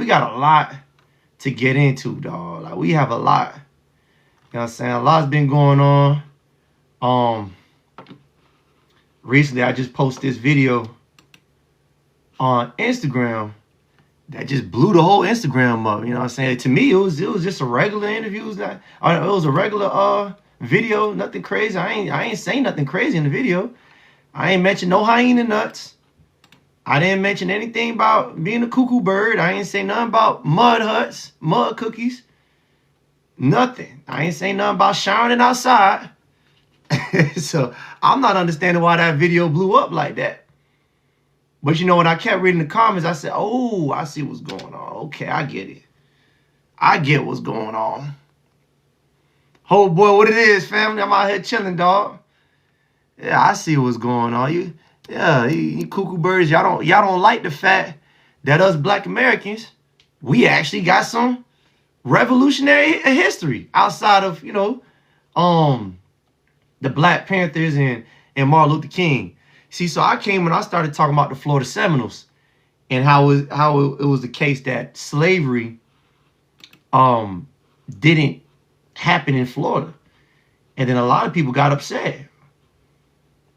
we got a lot to get into, dog. Like, we have a lot. You know what I'm saying? A lot's been going on. Recently, I just posted this video on Instagram that just blew the whole Instagram up. You know what I'm saying? To me, it was just a regular interview. It was a regular video, nothing crazy. I ain't saying nothing crazy in the video. I ain't mention no hyena nuts. I didn't mention anything about being a cuckoo bird. I ain't say nothing about mud huts, mud cookies. Nothing. I ain't say nothing about showering outside. So I'm not understanding why that video blew up like that. But you know, when I kept reading the comments, I said, oh, I see what's going on. Okay, I get it. I get what's going on. Oh boy, what it is, family. I'm out here chilling, dog. Yeah, I see what's going on. You cuckoo birds, y'all don't like the fact that us Black Americans, we actually got some revolutionary history outside of, you know, the Black Panthers and Martin Luther King. See, so I came and I started talking about the Florida Seminoles and how it was the case that slavery didn't happen in Florida. And then a lot of people got upset.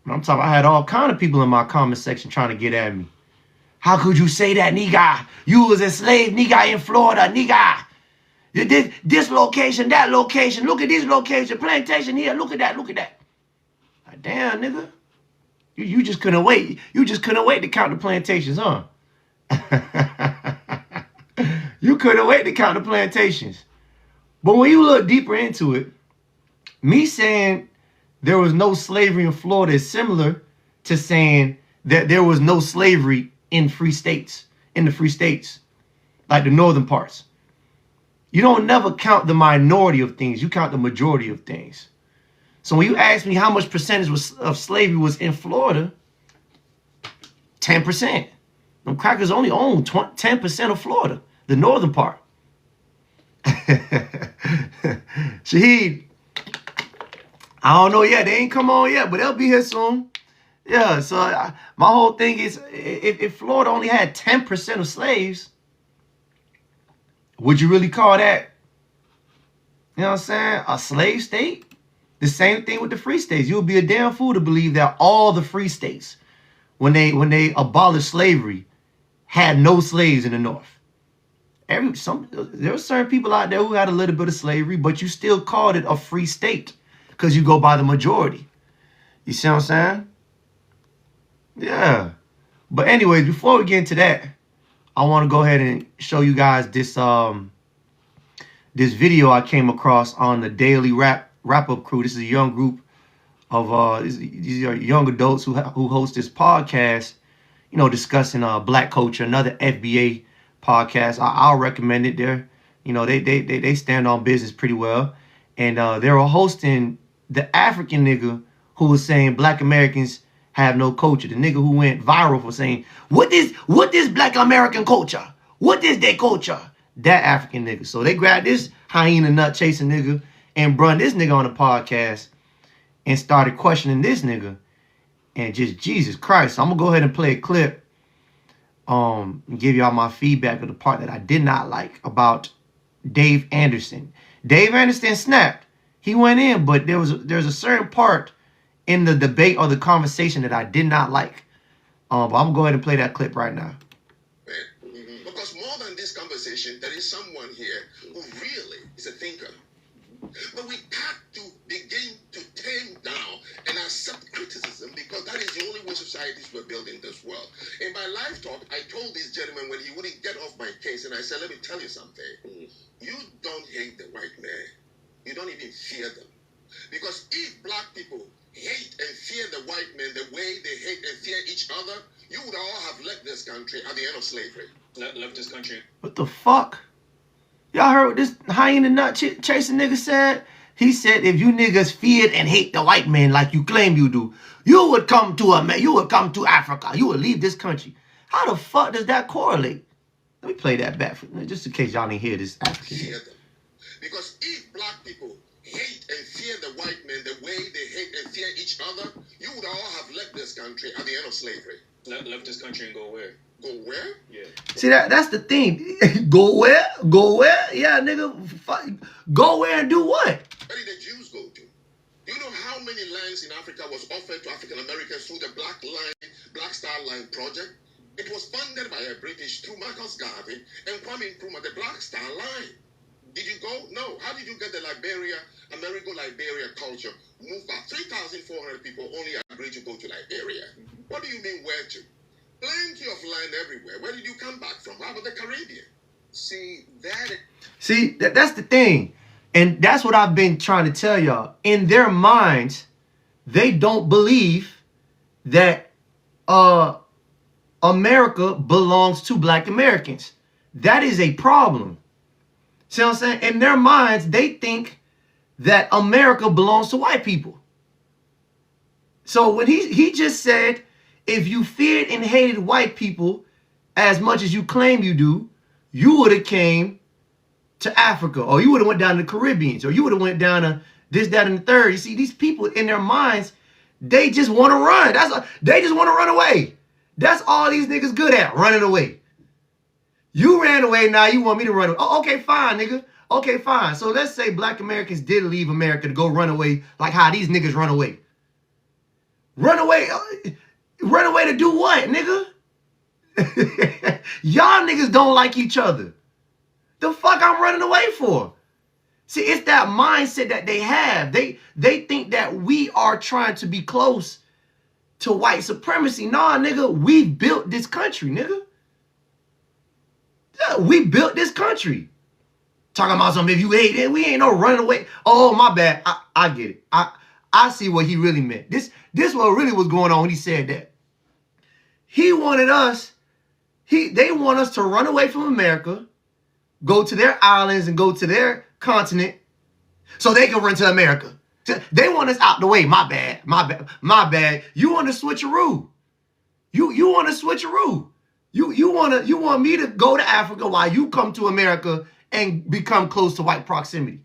I'm talking, I had all kind of people in my comment section trying to get at me. How could you say that, nigga? You was enslaved, nigga, in Florida, nigga. This location, that location, look at this location, plantation here, look at that, look at that. Like, damn, nigga. You just couldn't wait. You just couldn't wait to count the plantations, huh? You couldn't wait to count the plantations. But when you look deeper into it, me saying there was no slavery in Florida is similar to saying that there was no slavery in the free states, like the northern parts. You don't never count the minority of things. You count the majority of things. So when you ask me how much percentage of slavery was in Florida, 10%. Them crackers only own 10% of Florida, the northern part. Shaheed, I don't know yet. They ain't come on yet, but they'll be here soon. Yeah, so my whole thing is, if Florida only had 10% of slaves, would you really call that, you know what I'm saying, a slave state? The same thing with the free states. You would be a damn fool to believe that all the free states, when they abolished slavery, had no slaves in the North. There were certain people out there who had a little bit of slavery, but you still called it a free state because you go by the majority. You see what I'm saying? Yeah. But anyways, before we get into that, I want to go ahead and show you guys this this video I came across on the Daily Wrap-Up Crew. This is a young group of these are young adults who host this podcast, you know, discussing Black culture, another FBA podcast. I'll recommend it. They stand on business pretty well. And they were hosting the African nigga who was saying Black Americans have no culture. The nigga who went viral for saying, what is Black American culture? What is their culture? That African nigga. So they grabbed this hyena nut chasing nigga and brung this nigga on the podcast and started questioning this nigga. And just Jesus Christ. So I'm gonna go ahead and play a clip. And give y'all my feedback of the part that I did not like about Dave Anderson. Dave Anderson snapped. He went in, but there's a certain part in the debate or the conversation that I did not like. But I'm gonna go ahead and play that clip right now. Because more than this conversation, there is someone here who really is a thinker. But we got to begin to tame down and accept criticism, because that is the only way societies were built in this world. In my life talk, I told this gentleman when he wouldn't get off my case, and I said, let me tell you something. You don't hate the white man. You don't even fear them. Because if Black people hate and fear the white man the way they hate and fear each other, you would all have left this country at the end of slavery. Left this country. What the fuck? Y'all heard what this hyena nut chasing nigga said? He said, if you niggas feared and hate the white man like you claim you do, you would come to Africa. You would leave this country. How the fuck does that correlate? Let me play that back for just in case y'all didn't hear this African. Fear them. Because if Black people hate and fear the white men the way they hate and fear each other, you would all have left this country at the end of slavery. Left this country and go where? Go where? Yeah. See, that's the thing. Go where? Go where? Yeah, nigga. Go where and do what? Where did the Jews go to? Do you know how many lands in Africa was offered to African Americans through the Black Star Line project? It was funded by the British through Marcus Garvey and Kwame Nkrumah, the Black Star Line. Did you go? No. How did you get the Amerigo-Liberia culture moved back? 3,400 people only agreed to go to Liberia. What do you mean where to? Plenty of land everywhere. Where did you come back from? How about the Caribbean? See, that's the thing. And that's what I've been trying to tell y'all. In their minds, they don't believe that America belongs to Black Americans. That is a problem. See what I'm saying? In their minds, they think that America belongs to white people. So when he just said, if you feared and hated white people as much as you claim you do, you would have came to Africa, or you would have went down to the Caribbean, or you would have went down to this, that, and the third. You see, these people in their minds, they just want to run. They just want to run away. That's all these niggas good at, running away. You ran away, now you want me to run away. Oh, okay, fine, nigga. Okay, fine. So let's say Black Americans did leave America to go run away like how these niggas run away. Run away? Run away to do what, nigga? Y'all niggas don't like each other. The fuck I'm running away for? See, it's that mindset that they have. They think that we are trying to be close to white supremacy. Nah, nigga, we built this country, nigga. Yeah, we built this country. Talking about something, if you hate it, we ain't no running away. Oh, my bad. I get it. I see what he really meant. This what really was going on when he said that. He wanted us, they want us to run away from America, go to their islands and go to their continent so they can run to America. They want us out the way. My bad. You want to switcheroo. You want to switcheroo. You want me to go to Africa while you come to America and become close to white proximity.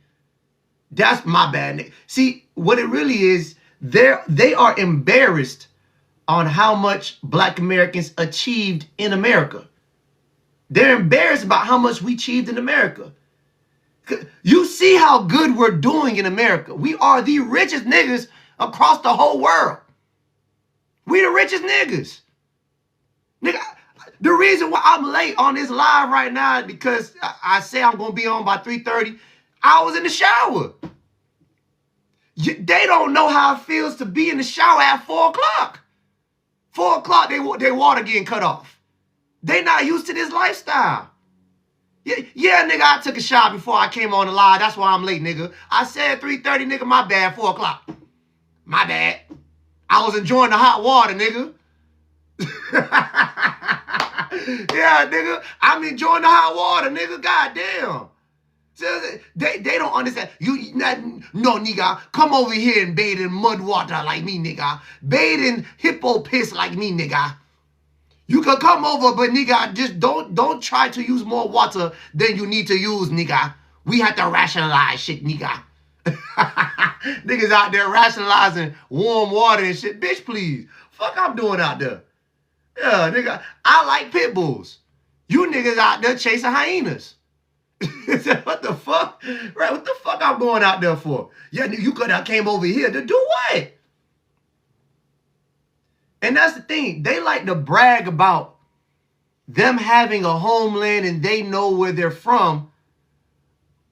That's my bad. See, what it really is, they are embarrassed on how much Black Americans achieved in America. They're embarrassed about how much we achieved in America. You see how good we're doing in America. We are the richest niggas across the whole world. We the richest niggas. Nigga, the reason why I'm late on this live right now is because I say I'm going to be on by 3:30. I was in the shower. They don't know how it feels to be in the shower at 4 o'clock. 4 o'clock, their water getting cut off. They not used to this lifestyle. Yeah, nigga, I took a shower before I came on the live. That's why I'm late, nigga. I said 3:30, nigga, my bad, 4 o'clock. My bad. I was enjoying the hot water, nigga. Yeah, nigga, I'm enjoying the hot water, nigga. Goddamn. They don't understand. No, nigga, come over here and bathe in mud water like me, nigga. Bathe in hippo piss like me, nigga. You can come over, but nigga, just don't try to use more water than you need to use, nigga. We have to rationalize shit, nigga. Niggas out there rationalizing warm water and shit. Bitch, please. Fuck I'm doing out there. Yeah, nigga, I like pit bulls. You niggas out there chasing hyenas. What the fuck? Right, what the fuck I'm going out there for? Yeah, you could have came over here to do what? And that's the thing. They like to brag about them having a homeland and they know where they're from.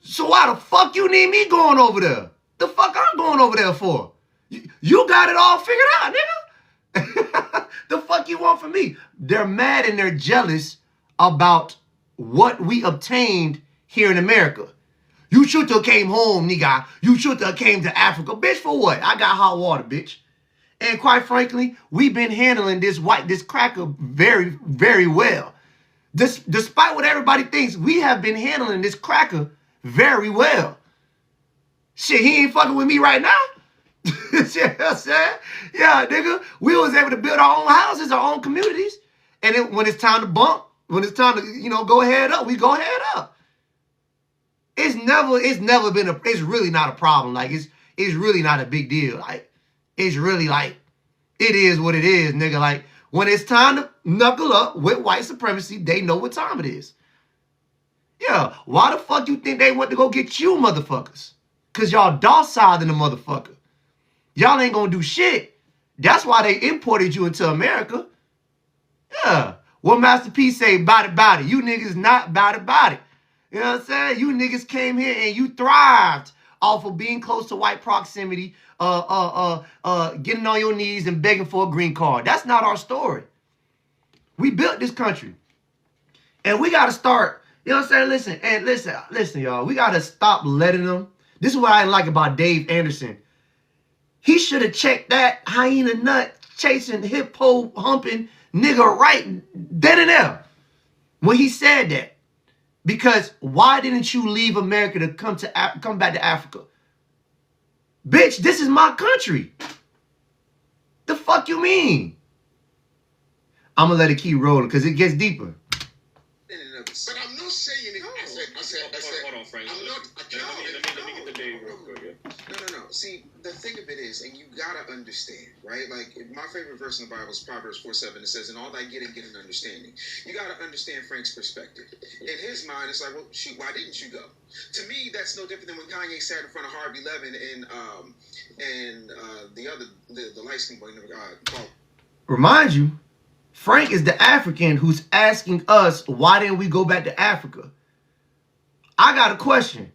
So why the fuck you need me going over there? The fuck I'm going over there for? You got it all figured out, nigga. The fuck you want from me? They're mad and they're jealous about what we obtained here in America. You should have came home, nigga. You should have came to Africa. Bitch, for what? I got hot water, bitch. And quite frankly, we've been handling this cracker very, very well. Despite what everybody thinks, we have been handling this cracker very well. Shit, he ain't fucking with me right now. You know what I'm saying? Yeah, nigga, we was able to build our own houses, our own communities. And then when it's time to bump, when it's time to, go head up, we go head up. It's never been it's really not a problem. Like it's really not a big deal. Like it's really like it is what it is, nigga. Like when it's time to knuckle up with white supremacy, they know what time it is. Yeah, why the fuck you think they went to go get you motherfuckers? Cause y'all docile than the motherfucker. Y'all ain't gonna do shit. That's why they imported you into America. Yeah. What Master P say, about it. You niggas not about it. You know what I'm saying? You niggas came here and you thrived off of being close to white proximity, getting on your knees and begging for a green card. That's not our story. We built this country. And we gotta start, you know what I'm saying? Listen, y'all. We gotta stop letting them. This is what I like about Dave Anderson. He should have checked that hyena nut chasing hippo humping nigga right then and there when he said that. Because why didn't you leave America to come back to Africa? Bitch, this is my country. The fuck you mean? I'm gonna let it keep rolling because it gets deeper. But I'm not saying it. I said. Hold on, Frank. I'm not. Let me get the day real quick. Yeah. No. See, the thing of it is, and you gotta understand, right? Like my favorite verse in the Bible is Proverbs 4:7. It says, "In all thy getting, get an understanding." You gotta understand Frank's perspective. In his mind, it's like, well, shoot, why didn't you go? To me, that's no different than when Kanye sat in front of Harvey Levin and the light skinned boy, Paul. Remind you, Frank is the African who's asking us, why didn't we go back to Africa? I got a question.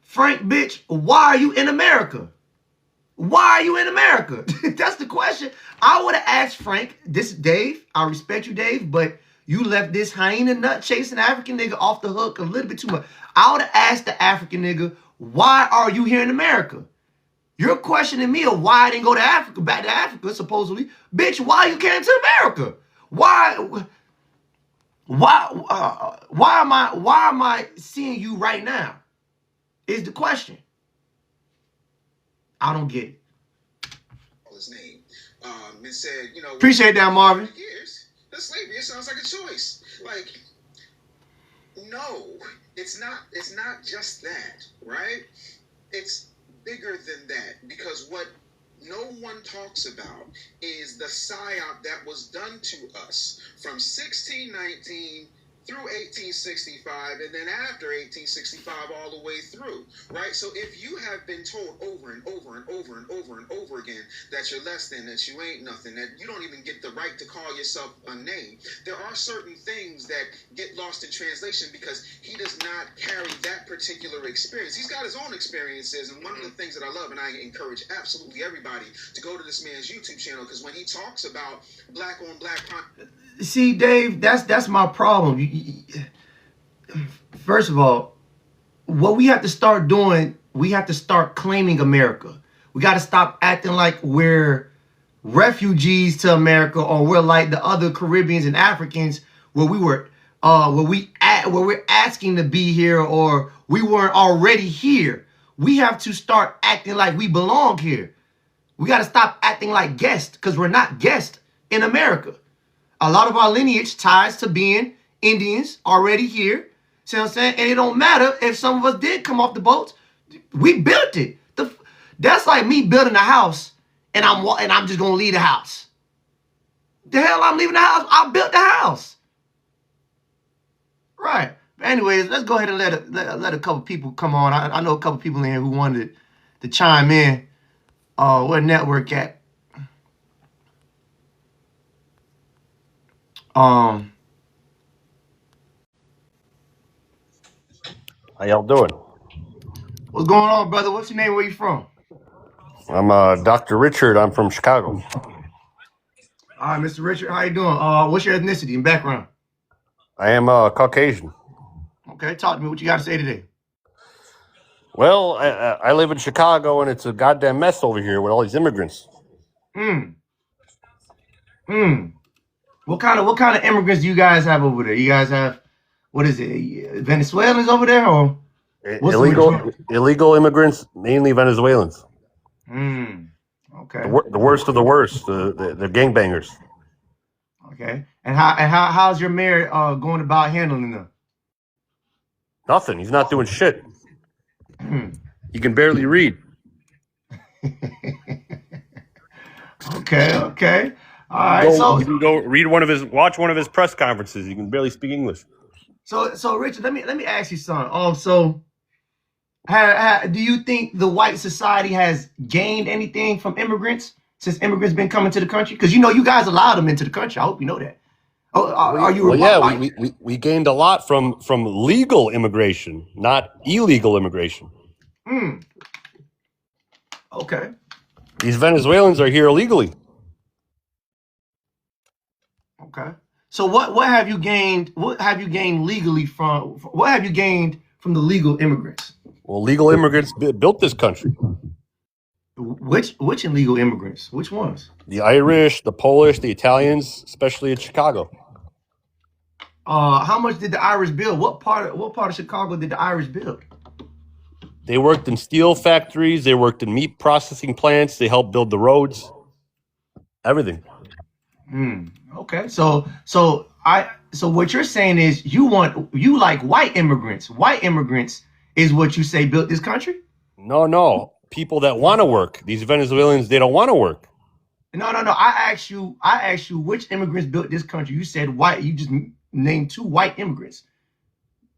Frank, bitch, why are you in America? Why are you in America? That's the question. I would have asked Frank, this is Dave. I respect you, Dave, but you left this hyena nut chasing African nigga off the hook a little bit too much. I would have asked the African nigga, why are you here in America? You're questioning me of why I didn't go to Africa, back to Africa, supposedly. Bitch, why you came to America? Why am I seeing you right now? Is the question. I don't get it. His name. And said, you know, appreciate that, Marvin. Years, that's slavery. It sounds like a choice. Like, no, it's not. It's not just that, right? It's bigger than that, because what no one talks about is the psyop that was done to us from 1619 through 1865, and then after 1865 all the way through, right? So if you have been told over and over and over and over and over again that you're less than, that you ain't nothing, that you don't even get the right to call yourself a name, there are certain things that get lost in translation because he does not carry that particular experience. He's got his own experiences, and one of the things that I love, and I encourage absolutely everybody to go to this man's YouTube channel, because when he talks about black on black crime. See, Dave, that's my problem. First of all, what we have to start doing, we have to start claiming America. We got to stop acting like we're refugees to America, or we're like the other Caribbeans and Africans where we're asking to be here, or we weren't already here. We have to start acting like we belong here. We got to stop acting like guests, because we're not guests in America. A lot of our lineage ties to being Indians already here. See what I'm saying? And it don't matter if some of us did come off the boats. We built it. That's like me building a house and I'm just gonna leave the house. The hell I'm leaving the house? I built the house. Right. But anyways, let's go ahead and let a couple people come on. I know a couple people in here who wanted to chime in. Where network at? How y'all doing? What's going on, brother? What's your name? Where you from? I'm Dr. Richard. I'm from Chicago. All right, Mr. Richard, how you doing? What's your ethnicity and background? I am Caucasian. Okay, talk to me. What you got to say today? Well, I live in Chicago, and it's a goddamn mess over here with all these immigrants. What kind of immigrants do you guys have over there? You guys have, what is it, Venezuelans over there, or illegal immigrants, mainly Venezuelans. Okay. The worst of the worst, the gangbangers. Okay. And how's your mayor going about handling them? Nothing. He's not doing shit. He can barely read. Okay. All right. You can go watch one of his press conferences. You can barely speak English. So Richard, let me ask you something. Do you think the white society has gained anything from immigrants since immigrants been coming to the country? Because you guys allowed them into the country. I hope you know that. Are you? Well, yeah, we gained a lot from legal immigration, not illegal immigration. Okay. These Venezuelans are here illegally. Okay. So what have you gained? What have you gained legally from? What have you gained from the legal immigrants? Well, legal immigrants built this country. Which illegal immigrants? Which ones? The Irish, the Polish, the Italians, especially in Chicago. How much did the Irish build? What part of Chicago did the Irish build? They worked in steel factories. They worked in meat processing plants. They helped build the roads. Everything. Okay. So what you're saying is you like white immigrants. White immigrants is what you say built this country? No. People that want to work. These Venezuelans, they don't want to work. No. I asked you which immigrants built this country. You said white. You just named 2 white immigrants.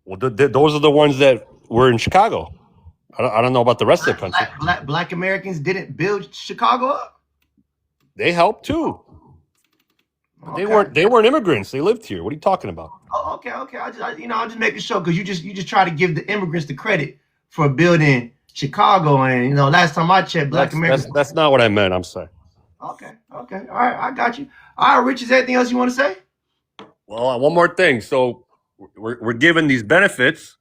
Well, those are the ones that were in Chicago. I don't know about the rest of the country. Black Americans didn't build Chicago up. They helped too. Okay. They weren't immigrants. They lived here. What are you talking about? Oh, okay. I'm just making sure because you just try to give the immigrants the credit for building Chicago, and last time I checked, Black Americans. That's not what I meant. I'm sorry. Okay. All right, I got you. All right, Rich, is there anything else you want to say? Well, one more thing. So we're giving these benefits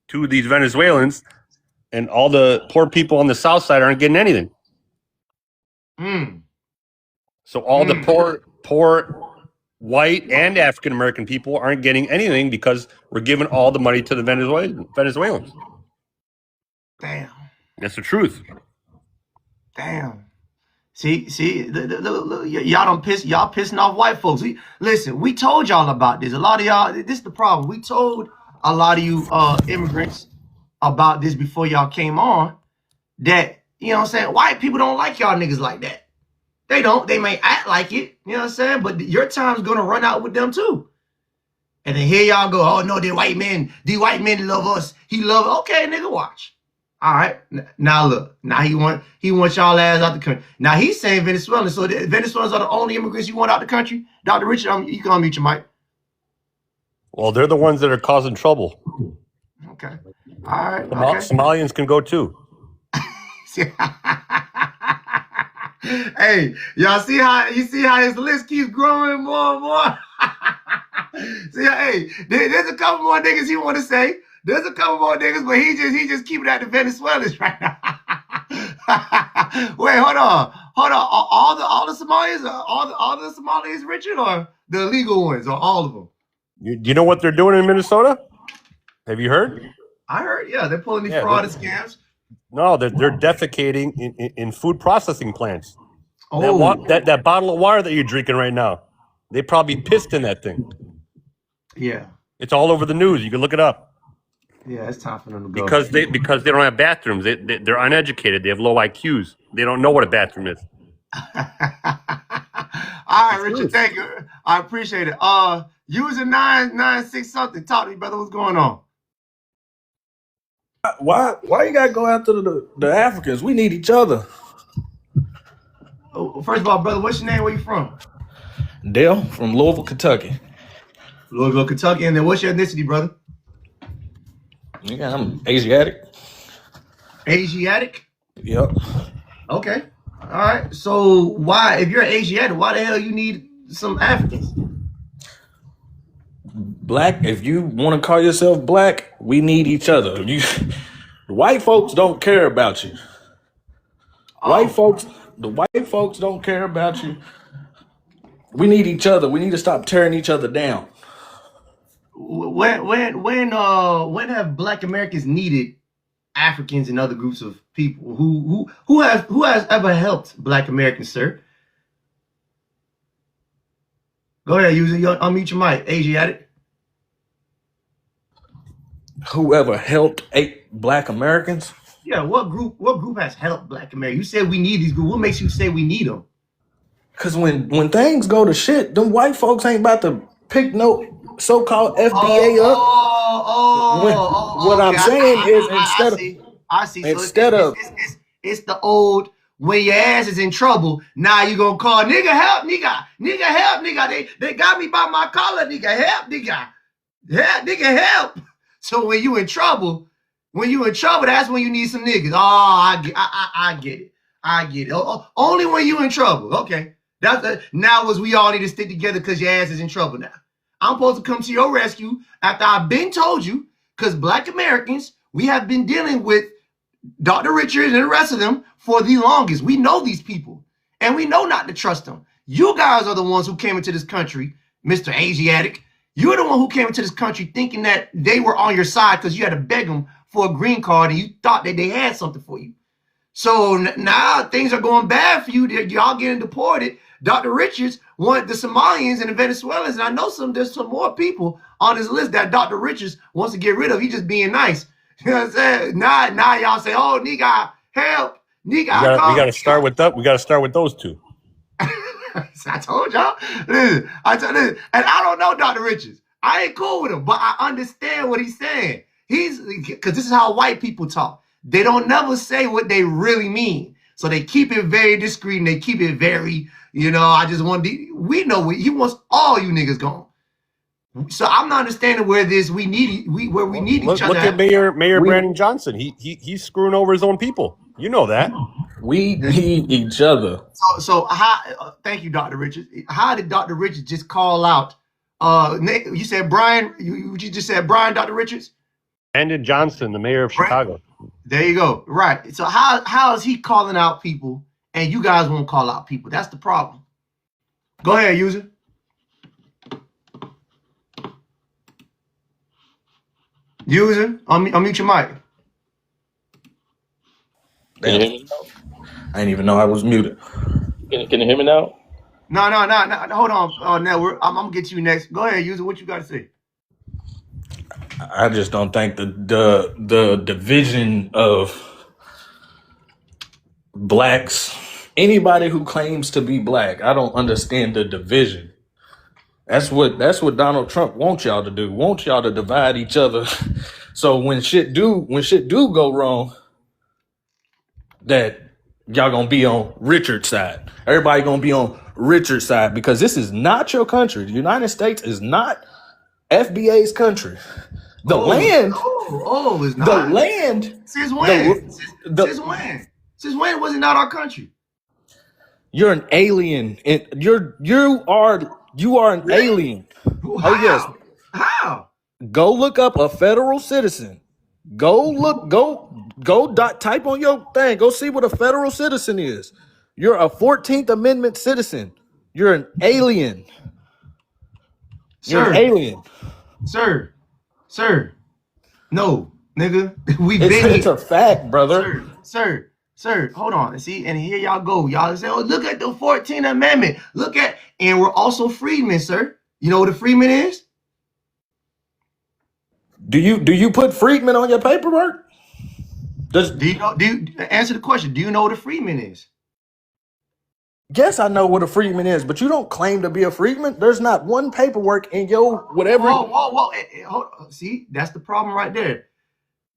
to these Venezuelans, and all the poor people on the South Side aren't getting anything. So all the poor white and African American people aren't getting anything because we're giving all the money to the Venezuelans. Damn. That's the truth. Damn. See, y'all pissing off white folks. Listen, we told y'all about this. A lot of y'all, this is the problem. We told a lot of you immigrants about this before y'all came on, that, white people don't like y'all niggas like that. They don't. They may act like it, but your time's gonna run out with them too. And then here y'all go, oh no, the white men love us. He love, okay, nigga, watch. All right, now look, now he wants y'all ass out the country. Now he's saying Venezuelans, so the Venezuelans are the only immigrants you want out the country? Dr. Richard, you can unmute your mic. Well, they're the ones that are causing trouble. Okay. All right. Okay. Somalians can go too. Hey, y'all see how his list keeps growing more and more? See, hey, there's a couple more niggas he want to say. There's a couple more niggas, but he just keeping it at the Venezuelans right now. Wait, hold on. All the Somalians, all the Somalis, Richard, or the illegal ones, or all of them? You know what they're doing in Minnesota? Have you heard? I heard, yeah, they're pulling these fraud and scams. No, they're defecating in food processing plants. Oh, that bottle of water that you're drinking right now, they probably pissed in that thing. Yeah. It's all over the news. You can look it up. Yeah, it's time for them to go. Because they don't have bathrooms. They're uneducated. They have low IQs. They don't know what a bathroom is. All right, Richard, thank you. I appreciate it. User 996 something. Talk to me, brother. What's going on? Why you gotta go after the Africans? We need each other. Oh, first of all, brother, what's your name? Where you from? Dale from Louisville, Kentucky. Louisville, Kentucky. And then what's your ethnicity, brother? Yeah, I'm Asiatic. Asiatic? Yep. Okay. All right. So why, if you're Asiatic, why the hell you need some Africans? Black, if you want to call yourself black, we need each other. White folks don't care about you. The white folks don't care about you. We need each other. We need to stop tearing each other down. When have Black Americans needed Africans and other groups of people? Who has ever helped Black Americans, sir? Go ahead, unmute your mic, Asiatic. Whoever helped Black Americans? Yeah, what group has helped Black America? You said we need these groups. What makes you say we need them? Cause when things go to shit, them white folks ain't about to pick no so-called FBA up. What Okay. I'm saying is I see. I see. So it's the old when your ass is in trouble. Now you gonna call nigga help, nigga help, nigga. They got me by my collar, nigga help, nigga help. So when you in trouble, that's when you need some niggas. Oh, I get it. I get it. Only when you in trouble. Okay. Now we all need to stick together because your ass is in trouble now. I'm supposed to come to your rescue after I've been told you, because Black Americans, we have been dealing with Dr. Richards and the rest of them for the longest. We know these people, and we know not to trust them. You guys are the ones who came into this country, Mr. Asiatic. You're the one who came into this country thinking that they were on your side because you had to beg them for a green card and you thought that they had something for you. So now things are going bad for you. Y'all getting deported. Dr. Richards wanted the Somalians and the Venezuelans, and I know there's some more people on this list that Dr. Richards wants to get rid of. He's just being nice. You know what I'm saying? Now y'all say, oh, nigga, help. Nigga, we gotta start with that. We gotta start with those two. I told y'all. Listen, and I don't know Dr. Richards. I ain't cool with him, but I understand what he's saying. Because this is how white people talk. They don't never say what they really mean. So they keep it very discreet and they keep it very, I just want to, we know he wants all you niggas gone. So I'm not understanding where we need each other. Look at Mayor Brandon Johnson. He's screwing over his own people. You know that. We need each other. So how? Thank you, Dr. Richards. How did Dr. Richards just call out? You said Brian. You just said Brian, Dr. Richards. Brandon Johnson, the mayor of Chicago. There you go. Right. So how is he calling out people, and you guys won't call out people? That's the problem. Go ahead, user. User, unmute your mic. Can you hear me now? I didn't even know I was muted. Can you hear me now? No. Hold on. Now I'm gonna get you next. Go ahead, user. What you got to say? I just don't think the division of blacks, anybody who claims to be black, I don't understand the division. That's what Donald Trump wants y'all to do. Wants y'all to divide each other. So when shit do go wrong, that y'all gonna be on Richard's side. Everybody gonna be on Richard's side because this is not your country. The United States is not FBA's country. The land. Oh, it's not. The land. Since when? Since when was it not our country? You're an alien. You are an Really? alien. How? Oh yes. How? Go look up a federal citizen. Type on your thing. Go see what a federal citizen is. You're a 14th Amendment citizen. You're an alien. You're an alien. Sir. No, nigga. It's a fact, brother. Sir, hold on. See, and here y'all go. Y'all say, oh, look at the 14th Amendment. And we're also freedmen, sir. You know what a freedman is? Do you put freedmen on your paperwork? Do you answer the question? Do you know what a freedman is? Yes, I know what a freedman is, but you don't claim to be a freedman. There's not one paperwork in your whatever. Whoa. Hold on. See, that's the problem right there.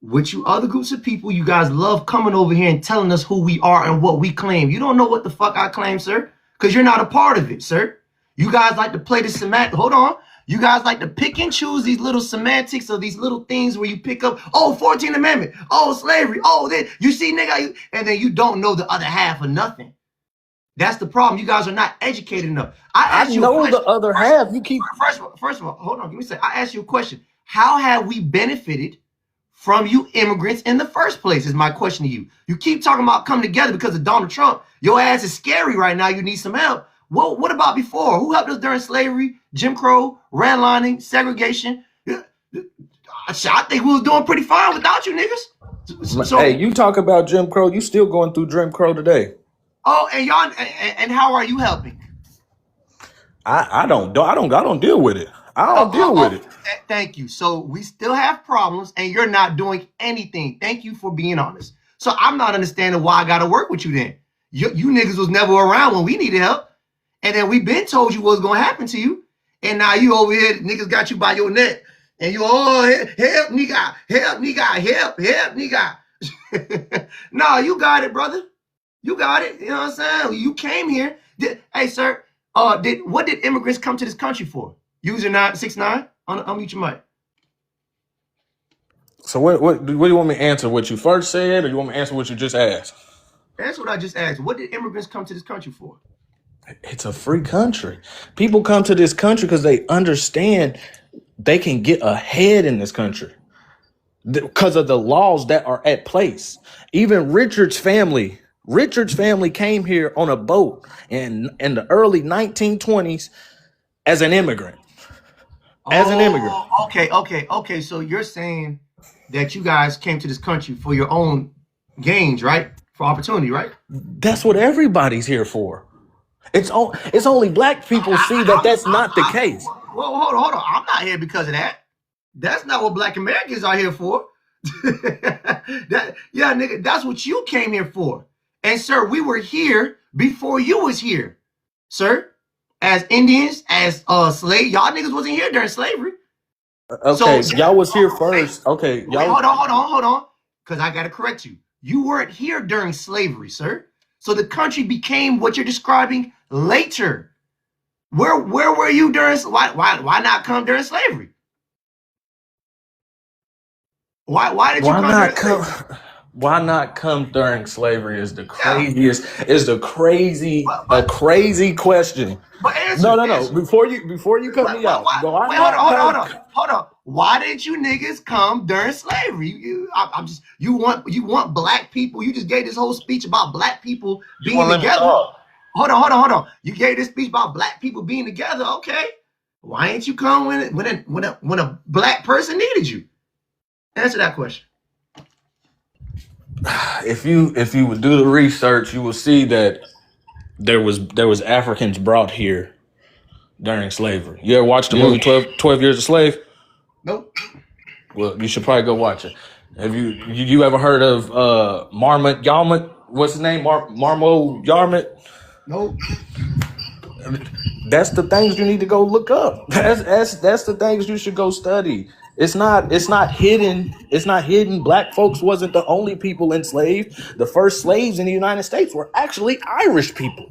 With you other groups of people, you guys love coming over here and telling us who we are and what we claim. You don't know what the fuck I claim, sir, because you're not a part of it, sir. You guys like to play the semantic. Hold on. You guys like to pick and choose these little semantics or these little things where you pick up, 14th Amendment, slavery, then you see, nigga, and then you don't know the other half of nothing. That's the problem. You guys are not educated enough. I know the other half. You keep first of all, hold on. Give me a second. I asked you a question. How have we benefited from you immigrants in the first place? Is my question to you. You keep talking about coming together because of Donald Trump. Your ass is scary right now. You need some help. Well, what about before? Who helped us during slavery, Jim Crow, redlining, segregation? I think we was doing pretty fine without you niggas. So, hey, you talk about Jim Crow. You still going through Jim Crow today? Oh, and y'all, and how are you helping? I don't deal with it. I don't deal with it. Thank you. So we still have problems, and you're not doing anything. Thank you for being honest. So I'm not understanding why I got to work with you then. You niggas was never around when we needed help. And then we been told you what's going to happen to you. And now you over here, niggas got you by your neck. And you, oh, help, nigga, help, nigga. No, you got it, brother. You got it. You know what I'm saying? You came here. Hey, sir, what did immigrants come to this country for? User 969, unmute your mic. So what do you want me to answer? What you first said, or you want me to answer what you just asked? That's what I just asked. What did immigrants come to this country for? It's a free country. People come to this country because they understand they can get ahead in this country because of the laws that are at place. Even Richard's family came here on a boat in the early 1920s as an immigrant. Okay. So you're saying that you guys came to this country for your own gains, right? For opportunity, right? That's what everybody's here for. It's only black people see that that's not the case. Well, hold on. I'm not here because of that. That's not what black Americans are here for. Nigga, that's what you came here for. And sir, we were here before you was here, sir. As Indians, as slaves, y'all niggas wasn't here during slavery. Okay, so y'all was here first. Okay, y'all. Wait, hold on, because I gotta correct you. You weren't here during slavery, sir. So the country became what you're describing later. Where were you during? Why not come during slavery? Why did you come during slavery? Why not come during slavery is the craziest. Is the crazy crazy question. But answer, no. Before you cut me out. Hold on. Why didn't you niggas come during slavery? You want black people. You just gave this whole speech about black people being together. Hold on. You gave this speech about black people being together. Okay. Why ain't you come when a black person needed you? Answer that question. If you would do the research, you will see that there was Africans brought here during slavery. You ever watched the movie 12 Years a Slave? Nope. Well, you should probably go watch it. Have you ever heard of Marmot Yarmut? What's his name? Marmo Yarmut? Nope. That's the things you need to go look up. That's the things you should go study. It's not hidden. It's not hidden. Black folks wasn't the only people enslaved. The first slaves in the United States were actually Irish people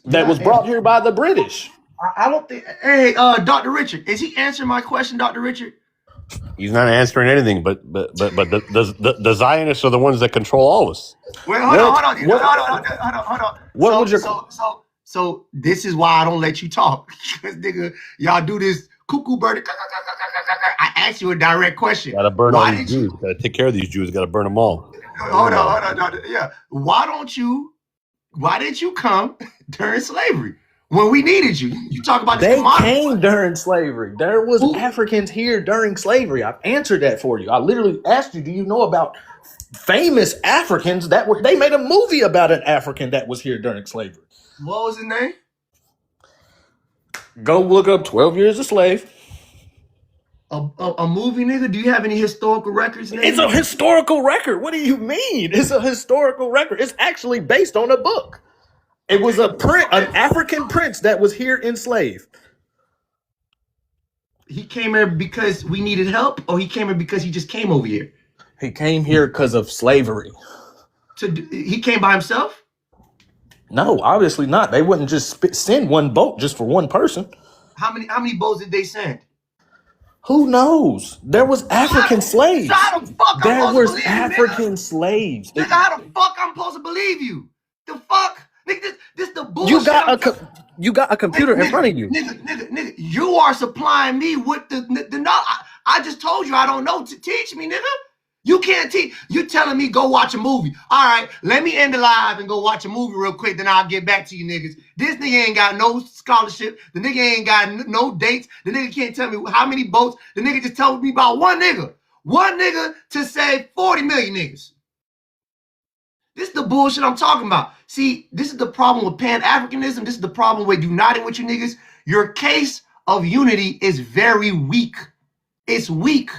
that was brought here by the British. I don't think. Hey, Dr. Richard, is he answering my question, Dr. Richard? He's not answering anything, but the Zionists are the ones that control all of us. Wait, hold on. What was your? So this is why I don't let you talk, because nigga, y'all do this cuckoo bird. I asked you a direct question. Got to burn all these Jews. Got to take care of these Jews. Got to burn them all. Hold on. Yeah. Why didn't you come during slavery when we needed you? You talk about this. They came during slavery. There was Africans here during slavery. I've answered that for you. I literally asked you, do you know about famous Africans they made a movie about an African that was here during slavery? What was his name? Go look up 12 Years a Slave. A movie, nigga? Do you have any historical records? Nigga? It's a historical record. What do you mean? It's a historical record. It's actually based on a book. It was an African prince that was here enslaved. He came here because we needed help, or he came here because he just came over here? He came here because of slavery. He came by himself? No, obviously not. They wouldn't just send one boat just for one person. How many boats did they send? Who knows? There was African slaves. How the fuck there was African slaves. Nigga, how the fuck I'm supposed to believe you? The fuck? Nigga, this the bullshit. You got a computer in front of you. Nigga, you are supplying me with the knowledge. I just told you I don't know to teach me, nigga. You can't teach. You telling me go watch a movie. All right, let me end the live and go watch a movie real quick, then I'll get back to you niggas. This nigga ain't got no scholarship. The nigga ain't got no dates. The nigga can't tell me how many boats. The nigga just told me about one nigga. One nigga to save 40 million niggas. This is the bullshit I'm talking about. See, this is the problem with Pan-Africanism. This is the problem with uniting with you niggas. Your case of unity is very weak. It's weak.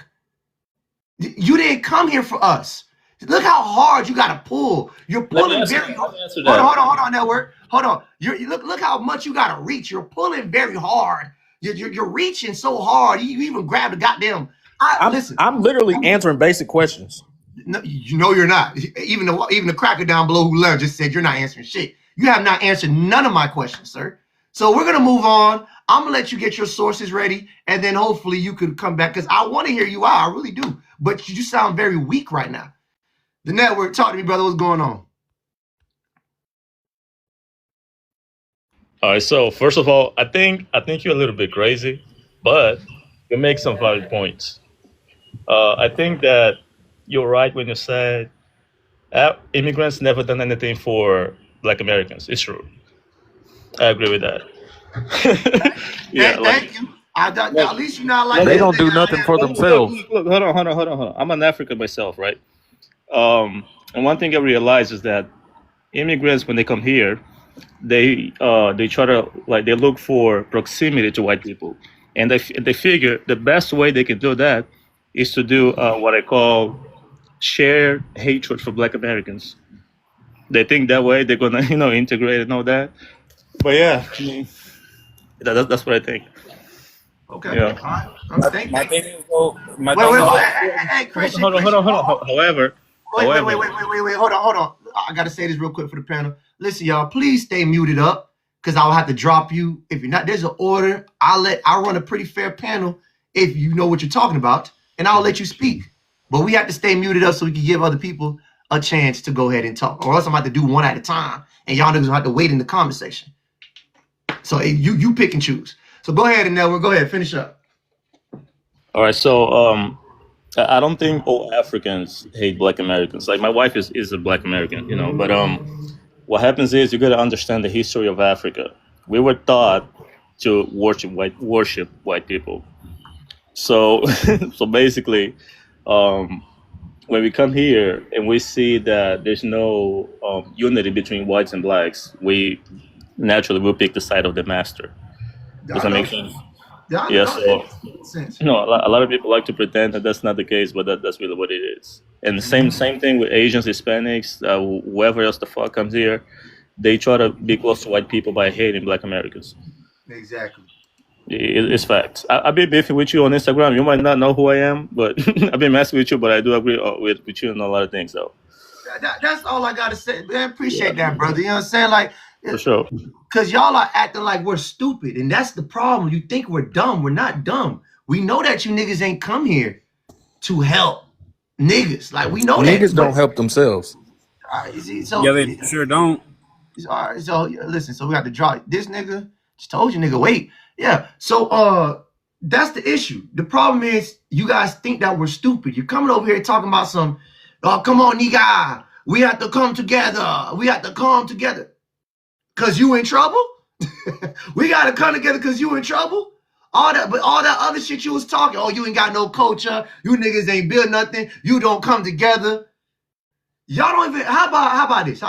You didn't come here for us. Look how hard you gotta pull. You're Let me pulling answer very that. Let hard. me answer that. Hold on, network. Hold on. Look how much you gotta reach. You're pulling very hard. You're reaching so hard. You even grab the goddamn. Listen. I'm literally answering basic questions. No, you know you're not. Even the cracker down below who learned just said you're not answering shit. You have not answered none of my questions, sir. So we're gonna move on. I'm gonna let you get your sources ready, and then hopefully you could come back because I want to hear you out. I really do. But you sound very weak right now. The network, talk to me, brother. What's going on? All right. So first of all, I think you're a little bit crazy, but you make some valid points. I think that you're right when you said immigrants never done anything for Black Americans. It's true. I agree with that. Yeah, Thank you. At least you're not like They this don't do nigga. nothing for look, themselves. look, hold on. I'm an African myself, right? And one thing I realized is that immigrants, when they come here, they try to they look for proximity to white people, and they figure the best way they can do that is to do what I call shared hatred for Black Americans. They think that way they're gonna integrate and all that. But yeah, I mean, that's what I think. Okay. Yeah. All right. Thank you. My thing is though. My Wait, thing is, hey, Christian. Hold on. However, Wait. Hold on. I gotta say this real quick for the panel. Listen, y'all, please stay muted up because I'll have to drop you if you're not. There's an order. I'll run a pretty fair panel if you know what you're talking about, and I'll let you speak. But we have to stay muted up so we can give other people a chance to go ahead and talk, or else I'm gonna have to do one at a time, and y'all niggas gonna have to wait in the comment section. So you pick and choose. So go ahead and go ahead, finish up. all right. So I don't think all Africans hate Black Americans. Like my wife is a Black American, But what happens is you got to understand the history of Africa. We were taught to worship white people. So so basically, when we come here and we see that there's no unity between whites and blacks, we naturally will pick the side of the master. Does that make sense? Yeah. So a lot of people like to pretend that that's not the case, but that's really what it is. And the same thing with Asians, Hispanics, whoever else the fuck comes here, they try to be close to white people by hating Black Americans. Exactly. It's facts. I've been beefing with you on Instagram. You might not know who I am, but I've been messing with you. But I do agree with you on a lot of things, though. That's all I gotta say. Man, appreciate that, brother. You know what I'm saying? Like, For sure. because y'all are acting like we're stupid, and that's the problem. You think we're dumb. We're not dumb. We know that you niggas ain't come here to help niggas. Like, we know that. Niggas don't help themselves. All right, you see, so yeah, they sure don't. all right, so listen, so we got to draw this nigga. Just told you, nigga, wait. Yeah. So that's the issue. The problem is you guys think that we're stupid. You're coming over here talking about some, oh, come on, nigga. We have to come together. We have to come together. Cause you in trouble? We gotta come together because you in trouble? All that other shit you was talking, oh, you ain't got no culture, you niggas ain't built nothing, you don't come together. Y'all don't even, how about this?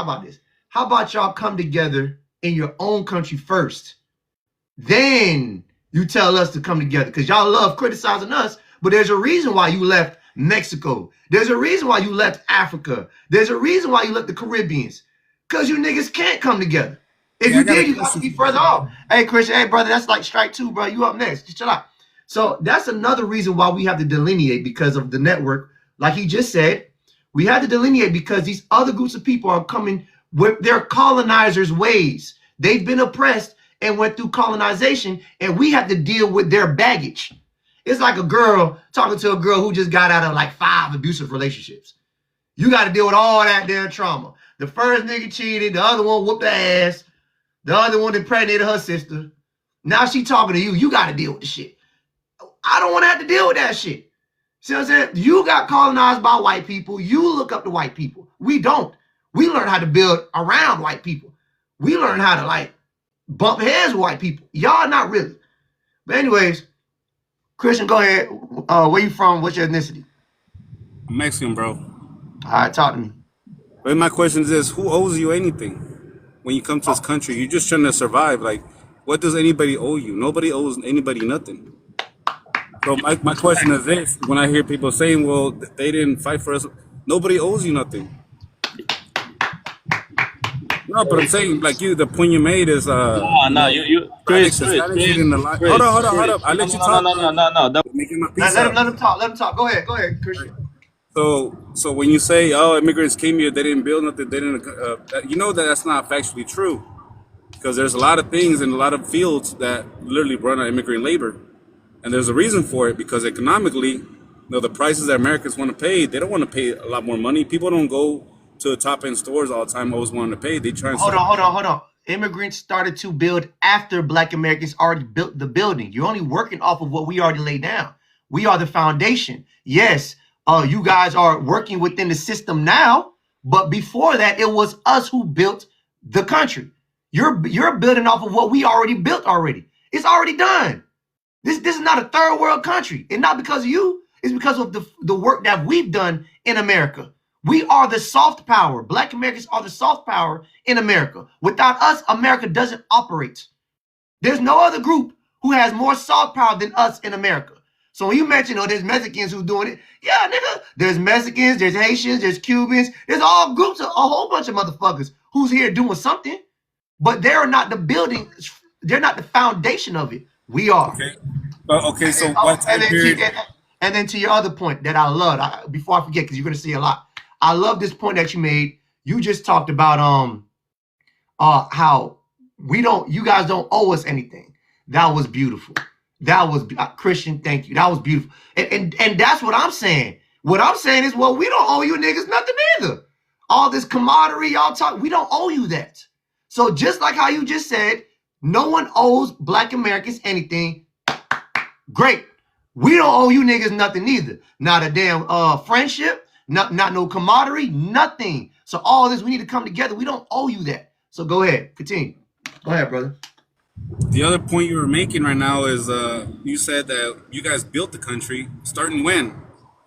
How about y'all come together in your own country first? Then you tell us to come together because y'all love criticizing us, but there's a reason why you left Mexico. There's a reason why you left Africa. There's a reason why you left the Caribbeans. Because you niggas can't come together. If you did, you got to be further off. Hey, Christian, hey, brother, that's like strike two, bro. You up next. Just chill out. So that's another reason why we have to delineate because of the network. Like he just said, we have to delineate because these other groups of people are coming with their colonizers' ways. They've been oppressed and went through colonization, and we have to deal with their baggage. It's like a girl talking to a girl who just got out of like 5 abusive relationships. You got to deal with all that damn trauma. The first nigga cheated, the other one whooped her ass, the other one impregnated her sister. Now she talking to you. You got to deal with the shit. I don't want to have to deal with that shit. See what I'm saying? You got colonized by white people. You look up to white people. We don't. We learn how to build around white people. We learn how to like bump heads with white people. Y'all not really. But anyways, Christian, go ahead. Where you from? What's your ethnicity? I'm Mexican, bro. All right, talk to me. But my question is, who owes you anything when you come to this country? You're just trying to survive. Like, what does anybody owe you? Nobody owes anybody nothing. So my question is this: when I hear people saying, "Well, they didn't fight for us," Nobody owes you nothing. No, but I'm saying, like you, the point you made is, you No, know, you, Hispanics, Hispanics Chris, getting a lot. Chris, Hold up. I No, let you no, no, talk, no, bro. no, no, no. Making my Let, piece let him out. let him talk. Let him talk. Go ahead, Christian. So when you say, oh, immigrants came here, they didn't build nothing, they didn't, you know that that's not factually true, because there's a lot of things in a lot of fields that literally run on immigrant labor, and there's a reason for it, because economically, the prices that Americans want to pay, they don't want to pay a lot more money. People don't go to the top end stores all the time always wanting to pay. They try and Hold on. Immigrants started to build after Black Americans already built the building. You're only working off of what we already laid down. We are the foundation. Yes, you guys are working within the system now, but before that, it was us who built the country. You're building off of what we already built already. It's already done. This is not a third world country, and not because of you. It's because of the work that we've done in America. We are the soft power. Black Americans are the soft power in America. Without us, America doesn't operate. There's no other group who has more soft power than us in America. So when you mention, oh, there's Mexicans who's doing it, yeah, nigga, there's Mexicans, there's Haitians, there's Cubans, there's all groups of a whole bunch of motherfuckers who's here doing something, but they're not the building, they're not the foundation of it. We are. Okay. Okay, so what time period? And then to your other point that I love, before I forget, because you're gonna see a lot. I love this point that you made. You just talked about how you guys don't owe us anything. That was beautiful. That was Christian. Thank you. That was beautiful. And that's what I'm saying. What I'm saying is, well, we don't owe you niggas nothing either. All this camaraderie y'all talk, we don't owe you that. So just like how you just said, no one owes Black Americans anything. Great. We don't owe you niggas nothing either. Not a damn friendship, not no camaraderie, nothing. So all this, we need to come together. We don't owe you that. So go ahead, continue. Go ahead, brother. The other point you were making right now is you said that you guys built the country starting when?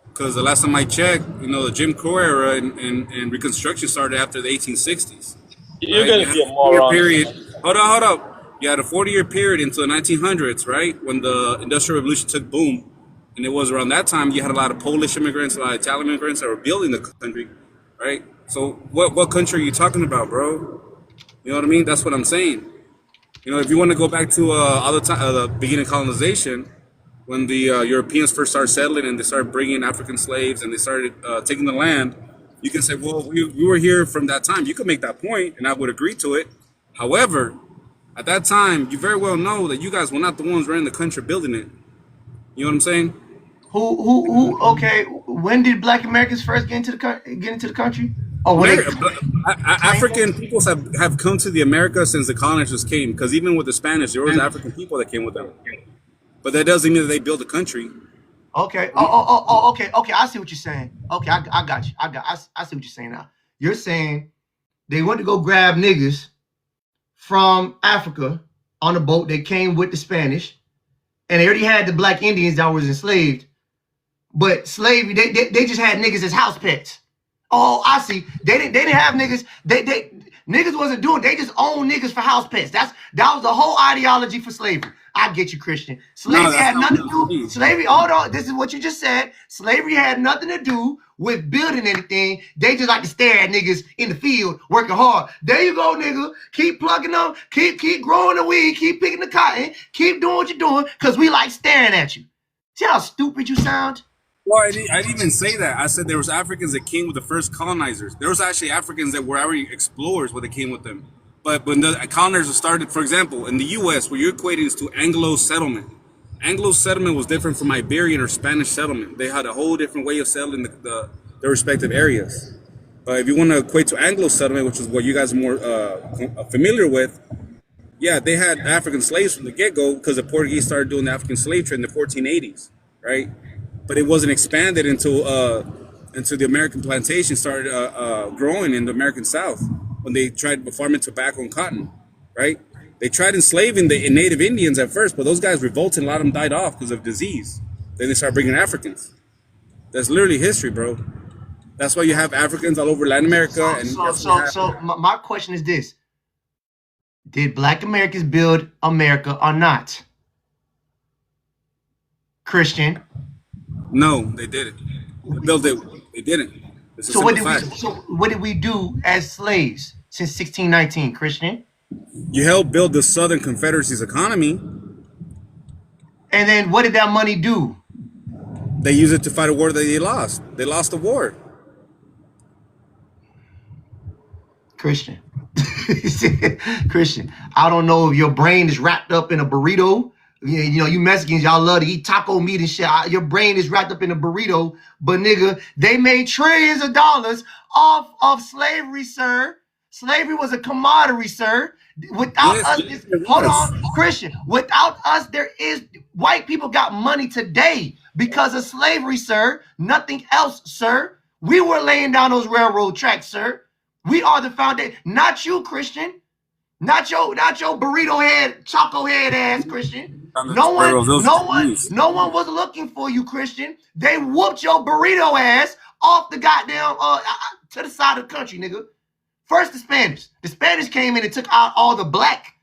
Because the last time I checked, the Jim Crow era and Reconstruction started after the 1860s. You're Right? gonna You had be a a 40-year moron. period. Hold up. You had a 40-year period into the 1900s, right? When the Industrial Revolution took boom. And it was around that time you had a lot of Polish immigrants, a lot of Italian immigrants that were building the country, right? So what country are you talking about, bro? You know what I mean? That's what I'm saying. If you want to go back to the beginning of colonization, when the Europeans first started settling and they started bringing African slaves and they started taking the land, you can say, well, we were here from that time. You could make that point, and I would agree to it. However, at that time, you very well know that you guys were not the ones running the country building it. You know what I'm saying? Okay, when did Black Americans first get into the country? Oh, when they African peoples have come to the America since the colonizers came. Because even with the Spanish, there was African people that came with them. But that doesn't mean that they built a country. Okay. Okay. I see what you're saying. Okay, I got you. I see what you're saying now. You're saying they went to go grab niggas from Africa on a boat. They came with the Spanish, and they already had the Black Indians that was enslaved. But slavery, they just had niggas as house pets. Oh, I see. They didn't have niggas. They niggas wasn't doing. They just owned niggas for house pets. That was the whole ideology for slavery. I get you, Christian. Slavery had nothing to do. Slavery. Hold on. This is what you just said. Slavery had nothing to do with building anything. They just like to stare at niggas in the field working hard. There you go, nigga. Keep plugging them. Keep growing the weed. Keep picking the cotton. Keep doing what you're doing because we like staring at you. See how stupid you sound? Well, I didn't even say that. I said there was Africans that came with the first colonizers. There was actually Africans that were already explorers when they came with them. But when the colonizers started, for example, in the U.S., what you're equating is to Anglo settlement. Anglo settlement was different from Iberian or Spanish settlement. They had a whole different way of settling their respective areas. But if you want to equate to Anglo settlement, which is what you guys are more familiar with, yeah, they had African slaves from the get-go because the Portuguese started doing the African slave trade in the 1480s, right? But it wasn't expanded until the American plantation started growing in the American South when they tried farming tobacco and cotton, right? They tried enslaving the native Indians at first, but those guys revolted and a lot of them died off because of disease. Then they started bringing Africans. That's literally history, bro. That's why you have Africans all over Latin America. So my question is this. Did Black Americans build America or not? Christian? No, they didn't. They built it. They didn't. It's a So what simple did we? fact. So what did we do as slaves since 1619, Christian? You helped build the Southern Confederacy's economy. And then what did that money do? They used it to fight a war that they lost. They lost the war. Christian. Christian, I don't know if your brain is wrapped up in a burrito. You know, you Mexicans, y'all love to eat taco meat and shit. Your brain is wrapped up in a burrito. But nigga, they made trillions of dollars off of slavery, sir. Slavery was a commodity, sir. Without us, hold on, Christian. Without us, there is white people got money today because of slavery, sir. Nothing else, sir. We were laying down those railroad tracks, sir. We are the foundation, not you, Christian. Not your burrito head, choco head ass, Christian. No one was looking for you, Christian. They whooped your burrito ass off the goddamn to the side of the country, nigga. First the Spanish. The Spanish came in and took out all the black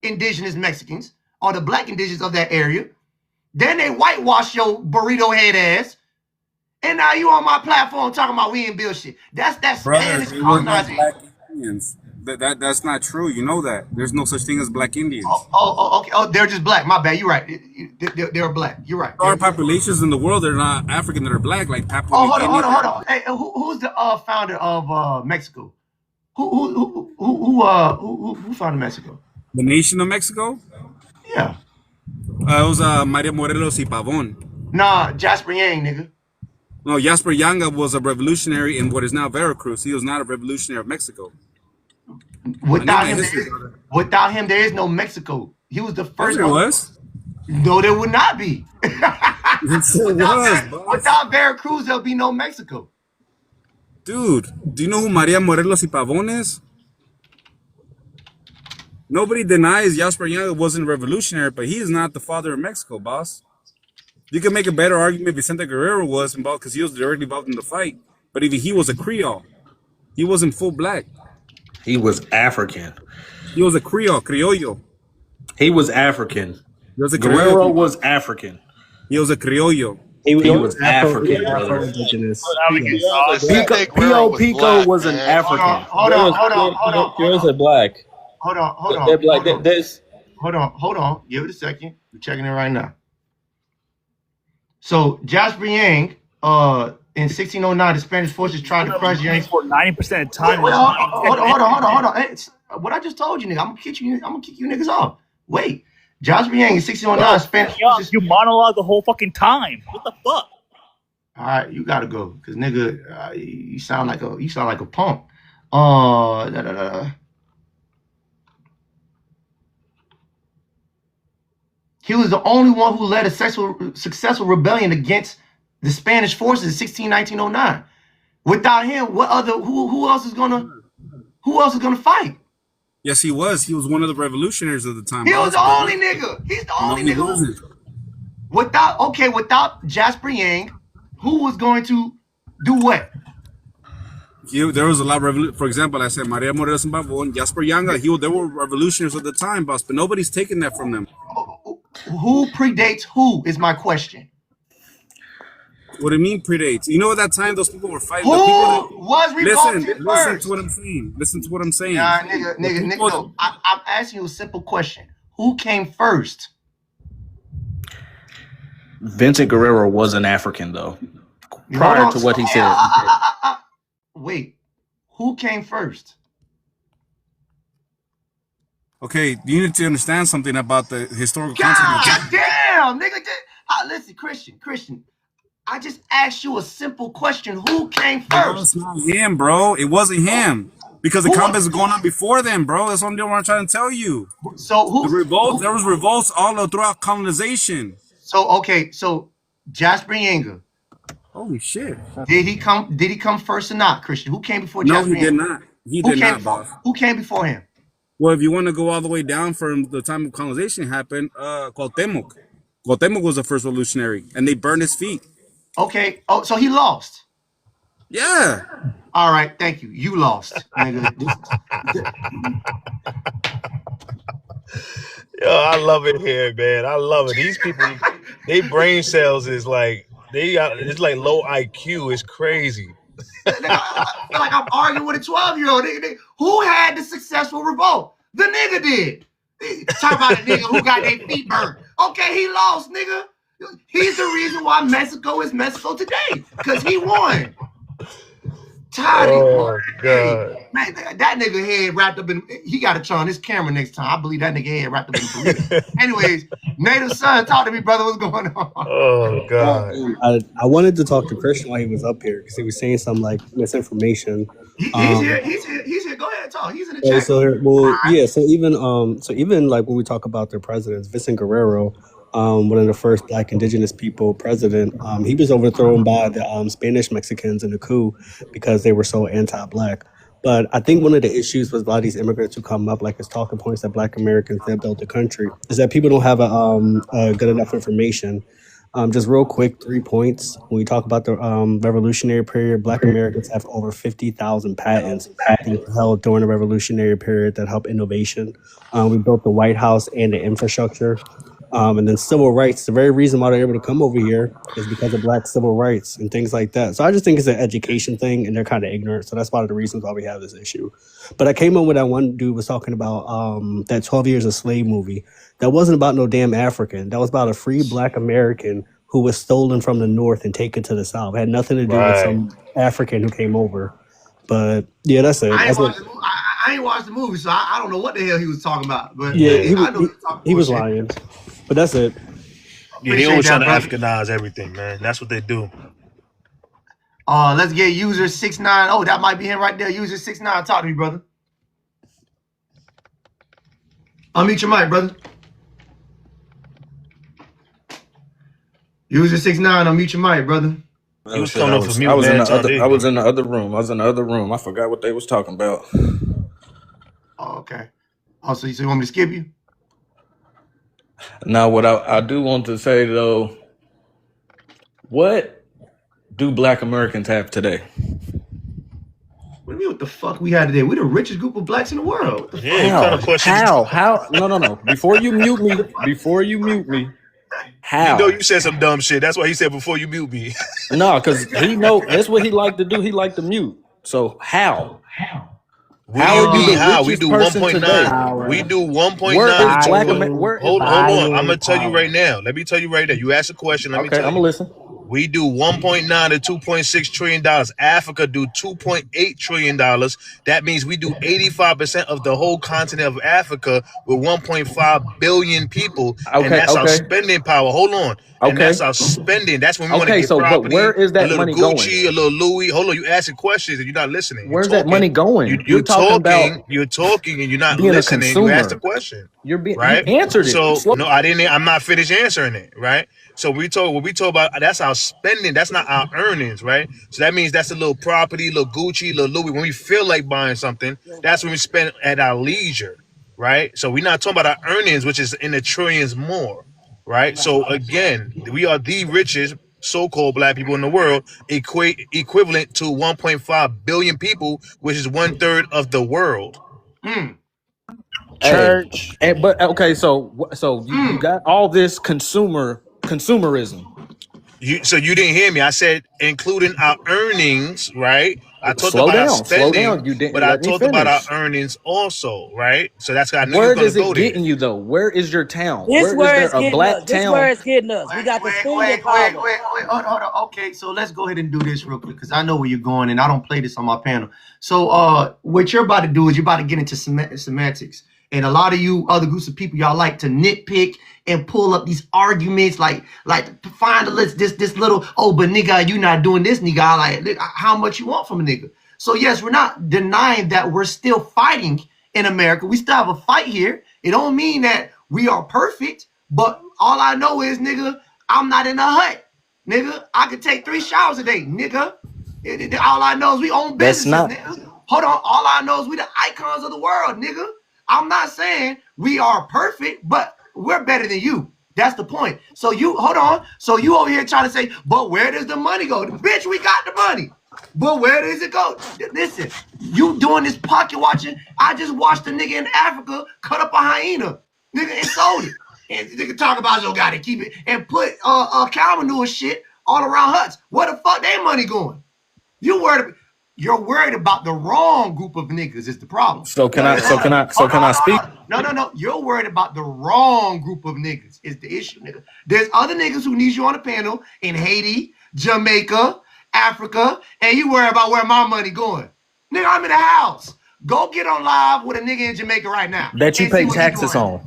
indigenous Mexicans, or the black indigenous of that area. Then they whitewashed your burrito head ass. And now you on my platform talking about we ain't build shit. That's Spanish colonizing. That's not true. You know that. There's no such thing as black Indians. Okay. Oh, they're just black. My bad. You're right. They're black. You're right. There are populations in the world that are not African that are black, like Papua. Oh, hold on. Hey, who's the founder of Mexico? Who founded Mexico? The nation of Mexico? Yeah. It was Maria Morelos y Pavón. Nah, Jasper Yang, nigga. No, Jasper Yanga was a revolutionary in what is now Veracruz. He was not a revolutionary of Mexico. Without him, there is no Mexico. He was the first. There was. No, there would not be. Without Veracruz, there'll be no Mexico. Dude, do you know who Maria Morelos y Pavón is? Nobody denies Jasper Yanga wasn't revolutionary, but he is not the father of Mexico, boss. You can make a better argument if Vicente Guerrero was involved because he was directly involved in the fight. But if he was a Creole, he wasn't full black. He was African. He was a criollo. He was African. Guerrero was African. He was a criollo. He was African, brother. Indigenous. Pico was an African. Hold on. Yours are black. Hold on. They're black. Hold on. Give it a second. We're checking it right now. So Jasper Yang, in 1609, the Spanish forces tried to crush Yang for 90% of the time. Hold on. Hey, what I just told you, nigga. I'm gonna kick you niggas off. Wait. Jasper Yang in 1609, Spanish forces. You monologue the whole fucking time. What the fuck? All right, you gotta go, cause nigga, you sound like a punk. He was the only one who led a successful rebellion against the Spanish forces in 1909. Without him, who else is gonna fight? Yes, he was. He was one of the revolutionaries of the time. He was the only nigga. He's the only nigga. Without Jasper Yang, who was going to do what? There was a lot of for example, I said Maria Morelos y Pavón, Jasper Yanga. They were revolutionaries of the time, boss. But nobody's taking that from them. Who predates who is my question. What do you mean predates? You know, at that time those people were fighting. Who was revolted first? Listen to what I'm saying. Listen to what I'm saying. Nah, nigga. No, I'm asking you a simple question. Who came first? Vincent Guerrero was an African, though. Prior to what he said. Wait, who came first? Okay, you need to understand something about the historical context. context. Damn, nigga. Listen, Christian. I just asked you a simple question. Who came first? No, it's not him, bro. It wasn't him. Because the combats was going on before them, bro. That's what I'm trying to tell you. So there was revolts all throughout colonization. So Jasper Yanga. Holy shit. Did he come first or not, Christian? Who came before Jasper Yanga? No, he did not. He did not, boss. Who came before him? Well, if you want to go all the way down from the time of colonization happened, Cuauhtemoc. Cuauhtemoc was the first revolutionary, and they burned his feet. Okay. Oh, so he lost. Yeah. All right. Thank you. You lost, nigga. Yo, I love it here, man. I love it. These people, they brain cells is like it's like low IQ. It's crazy. I feel like I'm arguing with a 12-year-old. Nigga, who had the successful revolt? The nigga did. Talk about a nigga who got their feet burned. Okay, he lost, nigga. He's the reason why Mexico is Mexico today, because he won. Oh God. Man, that nigga head wrapped up in, he got to turn on his camera next time. I believe that nigga head wrapped up in burrito. Anyways, Native Son, talk to me, brother. What's going on? Oh God. I wanted to talk to Christian while he was up here because he was saying some like misinformation. He's here. He's here. Go ahead and talk. He's in the chat. So even like when we talk about their presidents, Vincent Guerrero, one of the first Black indigenous people president, he was overthrown by the Spanish Mexicans in the coup because they were so anti-Black. But I think one of the issues with a lot of these immigrants who come up, like as talking points that Black Americans that built the country, is that people don't have a good enough information. Just real quick, 3 points. When we talk about the Revolutionary period, Black Americans have over 50,000 patents that were held during the Revolutionary period that help innovation. We built the White House and the infrastructure. And then civil rights, the very reason why they're able to come over here is because of Black civil rights and things like that. So I just think it's an education thing, and they're kind of ignorant. So that's one of the reasons why we have this issue. But I came on with that one dude was talking about that 12 Years a Slave movie. That wasn't about no damn African. That was about a free Black American who was stolen from the North and taken to the South. It had nothing to do with some African who came over. But yeah, that's it. I ain't watched the movie, so I don't know what the hell he was talking about. But yeah, he was shit. lying. But that's it. Yeah, they always trying to Africanize everything, man. That's what they do. Let's get user 69. Oh, that might be him right there. User 69. Talk to me, brother. Unmute your mic, brother. User 69, unmute your mic, brother. I was in the other room. I forgot what they was talking about. Oh, okay. Oh, so you want me to skip you? Now, what I do want to say, though, what do Black Americans have today? What do you mean what the fuck we had today? We're the richest group of Blacks in the world. What the fuck? How? No. Before you mute me, how? You know you said some dumb shit. That's why he said before you mute me. No, because he know that's what he like to do. He like to mute. So how? How are you the richest we do person 1.9. today? We do 1.9. Where is Black Hold on. I'm gonna tell you right now. Let me tell you right now. You asked a question. Let me tell you. I'm gonna listen. We do 1.9 to 2.6 trillion dollars. Africa do 2.8 trillion dollars. That means we do 85% of the whole continent of Africa with 1.5 billion people. And that's our spending power. Hold on. And that's our spending. That's when we want to get property. But where is that money going? A little Louis. Hold on. You asking questions and you're not listening. Where's that money going? You're talking and you're not listening. You asked a question. You're being right. You answered it. So no, I didn't. I'm not finished answering it. Right. So what we told about, that's our spending. That's not our earnings, right? So that means that's a little property, little Gucci, little Louis. When we feel like buying something, that's when we spend at our leisure, right? So we're not talking about our earnings, which is in the trillions more, right? So again, we are the richest so-called Black people in the world, equivalent to 1.5 billion people, which is 1/3 of the world. Church. So you got all this consumerism. So you didn't hear me. I said including our earnings, right? I talked about our spending, slow down. You didn't. But I talked about our earnings also, right? So that's how I knew. Where does it getting you though? Where is your town? This where is there a Black town? This where it's getting us. We got the spending power. Hold on. Okay, so let's go ahead and do this real quick because I know where you're going, and I don't play this on my panel. So what you're about to do is you're about to get into semantics. And a lot of you other groups of people, y'all like to nitpick and pull up these arguments, like to find this little, but nigga, you not doing this, nigga. Like, how much you want from a nigga? So yes, we're not denying that we're still fighting in America. We still have a fight here. It don't mean that we are perfect, but all I know is, nigga, I'm not in a hut. Nigga, I could take 3 showers a day, nigga. All I know is we own businesses, nigga. Hold on, all I know is we the icons of the world, nigga. I'm not saying we are perfect, but we're better than you. That's the point. So you, hold on. So you over here trying to say, but where does the money go? Bitch, we got the money. But where does it go? Listen, you doing this pocket watching. I just watched a nigga in Africa cut up a hyena. Nigga, and sold it. And nigga talk about you gotta keep it and put cow manure shit all around huts. Where the fuck their money going? You're worried about the wrong group of niggas is the problem. So can I speak? No. You're worried about the wrong group of niggas is the issue, nigga. There's other niggas who need you on the panel in Haiti, Jamaica, Africa, and you worry about where my money going. Nigga, I'm in the house. Go get on live with a nigga in Jamaica right now. That you pay taxes on.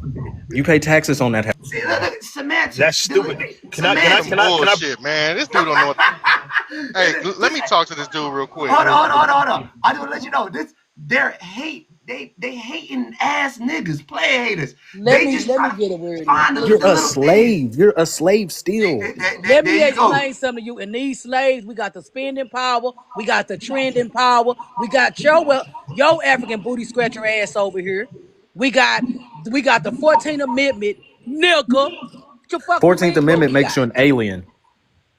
You pay taxes on that house. See, look, semantics. That's stupid. Can I Bullshit, man. This dude don't know what. Hey, let me talk to this dude real quick. Hold on. I just want to let you know this. They hating ass niggas, play haters. Let me get a word in. You're a slave. You're a slave still. Let me explain something to you. And these slaves, we got the spending power, we got the trending power, we got your African booty scratcher ass over here. We got the 14th Amendment, nigga. 14th Amendment makes you an alien.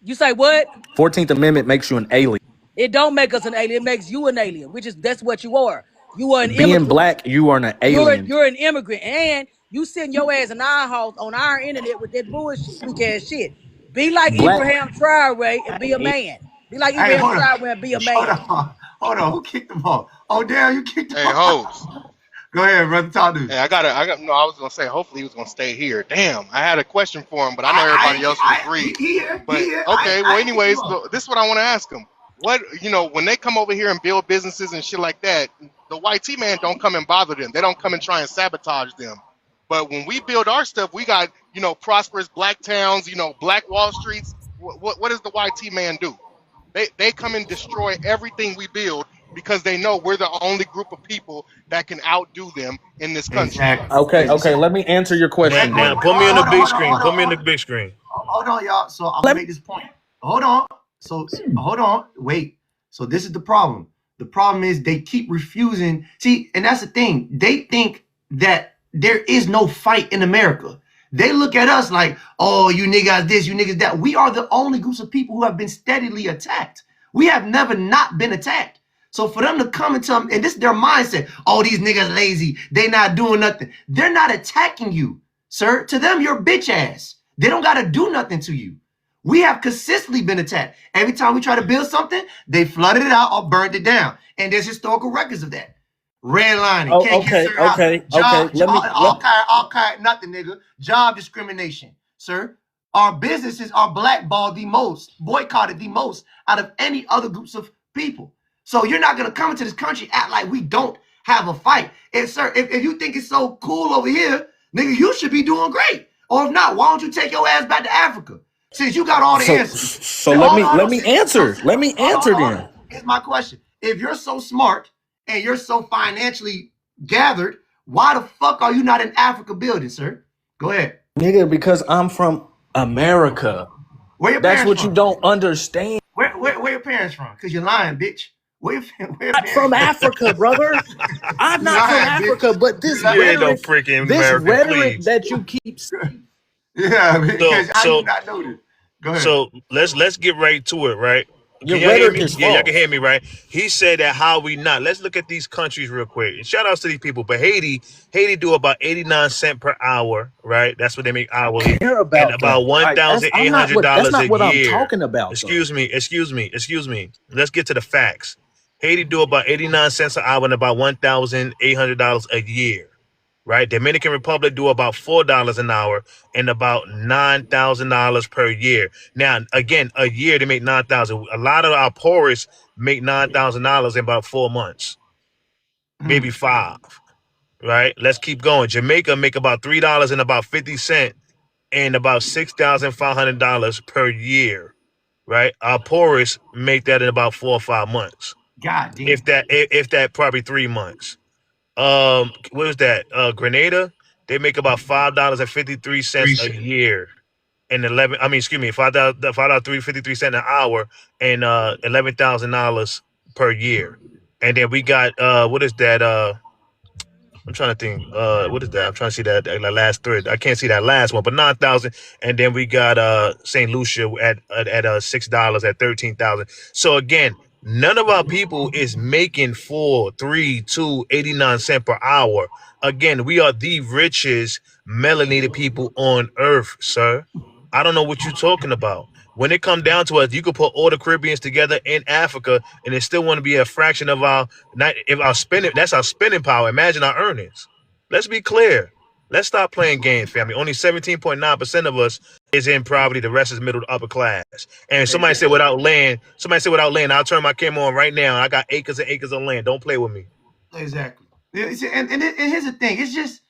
You say what? 14th Amendment makes you an alien. It don't make us an alien. It makes you an alien, that's what you are. You are an Being immigrant. black, you are an alien. You're an immigrant, and you sitting your ass in our house on our internet with that bullshit, weak ass shit. Be like Abraham Try and be a man. Be like Abraham Try and be a man. Hold on. Who kicked him off? Oh, damn, you kicked him off. Hoes. Go ahead, brother. Talk to me. Hey, I was gonna say, hopefully he was gonna stay here. Damn, I had a question for him, but I know everybody else would agree. Okay, well, anyways, this is what I want to ask him. What, when they come over here and build businesses and shit like that, the white T-man don't come and bother them. They don't come and try and sabotage them. But when we build our stuff, we got, prosperous black towns, black Wall Streets. What does the white T-man do? They come and destroy everything we build because they know we're the only group of people that can outdo them in this country. Exactly. Okay, let me answer your question. Now, put me on the big screen. Put me in the big screen. Hold on, y'all. So I'm gonna make this point. Hold on. Wait. So this is the problem. The problem is they keep refusing. See, and that's the thing. They think that there is no fight in America. They look at us like, oh, you niggas this, you niggas that. We are the only groups of people who have been steadily attacked. We have never not been attacked. So for them to come and tell them, and this is their mindset, oh, these niggas lazy, they not doing nothing. They're not attacking you, sir. To them, you're bitch ass. They don't got to do nothing to you. We have consistently been attacked. Every time we try to build something, they flooded it out or burned it down. And there's historical records of that. Redlining. Okay. Nothing, nigga. Job discrimination, sir. Our businesses are blackballed the most, boycotted the most out of any other groups of people. So you're not going to come into this country, act like we don't have a fight. And sir, if you think it's so cool over here, nigga, you should be doing great. Or if not, why don't you take your ass back to Africa? Since you got all the answers. So let me answer. Let me answer then. Here's my question. If you're so smart and you're so financially gathered, why the fuck are you not in Africa building, sir? Go ahead. Nigga, because I'm from America. Where your That's parents what from? you don't understand. Where your parents from? Because you're lying, bitch. Where your Not from Africa, brother. I'm not from Africa, but this rhetoric, that you keep saying. Yeah, because I do not know this. Go ahead. So let's get right to it, right? Your rhetoric is false. Yeah, y'all can hear me, right? He said that how we not. Let's look at these countries real quick. And shout outs to these people. But Haiti do about 89 cents per hour, right? That's what they make hourly. And about $1,800 That's not what a year. I'm talking about. Excuse me. Let's get to the facts. Haiti do about 89 cents an hour and about $1,800 a year. Right, Dominican Republic do about $4 an hour and about $9,000 per year. Now, again, a year they make $9,000. A lot of our poorest make $9,000 in about 4 months, maybe 5. Right, let's keep going. Jamaica make about $3 and about 50 cents and about $6,500 per year. Right, our poorest make that in about 4 or 5 months. God damn. If that, probably 3 months. What is that? Grenada, they make about $5.53 a year, and $5.53 an hour, and $11,000 per year. And then we got what is that? I'm trying to think. What is that? I'm trying to see that last thread. I can't see that last one, but 9,000. And then we got St. Lucia at $6 at 13,000. So again, none of our people is making 4, 3, 2, 89 cents per hour. Again, we are the richest melanated people on earth, sir. I don't know what you're talking about. When it come down to us, you could put all the Caribbeans together in Africa, and it still want to be a fraction of our spending. That's our spending power. Imagine our earnings. Let's be clear. Let's stop playing games, family. Only 17.9% of us is in poverty. The rest is middle to upper class. And somebody said without land, I'll turn my camera on right now. I got acres and acres of land. Don't play with me. Exactly. And here's the thing. It's just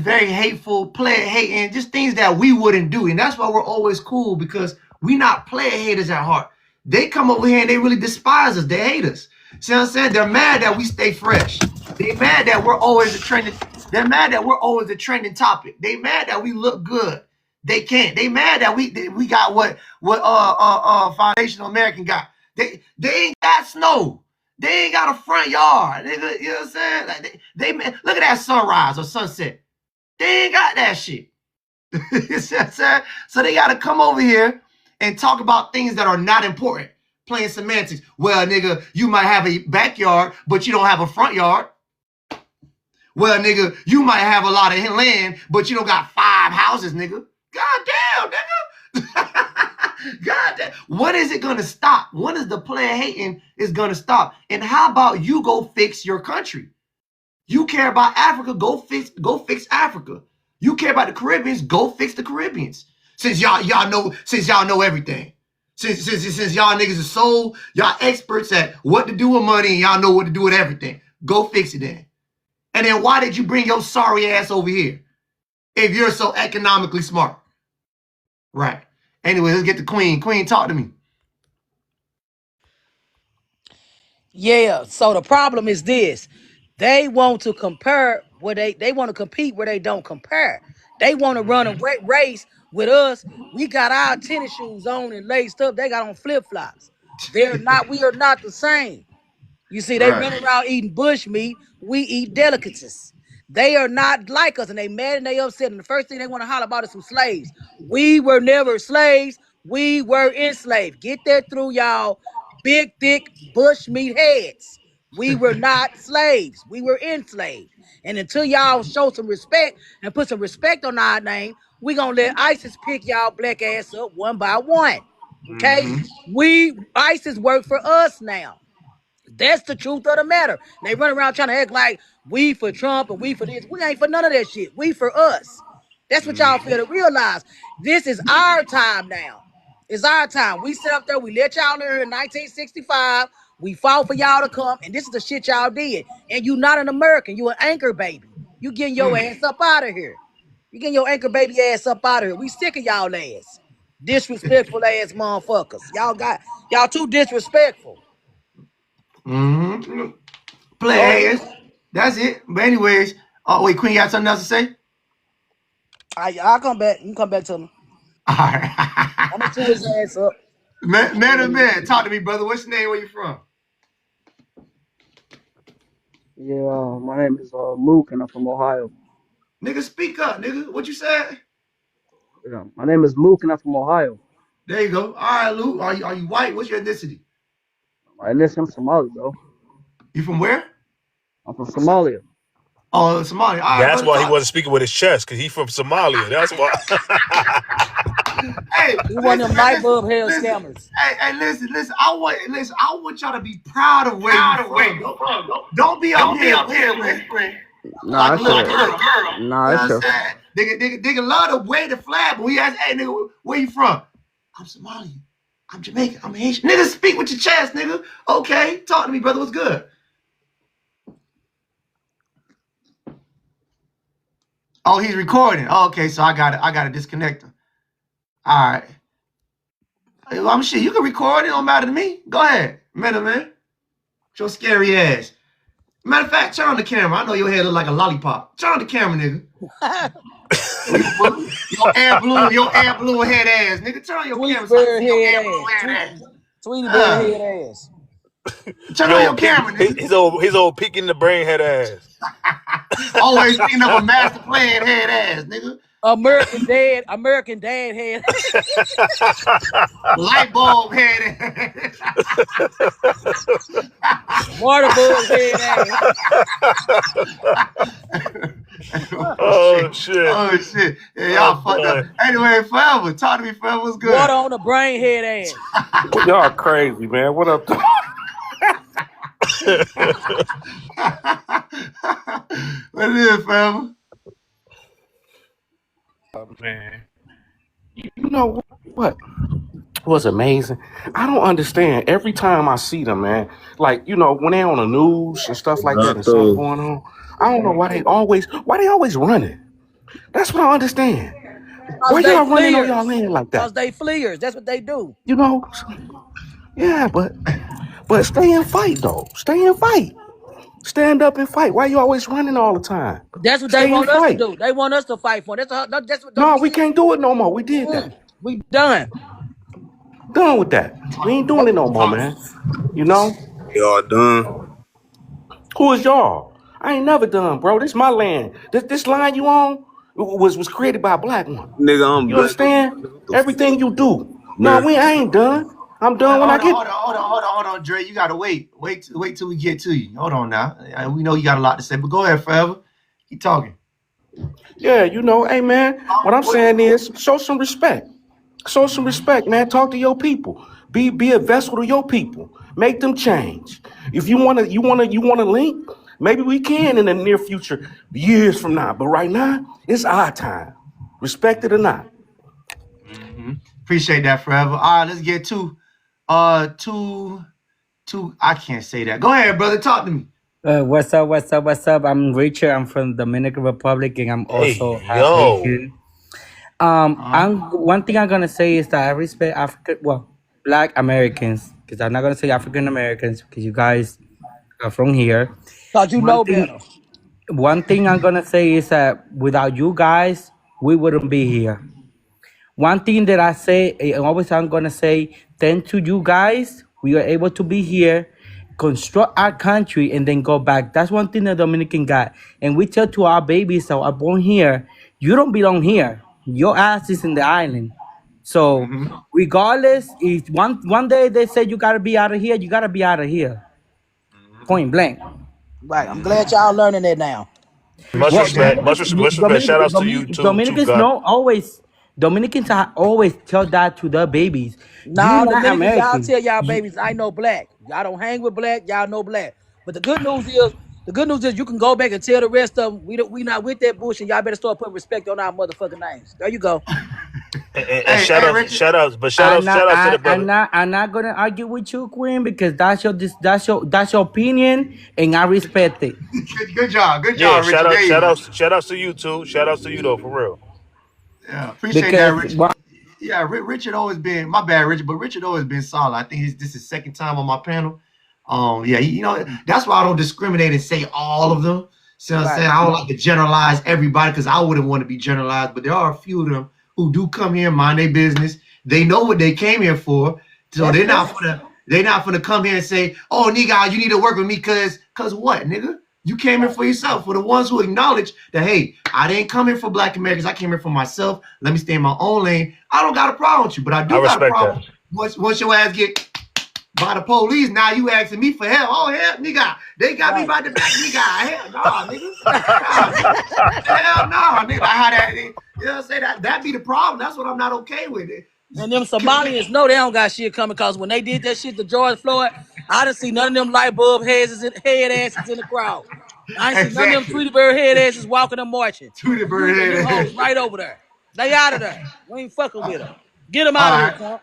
very hateful, player hating, just things that we wouldn't do. And that's why we're always cool, because we not player haters at heart. They come over here and they really despise us. They hate us. See what I'm saying? They're mad that we stay fresh. They mad that we're always a trending. They're mad that we're always a trending topic. They mad that we look good. They can't. They mad that we got what Foundational American got. They ain't got snow. They ain't got a front yard. Nigga, you know what I'm saying? Like they look at that sunrise or sunset. They ain't got that shit. You see what I'm saying? So they got to come over here and talk about things that are not important. Playing semantics. Well, nigga, you might have a backyard, but you don't have a front yard. Well, nigga, you might have a lot of land, but you don't got 5 houses, nigga. God damn, nigga. God damn. When is it gonna stop? When is the player hating is gonna stop? And how about you go fix your country? You care about Africa, go fix Africa. You care about the Caribbeans, go fix the Caribbeans. Since y'all know everything. Since y'all niggas are so y'all experts at what to do with money and y'all know what to do with everything. Go fix it then. And then why did you bring your sorry ass over here if you're so economically smart? Right. Anyway, let's get to Queen. Queen, talk to me. Yeah. So the problem is this. They want to compare where they want to compete where they don't compare. They want to run a race with us. We got our tennis shoes on and laced up. They got on flip-flops. We are not the same. You see, they run around eating bush meat. We eat delicacies. They are not like us, and they mad and they upset. And the first thing they want to holler about is some slaves. We were never slaves. We were enslaved. Get that through, y'all. Big, thick bush meat heads. We were not slaves. We were enslaved. And until y'all show some respect and put some respect on our name, we gonna let ISIS pick y'all black ass up one by one. Okay? ISIS work for us now. That's the truth of the matter. They run around trying to act like we for Trump and we for this. We ain't for none of that shit. We for us. That's what y'all fail to realize. This is our time now. It's our time. We sit up there, we let y'all in here in 1965. We fought for y'all to come, and this is the shit y'all did. And you not an American. You an anchor baby. You getting your ass up out of here. You getting your anchor baby ass up out of here. We sick of y'all ass. Disrespectful ass motherfuckers. Y'all too disrespectful. Players. That's it. But anyways, wait, Queen, you got something else to say? I'll come back. You can come back to me. All right. I'm gonna tear his ass up. Man, talk to me, brother. What's your name? Where you from? Yeah, my name is Luke, and I'm from Ohio. Nigga, speak up, nigga. What you said? Yeah, my name is Luke, and I'm from Ohio. There you go. All right, Luke. Are you white? What's your ethnicity? My ethnicity, I'm Somali, bro. You from where? I'm from Somalia. Oh, Somalia. All right, that's why he wasn't speaking with his chest, because he's from Somalia. That's why. Hey, we want them light bulb hell scammers. Hey, listen. I want y'all to be proud of where you're from. Don't be up here, man. Nah, that's true. Nigga love to wave the flag, but we ask, hey, nigga, where you from? I'm Somalian. I'm Jamaican. I'm Haitian. Nigga, speak with your chest, nigga. Okay, talk to me, brother. What's good? Oh, he's recording. Oh, okay, so I got to disconnect him. All right. I'm shit. You can record. It don't matter to me. Go ahead. Man. Your scary ass. Matter of fact, turn on the camera. I know your head look like a lollipop. Turn on the camera, nigga. your air balloon head ass, nigga. Turn on your camera. Tweety bird head ass. Turn on your camera, nigga. His old peeking the brain head ass. Always being up a master plan head ass, nigga. American dad head. Light bulb head ass. Water bulb head ass. Oh shit. Oh shit. Yeah, Oh, y'all fucked boy. up. Anyway, Forever. Talk to me, Forever. What's good? Water on the brain head ass. Y'all crazy, man. What up? What it is, Forever? Man. You know what was amazing? I don't understand. Every time I see them, man, like, you know, when they're on the news and stuff like that and something going on, I don't know why they always running. That's what I understand. Why They y'all running on fleers. y'all land like that? Cause they fleers. That's what they do. You know? Yeah, but stay and fight though. Stay and fight. Stand up and fight. Why you always running all the time? That's what they Stay and want us to fight. do. They want us to fight for. That's what. Don't No, you we see? can't do it no more. We did that. We done. Done with that. We ain't doing it no more, man. You know? Y'all done. Who is y'all? I ain't never done, bro. This my land. This line you on was created by a black one. Nigga, I'm You black. understand? Everything you do. Man. No, I ain't done. I'm done when I get. Hold on, Dre. You gotta wait till we get to you. Hold on now. We know you got a lot to say, but go ahead, Forever. Keep talking. Yeah, you know, hey man. What I'm saying is, show some respect. Show some respect, man. Talk to your people. Be a vessel to your people. Make them change. If you wanna link, maybe we can in the near future, years from now. But right now, it's our time. Respect it or not. Appreciate that, Forever. All right, let's get to I can't say that. Go ahead, brother. Talk to me. What's up? I'm Richard. I'm from Dominican Republic, and I'm also yo. Asian. One thing I'm gonna say is that I respect Black Americans, because I'm not gonna say African Americans because you guys are from here. Cause you know better. One thing I'm gonna say is that without you guys, we wouldn't be here. One thing that I say, and always I'm gonna say, thanks to you guys, we are able to be here, construct our country, and then go back. That's one thing the Dominican got. And we tell to our babies that are born here, you don't belong here. Your ass is in the island. So regardless, if one day they say you gotta be out of here, you gotta be out of here. Point blank. Right. I'm glad y'all learning that now. Much respect. Shout outs to you too, Dominicans Dominicans always tell that to their babies. Nah, You not Dominicans, y'all American. tell y'all babies, I know black. Y'all don't hang with black. Y'all know black. But the good news is you can go back and tell the rest of them we not with that bullshit. Y'all better start putting respect on our motherfucking names. There you go. And shout outs to the brother. I'm not gonna argue with you, Queen, because that's your opinion, and I respect it. Good job, Yeah, Richard. shout outs to you too. Shout outs to you though, for real. Yeah, appreciate that, Richard. Yeah, Richard always been, my bad, Richard, but Richard always been solid. I think this is his second time on my panel. Yeah, you know, that's why I don't discriminate and say all of them. See what I'm saying? I don't like to generalize everybody because I wouldn't want to be generalized, but there are a few of them who do come here, mind their business. They know what they came here for, so they're not gonna come here and say, "Oh, nigga, you need to work with me," cause what, nigga? You came here for yourself. For the ones who acknowledge that, hey, I didn't come here for Black Americans. I came here for myself. Let me stay in my own lane. I don't got a problem with you, but I do got a problem. Once your ass get by the police, now you asking me for help. Oh, hell, nigga. They got me by the back, nigga. Hell no, nigga. Hell no, nigga. How that, you know what I'm saying? That be the problem. That's what I'm not okay with it. And them Somalians know they don't got shit coming, because when they did that shit to George Floyd, I didn't see none of them light bulb head asses in the crowd. I ain't see none of them Tweety Bird head asses walking and marching. Tweety Bird head asses right over there. They out of there. We ain't fucking with them. Get them out of here, Trump.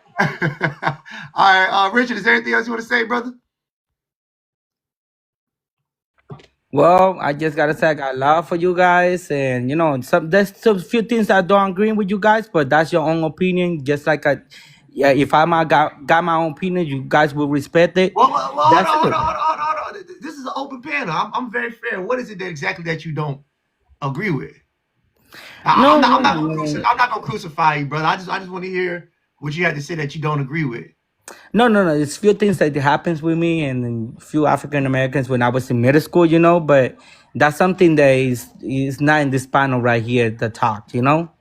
All right, Richard, is there anything else you want to say, brother? Well, I just gotta say I got love for you guys, and you know, there's some few things I don't agree with you guys, but that's your own opinion. Just like if I got my own opinion, you guys will respect it. Well, hold on. This is an open panel. I'm very fair. What is it exactly that you don't agree with? I'm not gonna crucify you, brother. I just want to hear what you had to say that you don't agree with. No. It's few things that happens with me and few African Americans when I was in middle school, you know. But that's something that is not in this panel right here. The talk, you know.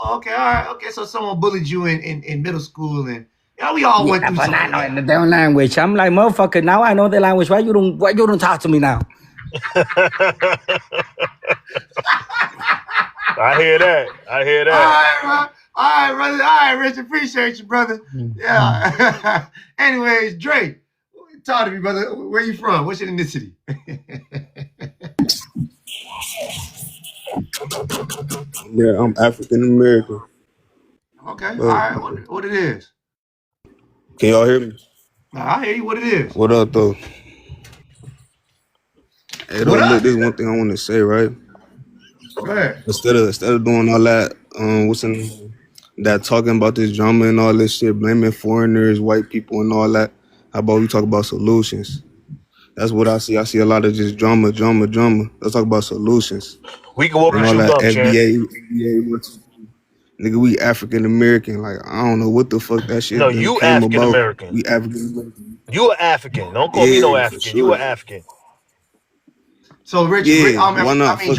Okay, all right. Okay, so someone bullied you in middle school, and we all went through something. But not knowing the damn language. I'm like, motherfucker. Now I know the language. Why you don't talk to me now? I hear that. I hear All that. right, bro. All right, brother. All right, Rich. Appreciate you, brother. Yeah. Anyways, Dre, talk to me, brother. Where you from? What's your ethnicity? Yeah, I'm African American. Okay. All right. What it is? Can y'all hear me? I hear you. What it is? What up, though? Hey, though, What look, up? this is one thing I want to say, right? Go ahead. Instead of doing all that, that talking about this drama and all this shit, blaming foreigners, white people, and all that. How about we talk about solutions? That's what I see. I see a lot of just drama. Let's talk about solutions. We can walk And and all chew that gum, champ. FBA, nigga, we African American. Like, I don't know what the fuck that shit No, done you came African about. American. We African American. You are African. Don't call me no Yeah, for African. You sure. are African. So, Rich, Yeah, why not? Fuck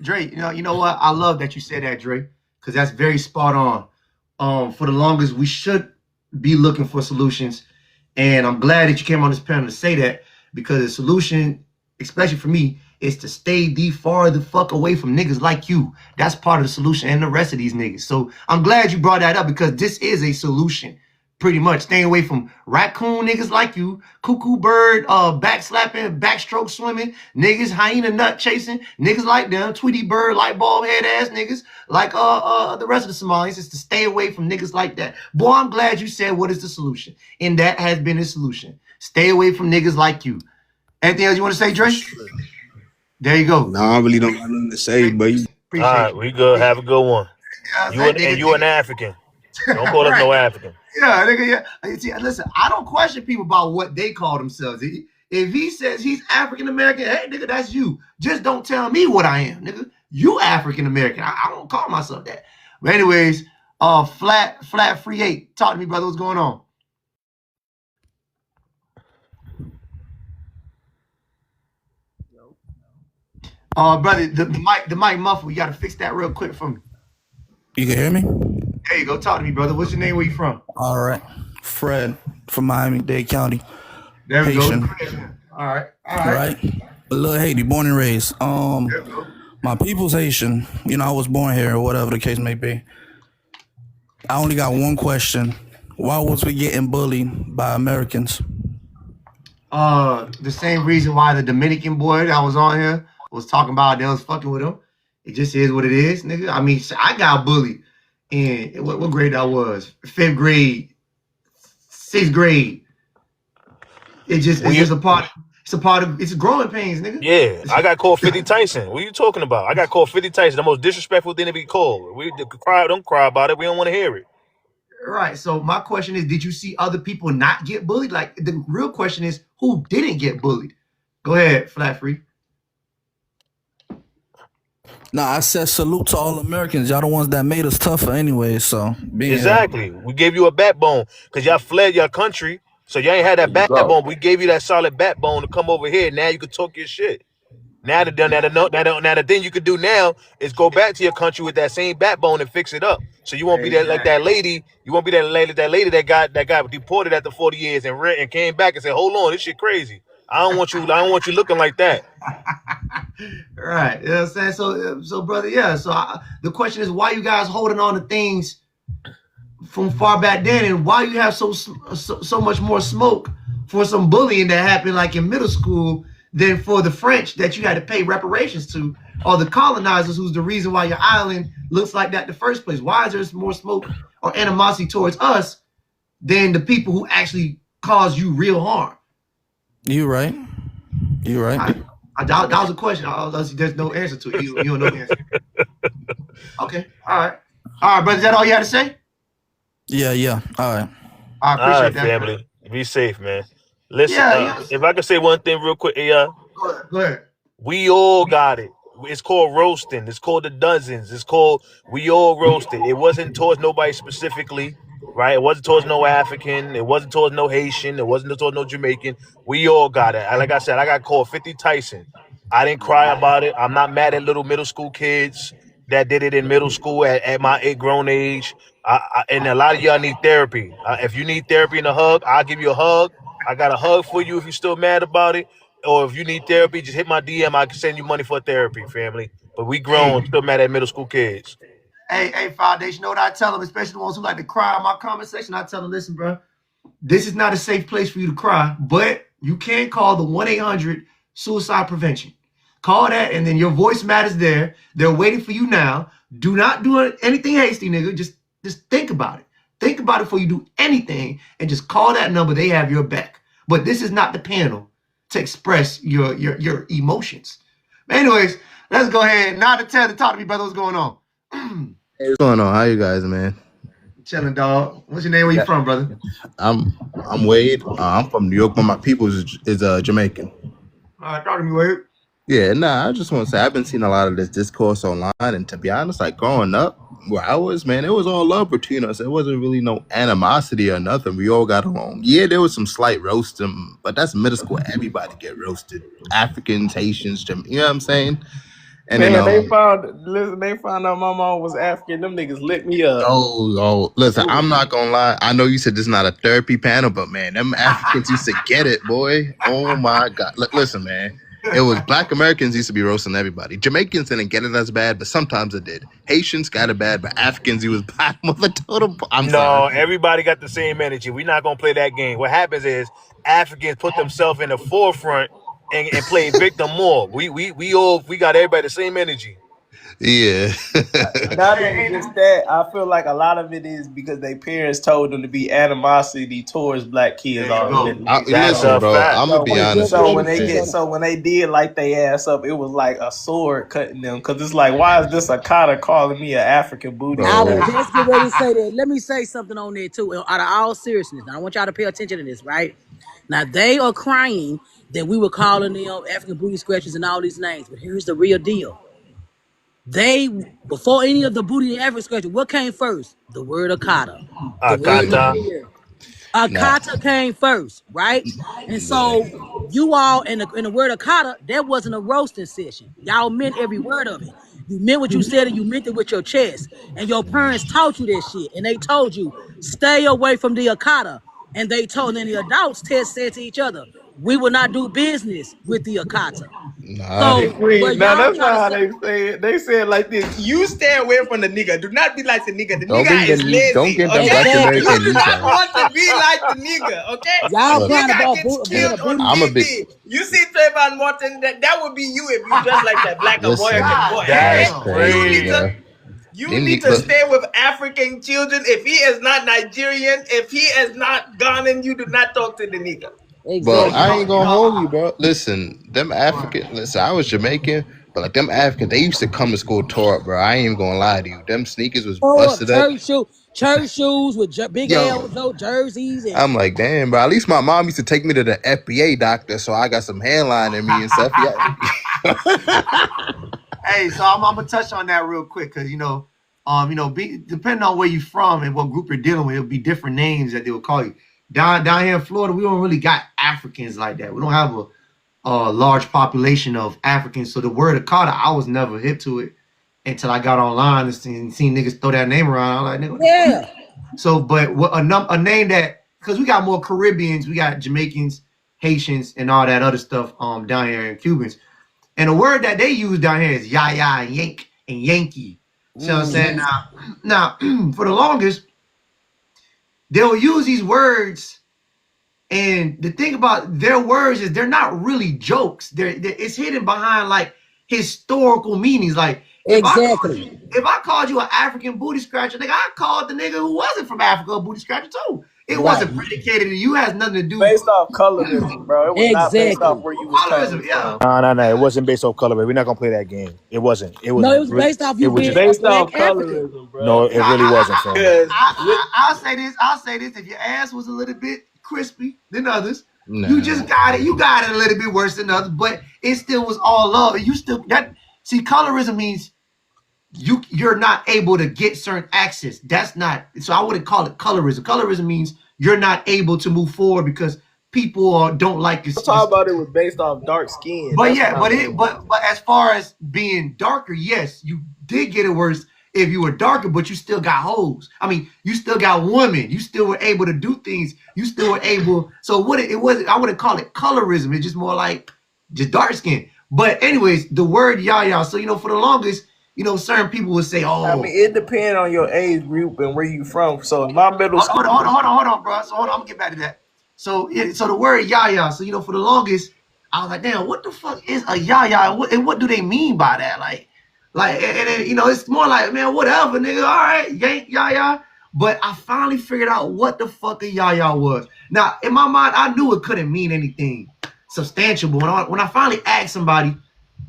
Dre, you know what? I love that you said that, Dre, because that's very spot on. For the longest, we should be looking for solutions. And I'm glad that you came on this panel to say that, because the solution, especially for me, is to stay the fuck away from niggas like you. That's part of the solution, and the rest of these niggas. So I'm glad you brought that up, because this is a solution. Pretty much staying away from raccoon niggas like you, cuckoo bird, backslapping, backstroke swimming, niggas, hyena nut chasing, niggas like them, Tweety bird, light bulb head ass niggas, like the rest of the Somalis, is to stay away from niggas like that. Boy, I'm glad you said what is the solution. And that has been the solution. Stay away from niggas like you. Anything else you want to say, Dre? There you go. No, I really don't have nothing to say, but you. All right, we good. Have a good one. You an African. Don't call us no African. Yeah, nigga, yeah. See, listen, I don't question people about what they call themselves. If he says he's African American, hey, nigga, that's you. Just don't tell me what I am, nigga. You African American. I don't call myself that. But anyways, flat free 8. Talk to me, brother. What's going on? Brother, the mic muffle. You gotta fix that real quick for me. You can hear me? There you go. Talk to me, brother. What's your name? Where you from? All right. Fred from Miami-Dade County. There we Haitian. go. All right. Right. A little Haiti, born and raised. My people's Haitian. You know, I was born here, or whatever the case may be. I only got one question. Why was we getting bullied by Americans? The same reason why the Dominican boy that was on here was talking about they was fucking with him. It just is what it is, nigga. I mean, I got bullied in what grade I was? 5th grade, 6th grade. It's a part of it's growing pains, nigga. Yeah, I got called 50 Tyson. What are you talking about? I got called 50 Tyson, the most disrespectful thing to be called. We don't cry about it. We don't want to hear it. Right. So my question is, did you see other people not get bullied? Like, the real question is, who didn't get bullied? Go ahead, Flat Free. Nah, I said salute to all Americans. Y'all the ones that made us tougher anyway, so. Exactly. We gave you a backbone because y'all fled your country, so y'all ain't had that backbone. We gave you that solid backbone to come over here. Now you can talk your shit. Now the thing you could do now is go back to your country with that same backbone and fix it up. So you won't be that like that lady. You won't be that lady that got deported after 40 years and came back and said, "Hold on, this shit crazy. I don't want you looking like that." Right. You know what I'm saying? So brother, yeah. So the question is, why you guys holding on to things from far back then, and why you have so much more smoke for some bullying that happened like in middle school than for the French that you had to pay reparations to, or the colonizers who's the reason why your island looks like that in the first place? Why is there more smoke or animosity towards us than the people who actually caused you real harm? You right. That was a question. There's no answer to it. You don't know the answer. Okay. All right, brother. Is that all you had to say? Yeah. All right. I appreciate that, family. Be safe, man. Listen, yes. If I could say one thing real quick, go ahead. We all got it. It's called roasting. It's called the dozens. It's called we all roasted. It wasn't towards nobody specifically, right? It wasn't towards no African. It wasn't towards no Haitian. It wasn't towards no Jamaican. We all got it. Like I said, I got called 50 Tyson. I didn't cry about it. I'm not mad at little middle school kids that did it in middle school at my grown age. And a lot of y'all need therapy. If you need therapy and a hug, I'll give you a hug. I got a hug for you if you're still mad about it. or if you need therapy, just hit my DM. I can send you money for therapy, family. But we grown, still mad at middle school kids. Hey, Foundation, you know what I tell them, especially the ones who like to cry in my comment section? I tell them, listen, bro, this is not a safe place for you to cry, but you can call the 1-800 suicide prevention. Call that, and then your voice matters there. They're waiting for you now. Do not do anything hasty, nigga. Just think about it. Think about it before you do anything, and just call that number. They have your back. But this is not the panel to express your emotions. But anyways, let's go ahead. Now to talk to me, brother. What's going on? Hey, what's going on? How you guys, man? Chilling, dog. What's your name? Where you from, brother? I'm Wade. I'm from New York, but my people is Jamaican. Talk to me, Wade. Yeah, nah. I just want to say I've been seeing a lot of this discourse online, and to be honest, like growing up where I was, man, it was all love between us. There wasn't really no animosity or nothing. We all got along. Yeah, there was some slight roasting, but that's middle school. Everybody get roasted. Africans, Haitians, you know what I'm saying? And man, then, they found out my mom was African. Them niggas lit me up. Listen, I'm not gonna lie. I know you said this is not a therapy panel, but man, them Africans used to get it, boy. Oh my God. Listen, man. It was Black Americans used to be roasting everybody. Jamaicans didn't get it as bad, but sometimes it did. Haitians got it bad, but Africans, he was bottom of the totem. Sorry. Everybody got the same energy. We're not gonna play that game. What happens is Africans put themselves in the forefront and play victim more. We got everybody the same energy. Yeah. Not even just that. I feel like a lot of it is because their parents told them to be animosity towards black kids already. Listen, bro, I'm gonna be honest. So when they did light their ass up, it was like a sword cutting them. Cause it's like, why is this a Akata calling me an African booty? I was just getting ready to say that. Let me say something on there too. Out of all seriousness, now I want y'all to pay attention to this, right? Now they are crying that we were calling them African booty scratchers and all these names, but here's the real deal. They, before any of the booty and African scratchers, what came first? The word Akata. Akata came first, right? And so you all in the word Akata, that wasn't a roasting session. Y'all meant every word of it. You meant what you said, and you meant it with your chest. And your parents taught you that shit, and they told you stay away from the Akata. And they told, and the adults said to each other, we will not do business with the Akata. That's not how they say it. They say it like this: you stay away from the nigga. Do not be like the nigga. The nigga is lazy. Don't get the Black American. You do not want to be like the nigga. Okay, y'all killed on TV. You see Trayvon Martin? That would be you if you just like that Black American boy. That's crazy. You need to stay with African children. If he is not Nigerian, if he is not Ghanaian, you do not talk to the nigga. Exactly. But I ain't gonna hold you, bro. Listen, them African. Listen, I was Jamaican, but like them Africans, they used to come to school tore up, bro. I ain't even gonna lie to you. Them sneakers was busted up. Church shoes with big L's, no jerseys. And I'm like, damn, bro. At least my mom used to take me to the FBA doctor, so I got some hairline in me and stuff. Hey, so I'm gonna touch on that real quick because depending on where you're from and what group you're dealing with, it'll be different names that they will call you. Down here in Florida, we don't really got Africans like that. We don't have a large population of Africans. So the word Akata, I was never hip to it until I got online and seen niggas throw that name around. I'm like, nigga. Yeah. So, but a name that, because we got more Caribbeans, we got Jamaicans, Haitians, and all that other stuff down here, and Cubans. And the word that they use down here is yaya and yank and Yankee. So I'm saying now for the longest, they'll use these words, and the thing about their words is they're not really jokes. It's hidden behind like historical meanings. Like if I called you an African booty scratcher, nigga, I called the nigga who wasn't from Africa a booty scratcher too. It wasn't predicated to you. Has nothing to do based off colorism, bro. It was not based off where you was coming from. No. It wasn't based off color. We're not gonna play that game. It wasn't. It was. No, it was based off you being based off colorism, bro. No, it really wasn't. I'll say this. If your ass was a little bit crispy than others, you just got it. You got it a little bit worse than others, but it still was all love. And you still colorism means you're not able to get certain access. That's not, so I wouldn't call it colorism. Colorism means you're not able to move forward because people don't like this. I'm talking about it was based off dark skin. But but as far as being darker, yes, you did get it worse if you were darker, but you still got hoes. I mean, you still got women. You still were able to do things. You still were able. So it wasn't, I wouldn't call it colorism. It's just more like just dark skin. But anyways, the word yaya. So for the longest, certain people would say, "Oh, I mean, it depends on your age group and where you from. So in my middle school, hold on, bro. So hold on, I'm gonna get back to that. So the word yaya. So for the longest, I was like, damn, what the fuck is a yaya? And what do they mean by that? And then, it's more like, man, whatever, nigga. All right, yank yaya. But I finally figured out what the fuck a yaya was. Now, in my mind, I knew it couldn't mean anything substantial. But when I finally asked somebody,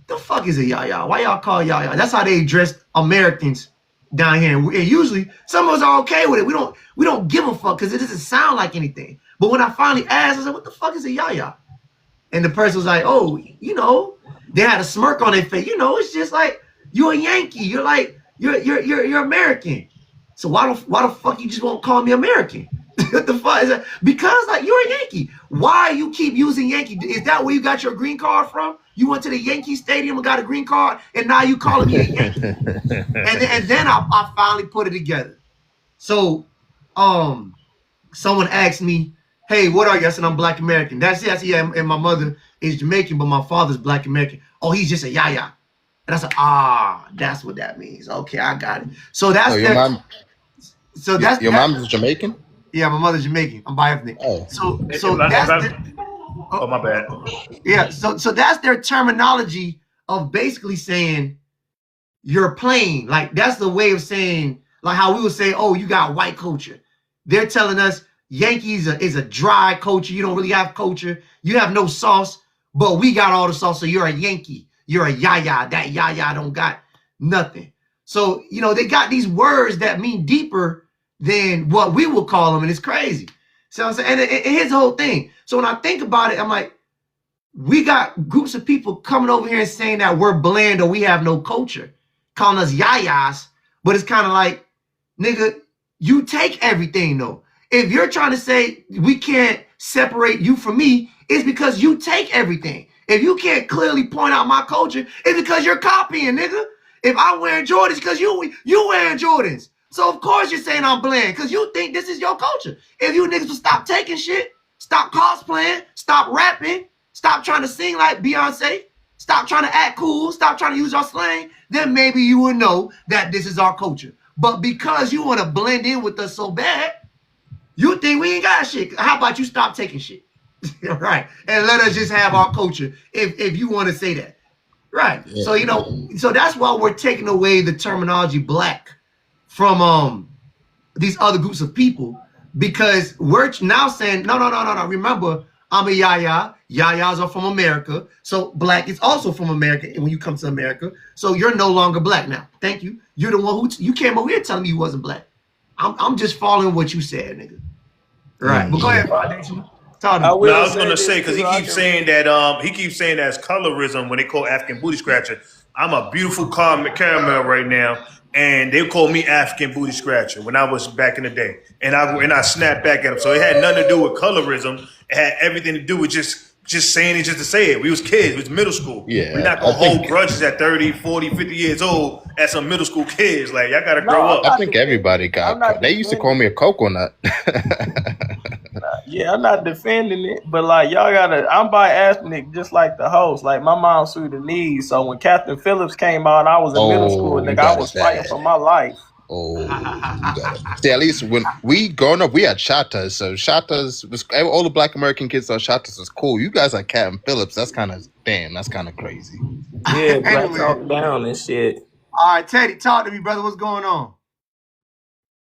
the fuck is a yaya? Why y'all call yaya? That's how they address Americans down here. And usually, some of us are okay with it. We don't give a fuck because it doesn't sound like anything. But when I finally asked, I said, what the fuck is a yaya? And the person was like, oh, they had a smirk on their face. It's just like, you're a Yankee. You're like, you're American. So why the fuck you just won't call me American? What the fuck is that? Because you're a Yankee. Why you keep using Yankee? Is that where you got your green card from? You went to the Yankee Stadium and got a green card, and now you calling me a Yankee? and then I finally put it together. So, someone asked me, hey, what are you? I said, I'm Black American. That's it. I said, yeah, and my mother is Jamaican, but my father's Black American. Oh, he's just a yaya. And I said, that's what that means. Okay, I got it. So that's your mom. So that's your mom's Jamaican? Yeah, my mother's Jamaican. I'm bi-ethnic. Oh. So that's oh, my bad. Yeah, so that's their terminology of basically saying you're plain. Like that's the way of saying, like how we would say, oh, you got white culture. They're telling us Yankees is a dry culture. You don't really have culture. You have no sauce, but we got all the sauce. So you're a Yankee. You're a yaya. That yaya don't got nothing. So, they got these words that mean deeper than what we would call them. And it's crazy. So I'm saying, and here's the whole thing. So when I think about it, I'm like, we got groups of people coming over here and saying that we're bland or we have no culture, calling us yayas. But it's kind of like, nigga, you take everything though. If you're trying to say we can't separate you from me, it's because you take everything. If you can't clearly point out my culture, it's because you're copying, nigga. If I'm wearing Jordans, because you wearing Jordans. So of course you're saying I'm bland, because you think this is your culture. If you niggas would stop taking shit, stop cosplaying, stop rapping, stop trying to sing like Beyonce, stop trying to act cool, stop trying to use our slang, then maybe you would know that this is our culture. But because you want to blend in with us so bad, you think we ain't got shit. How about you stop taking shit? Right. And let us just have our culture if you want to say that. Right. Yeah. So, so that's why we're taking away the terminology black from these other groups of people, because we're now saying, no. Remember, I'm a yaya. Yayas are from America. So black is also from America when you come to America. So you're no longer black now. Thank you. You're the one who you came over here telling me you wasn't black. I'm just following what you said, nigga. Right. But go ahead, Foundation. I was gonna say, because he keeps saying that it's colorism when they call African booty scratcher. I'm a beautiful caramel right now, and they call me African booty scratcher when I was back in the day, and I snapped back at them. So it had nothing to do with colorism. It had everything to do with just saying it just to say it. We was kids. We was middle school. Yeah, we're not gonna hold grudges at 30, 40, 50 years old at some middle school kids. Like, y'all gotta grow up. I think everybody got. They used to call me a coconut. Yeah, I'm not defending it, but like y'all gotta. I'm bi-ethnic, just like the host. Like my mom's Sudanese, so when Captain Phillips came out, I was in middle school, nigga. I was fighting for my life. Oh, see, at least when we growing up, we had Shatas. So Shatas was all the Black American kids thought Shatas was cool. You guys are Captain Phillips. That's kind of crazy. Yeah, Black talk down and shit. All right, Teddy, talk to me, brother. What's going on?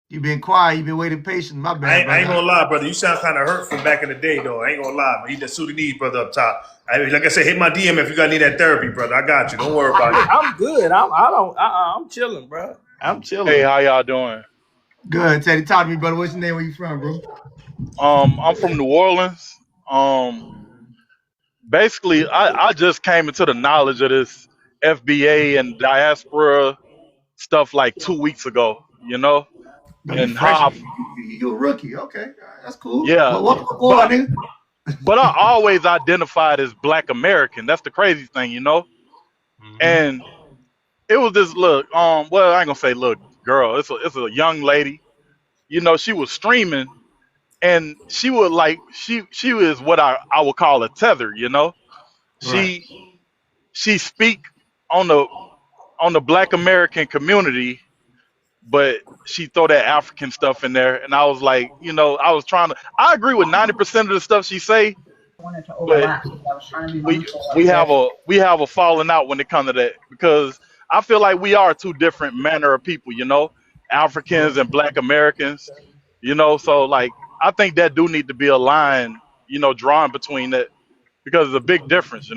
You've been quiet. You've been waiting patient. My bad. I ain't gonna lie, brother. You sound kind of hurtful back in the day, though. I ain't gonna lie, but he's the Sudanese brother up top. Like I said, hit my DM if you got need that therapy, brother. I got you. Don't worry about it. I'm good. I'm chilling, bro. I'm chilling. Hey, how y'all doing? Good, Teddy. Talk to me, brother. What's your name? Where you from, bro? I'm from New Orleans. Basically, I just came into the knowledge of this FBA and diaspora stuff like 2 weeks ago. You know, and how you a rookie? Okay, that's cool. Yeah, but I always identified as Black American. That's the crazy thing, you know. Mm-hmm. And it was this look. Well, I ain't gonna say little girl. It's a young lady. You know, she was streaming, and she would like she was what I would call a tether. You know, Right. She speak on the Black American community, but she throw that African stuff in there, and I was like, I was trying to. I agree with 90% of the stuff she say, but we have a falling out when it comes to that because I feel like we are two different manner of people, Africans and Black Americans, So like, I think that do need to be a line, drawn between that because it's a big difference.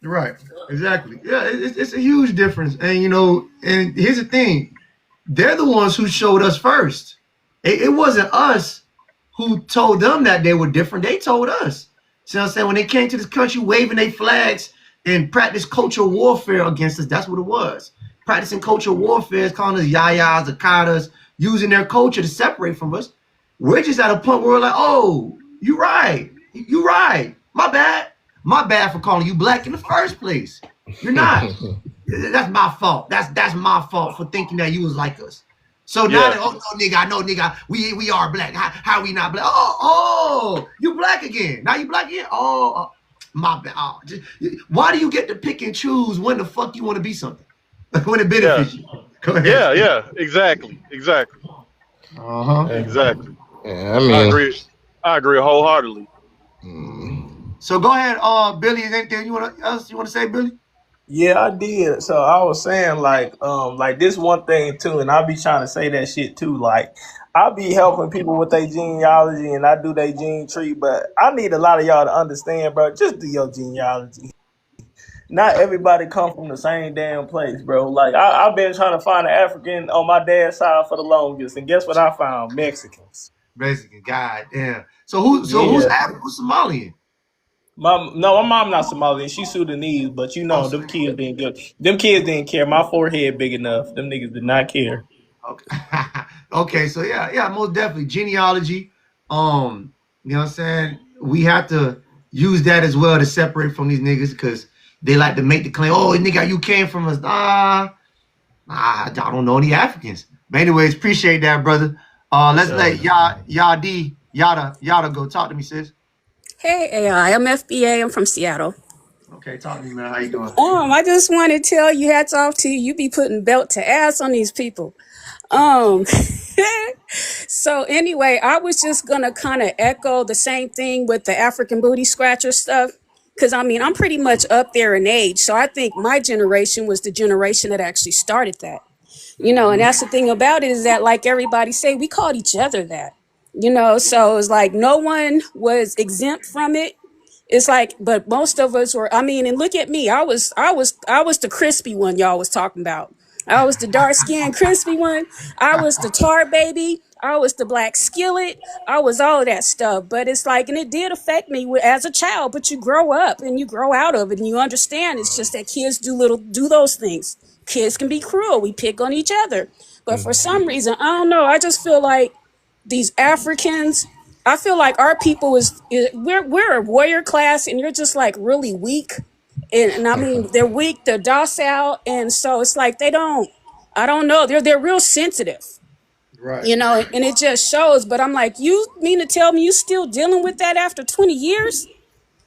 Right. Exactly. Yeah, it's a huge difference. And and here's the thing. They're the ones who showed us first. It wasn't us who told them that they were different. They told us. See what I'm saying? When they came to this country waving their flags and practiced cultural warfare against us, that's what it was. Practicing cultural warfare, calling us yayas, akadas, using their culture to separate from us. We're just at a point where we're like, oh, you're right. You're right. My bad. My bad for calling you black in the first place. You're not. That's my fault. That's my fault for thinking that you was like us. So now that, oh no, nigga, we are black. How we not black? Oh, you black again. Now you black again. Oh, my bad. Oh, why do you get to pick and choose when the fuck you want to be something? When it benefits you? Go ahead. Yeah, exactly. Exactly. Exactly. Yeah, I mean, I agree wholeheartedly. So go ahead, Billy. Is anything you want to say, Billy? Yeah, I did. So I was saying like this one thing too, and I be trying to say that shit too. Like I be helping people with their genealogy and I do their gene tree, but I need a lot of y'all to understand, bro. Just do your genealogy. Not everybody come from the same damn place, bro. Like I've been trying to find an African on my dad's side for the longest, and guess what I found? Mexicans. Mexican, god damn. So who's African? Who's Somalian? My mom not Somalian. She's Sudanese, but them kids didn't get. Them kids didn't care. My forehead big enough. Them niggas did not care. Okay. Okay, so yeah, most definitely genealogy. You know what I'm saying? We have to use that as well to separate from these niggas because they like to make the claim, oh nigga, you came from us. I don't know any Africans. But anyways, appreciate that, brother. Let's let Yada go. Talk to me, sis. Hey, AI, I'm FBA. I'm from Seattle. Okay, talk to me, man. How you doing? I just want to tell you, hats off to you. You be putting belt to ass on these people. So anyway, I was just gonna kind of echo the same thing with the African booty scratcher stuff. Because I'm pretty much up there in age. So I think my generation was the generation that actually started that. And that's the thing about it is that, like everybody say, we called each other that. So it's like no one was exempt from it. It's like, but most of us were. And look at me. I was the crispy one y'all was talking about. I was the dark skinned crispy one. I was the tar baby. I was the black skillet. I was all that stuff. But it's like, and it did affect me as a child. But you grow up and you grow out of it and you understand. It's just that kids do those things. Kids can be cruel. We pick on each other. But for some reason, I don't know. I just feel like these Africans, I feel like our people we're a warrior class and you're just like really weak. And they're weak, they're docile. And so it's like I don't know. They're real sensitive, right? And it just shows. But I'm like, you mean to tell me you still dealing with that after 20 years?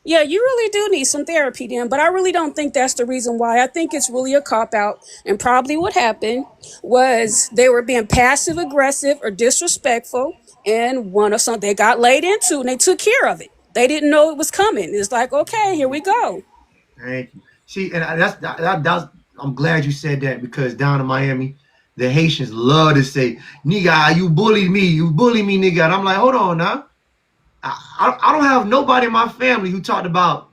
Yeah, you really do need some therapy then, but I really don't think that's the reason why. I think it's really a cop-out, and probably what happened was they were being passive-aggressive or disrespectful, and they got laid into, and they took care of it. They didn't know it was coming. It's like, okay, here we go. Thank you. See, and that's I'm glad you said that because down in Miami, the Haitians love to say, nigga, you bullied me, nigga. And I'm like, hold on now. I don't have nobody in my family who talked about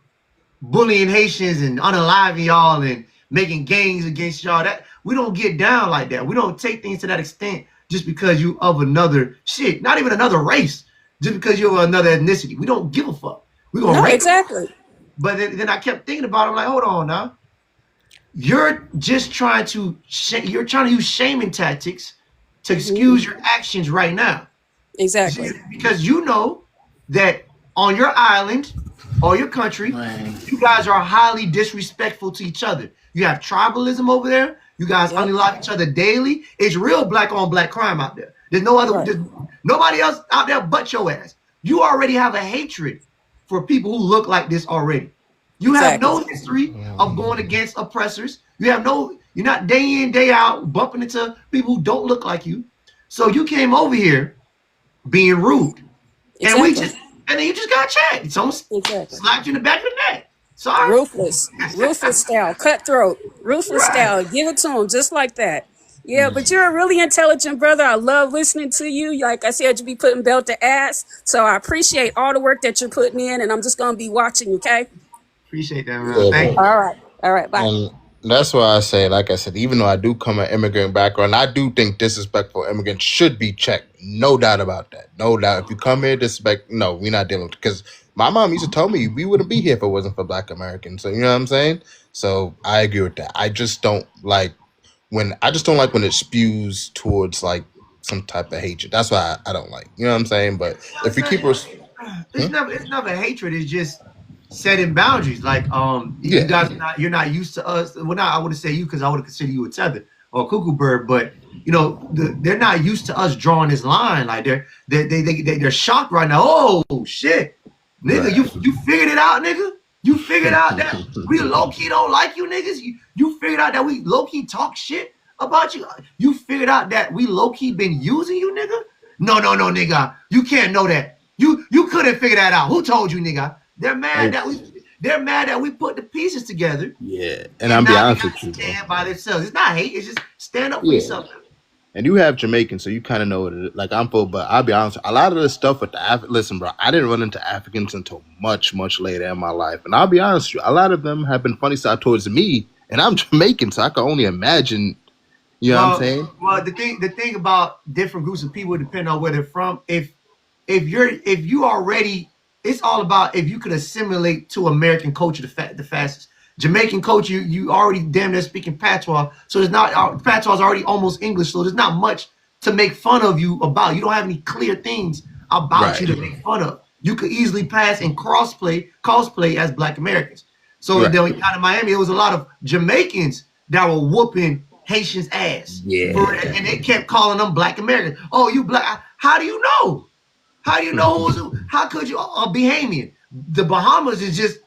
bullying Haitians and unaliving y'all and making gangs against y'all. That we don't get down like that. We don't take things to that extent just because you of another shit, not even another race, just because you're of another ethnicity. We don't give a fuck. We gonna rape exactly. Them. But then I kept thinking about it. I'm like, hold on now. You're just trying to use shaming tactics to excuse your actions right now. Exactly. Because you know that on your island or your country, you guys are highly disrespectful to each other. You have tribalism over there. You guys unlock each other daily. It's real black on black crime out there. There's no other, there's nobody else out there but your ass. You already have a hatred for people who look like this already. You have Exactly. no history of going against oppressors. You're not day in, day out bumping into people who don't look like you. So you came over here being rude. And Exactly. then you just got checked. Someone Exactly. slapped you in the back of the neck. Sorry. Ruthless style, cutthroat, ruthless Right. style. Give it to him just like that. Yeah, but you're a really intelligent brother. I love listening to you. Like I said, you be putting belt to ass. So I appreciate all the work that you're putting in, and I'm just gonna be watching. Okay. Appreciate that, man. Yeah, Thank but you. All right. Bye. and that's why I say, like I said, even though I do come an immigrant background, I do think disrespectful immigrants should be checked. No doubt about that. No doubt. If you come here disrespect, no, we're not dealing with it. Because my mom used to tell me we wouldn't be here if it wasn't for Black Americans. So you know what I'm saying? So I agree with that. I just don't like when it spews towards like some type of hatred. That's why I don't like. You know what I'm saying? But if we keep us, It's never hatred. It's just setting boundaries. Like you yeah, guys you're not used to us. Well, not I wouldn't say you because I would consider you a tether or a cuckoo bird. But they're not used to us drawing this line. Like they're shocked right now. Oh shit, nigga, right. you figured it out, nigga. You figured out that we low key don't like you niggas. You figured out that we low key talk shit about you. You figured out that we low key been using you, nigga. No, nigga. You can't know that. You couldn't figure that out. Who told you, nigga? They're mad that we put the pieces together. Yeah, and I'll be honest with you, stand by themselves. It's not hate. It's just stand up for yeah. yourself. And you have Jamaican, so you kind of know what it is. Like I'm full, but I'll be honest. A lot of the stuff with the listen, bro. I didn't run into Africans until much, much later in my life. And I'll be honest with you, a lot of them have been funny side towards me, and I'm Jamaican, so I can only imagine. You know what I'm saying? Well, the thing about different groups of people depend on where they're from. If you already, it's all about if you could assimilate to American culture the fastest. Jamaican culture, you already damn near speaking patois, so there's not patois is already almost English, so there's not much to make fun of you about. You don't have any clear things about you to make fun of. You could easily pass and cosplay as Black Americans. So then out of Miami, there was a lot of Jamaicans that were whooping Haitians' ass. And they kept calling them Black Americans. Oh, you Black? How do you know? How do you know who? How could you? A Bahamian. The Bahamas is just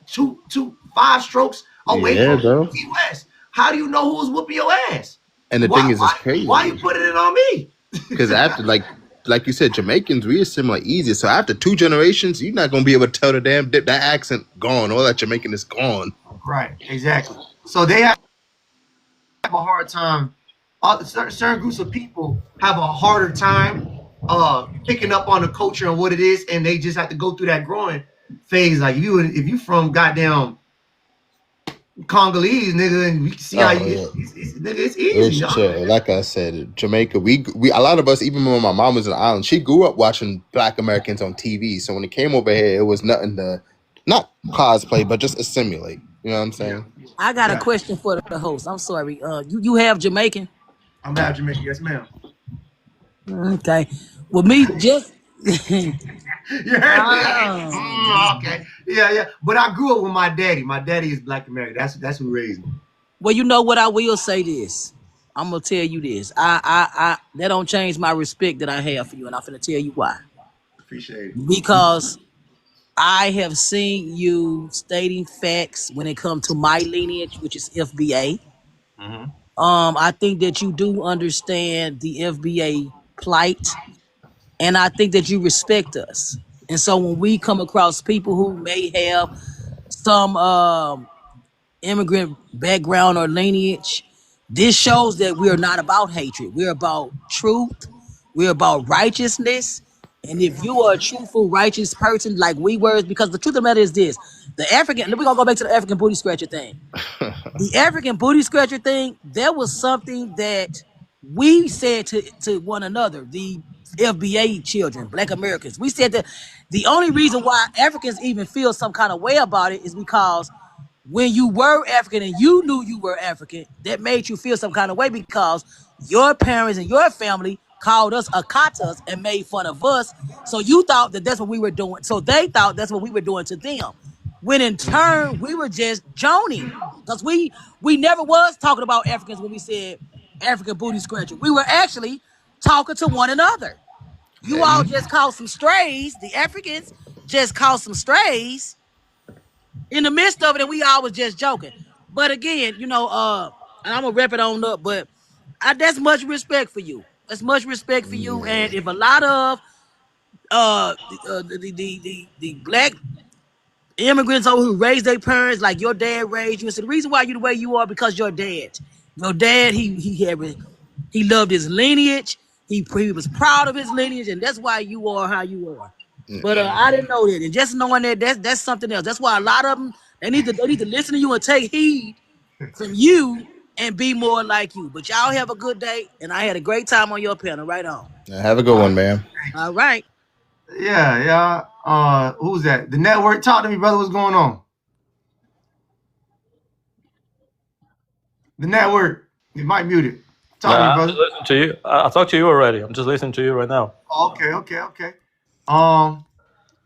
5 strokes away from the U.S. How do you know who's whooping your ass? And the thing is, it's crazy. Why you putting it on me? Because after, like you said, Jamaicans, we assimilate easier. So after 2 generations, you're not gonna be able to tell that accent gone. All that Jamaican is gone. Right. Exactly. So they have a hard time. Certain groups of people have a harder time picking up on the culture and what it is, and they just have to go through that growing phase. Like if you from goddamn Congolese, nigga, and we can see how it's easy. It's chill. Like I said, Jamaica, we a lot of us, even when my mom was in the island, she grew up watching Black Americans on TV. So when it came over here, it was nothing to not cosplay, but just assimilate. You know what I'm saying? I got a question for the host. I'm sorry. You have Jamaican? I'm half Jamaican, yes, ma'am. Okay. Well, me just. Okay. Yeah. But I grew up with my daddy. My daddy is Black American. That's who raised me. Well, you know what? I will say this. I'm gonna tell you this. I that don't change my respect that I have for you, and I'm gonna tell you why. Appreciate it. Because I have seen you stating facts when it comes to my lineage, which is FBA. Mm-hmm. I think that you do understand the FBA plight, and I think that you respect us. And so when we come across people who may have some immigrant background or lineage, this shows that we are not about hatred. We're about truth. We're about righteousness. And if you are a truthful, righteous person like we were, because the truth of the matter is this, we're going to go back to the African booty scratcher thing. The African booty scratcher thing, there was something that we said to one another, the FBA children, Black Americans. We said that the only reason why Africans even feel some kind of way about it is because when you were African and you knew you were African, that made you feel some kind of way because your parents and your family called us akatas and made fun of us. So you thought that that's what we were doing. So they thought that's what we were doing to them. When in turn, we were just joning. Because we never was talking about Africans when we said African booty scratcher. We were actually talking to one another. You all just caught some strays. The Africans just caught some strays. in the midst of it, and we all was just joking. But again, and I'm gonna wrap it on up. But that's much respect for you. That's much respect for you. And if a lot of the black immigrants over who raised their parents like your dad raised you, so the reason why you the way you are because your dad, he loved his lineage. He was proud of his lineage, and that's why you are how you are. But I didn't know that, and just knowing that's something else. That's why a lot of them they need to listen to you and take heed from you and be more like you. But y'all have a good day, and I had a great time on your panel. Right on. Have a good one, man. All right. Yeah. Who's that? The network. Talk to me, brother. What's going on? The network. You might mute it. Talk to me, brother. I'm just listening to you. I talked to you already. I'm just listening to you right now. Okay.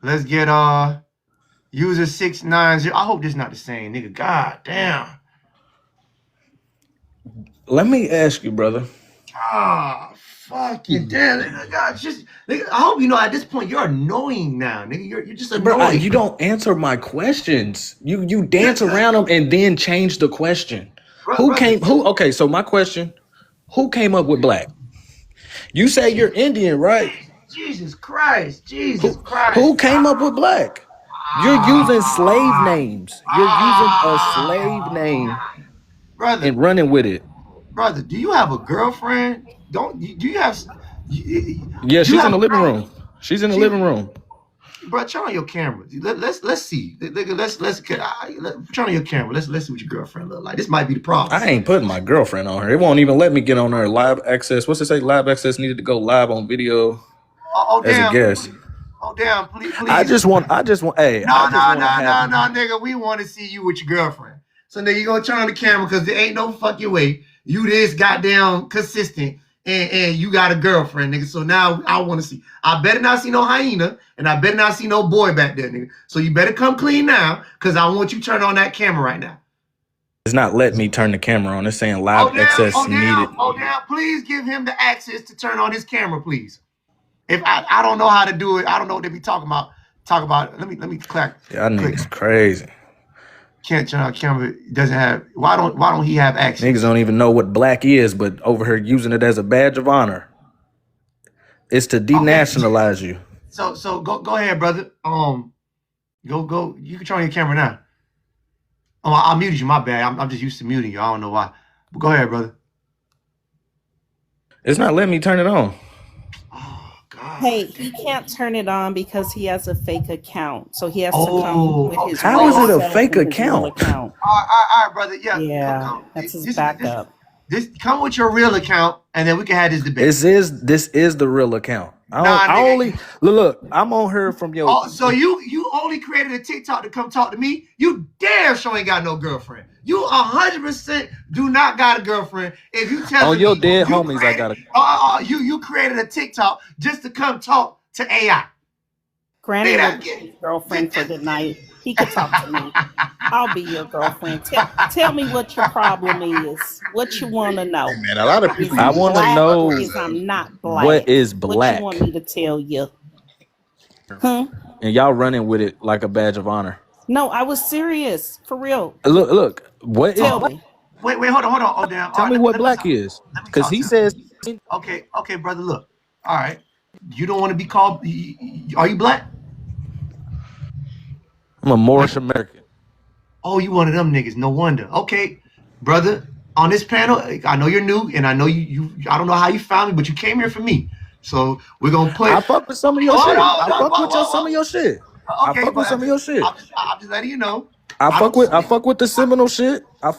Let's get user 690. I hope this is not the same nigga. God damn. Let me ask you, brother. Fucking damn, nigga. God, nigga, I hope you know at this point you're annoying now, nigga. You're just annoying. Bro, you don't answer my questions. You dance around them and then change the question. Okay, so my question, who came up with black? You say you're Indian, right? Jesus Christ. Who came up with black? You're using slave names. You're using a slave name, brother, and running with it. Brother, do you have a girlfriend? Do you have? Yeah, she's in the living room. She's in the living room. Bro, turn on your camera. Let's see. Let's turn on your camera. Let's see what your girlfriend look like. This might be the problem. I ain't putting my girlfriend on her. It won't even let me get on her live access. What's it say? Live access needed to go live on video. As a guest. Oh damn! Please. I just want. Hey. No, nigga. We want to see you with your girlfriend. So nigga, you gonna turn on the camera because there ain't no fucking way you this goddamn consistent. And you got a girlfriend, nigga. So now I want to see. I better not see no hyena, and I better not see no boy back there, nigga. So you better come clean now, because I want you to turn on that camera right now. It's not letting me turn the camera on. It's saying live access needed. Oh, damn. Please give him the access to turn on his camera, please. If I don't know how to do it, I don't know what they be talking about. Let me clap. Yeah, I think it's crazy. Can't turn on camera. Doesn't have. Why don't he have access? Niggas don't even know what black is, but over here using it as a badge of honor. It's to denationalize you. So go ahead, brother. Go. You can turn on your camera now. Oh, I muted you. My bad. I'm just used to muting you. I don't know why. But go ahead, brother. It's not letting me turn it on. Hey, he can't turn it on because he has a fake account. So he has to come with his How is it a fake account? All right, brother. Yeah, come. that's his backup. This come with your real account, and then we can have this debate. This is the real account. I only look. I'm on her from your. Oh, so you only created a TikTok to come talk to me? You damn sure ain't got no girlfriend. You 100% do not got a girlfriend. If you tell on your dead homies, I got a. You created a TikTok just to come talk to AI. Granny will be his girlfriend for the night. He can talk to me. I'll be your girlfriend. Tell me what your problem is. What you want to know. Hey man, a lot of people. I want to know. Is I'm not black. What is black? What you want me to tell you? And y'all running with it like a badge of honor. No, I was serious. For real. Look. What Tell me. Wait, hold on. Oh, damn. Tell me what black is. Because he says. Okay, brother, look. All right. You don't want to be called. Are you black? I'm a Moorish American. Oh, you one of them niggas. No wonder. Okay, brother. On this panel, I know you're new, and I know you. I don't know how you found me, but you came here for me. So we're gonna play. I fuck with some of your shit. I fuck with some of your shit. Okay, I fuck with some of your shit. I'm just letting you know. I fuck with the Seminole shit. I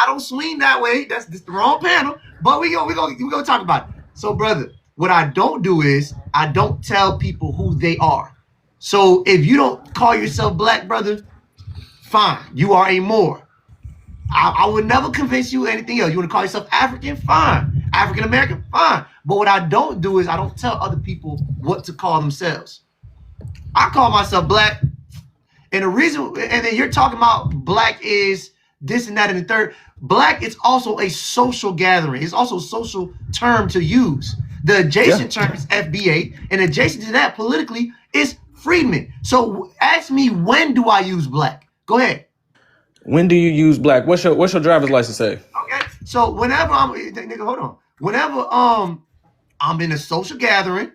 don't swing that way. That's the wrong panel. But we gonna talk about it. So, brother, what I don't do is I don't tell people who they are. So if you don't call yourself black, brother, fine. You are a Moor. I would never convince you anything else. You want to call yourself African? Fine. African American? Fine. But what I don't do is I don't tell other people what to call themselves. I call myself black. And the reason, and then you're talking about black is this and that and the third. Black is also a social gathering. It's also a social term to use. The adjacent term is FBA, and adjacent to that politically is Freedman. So ask me, when do I use black? Go ahead. When do you use black? What's your driver's license say? Okay. So whenever nigga, hold on. Whenever I'm in a social gathering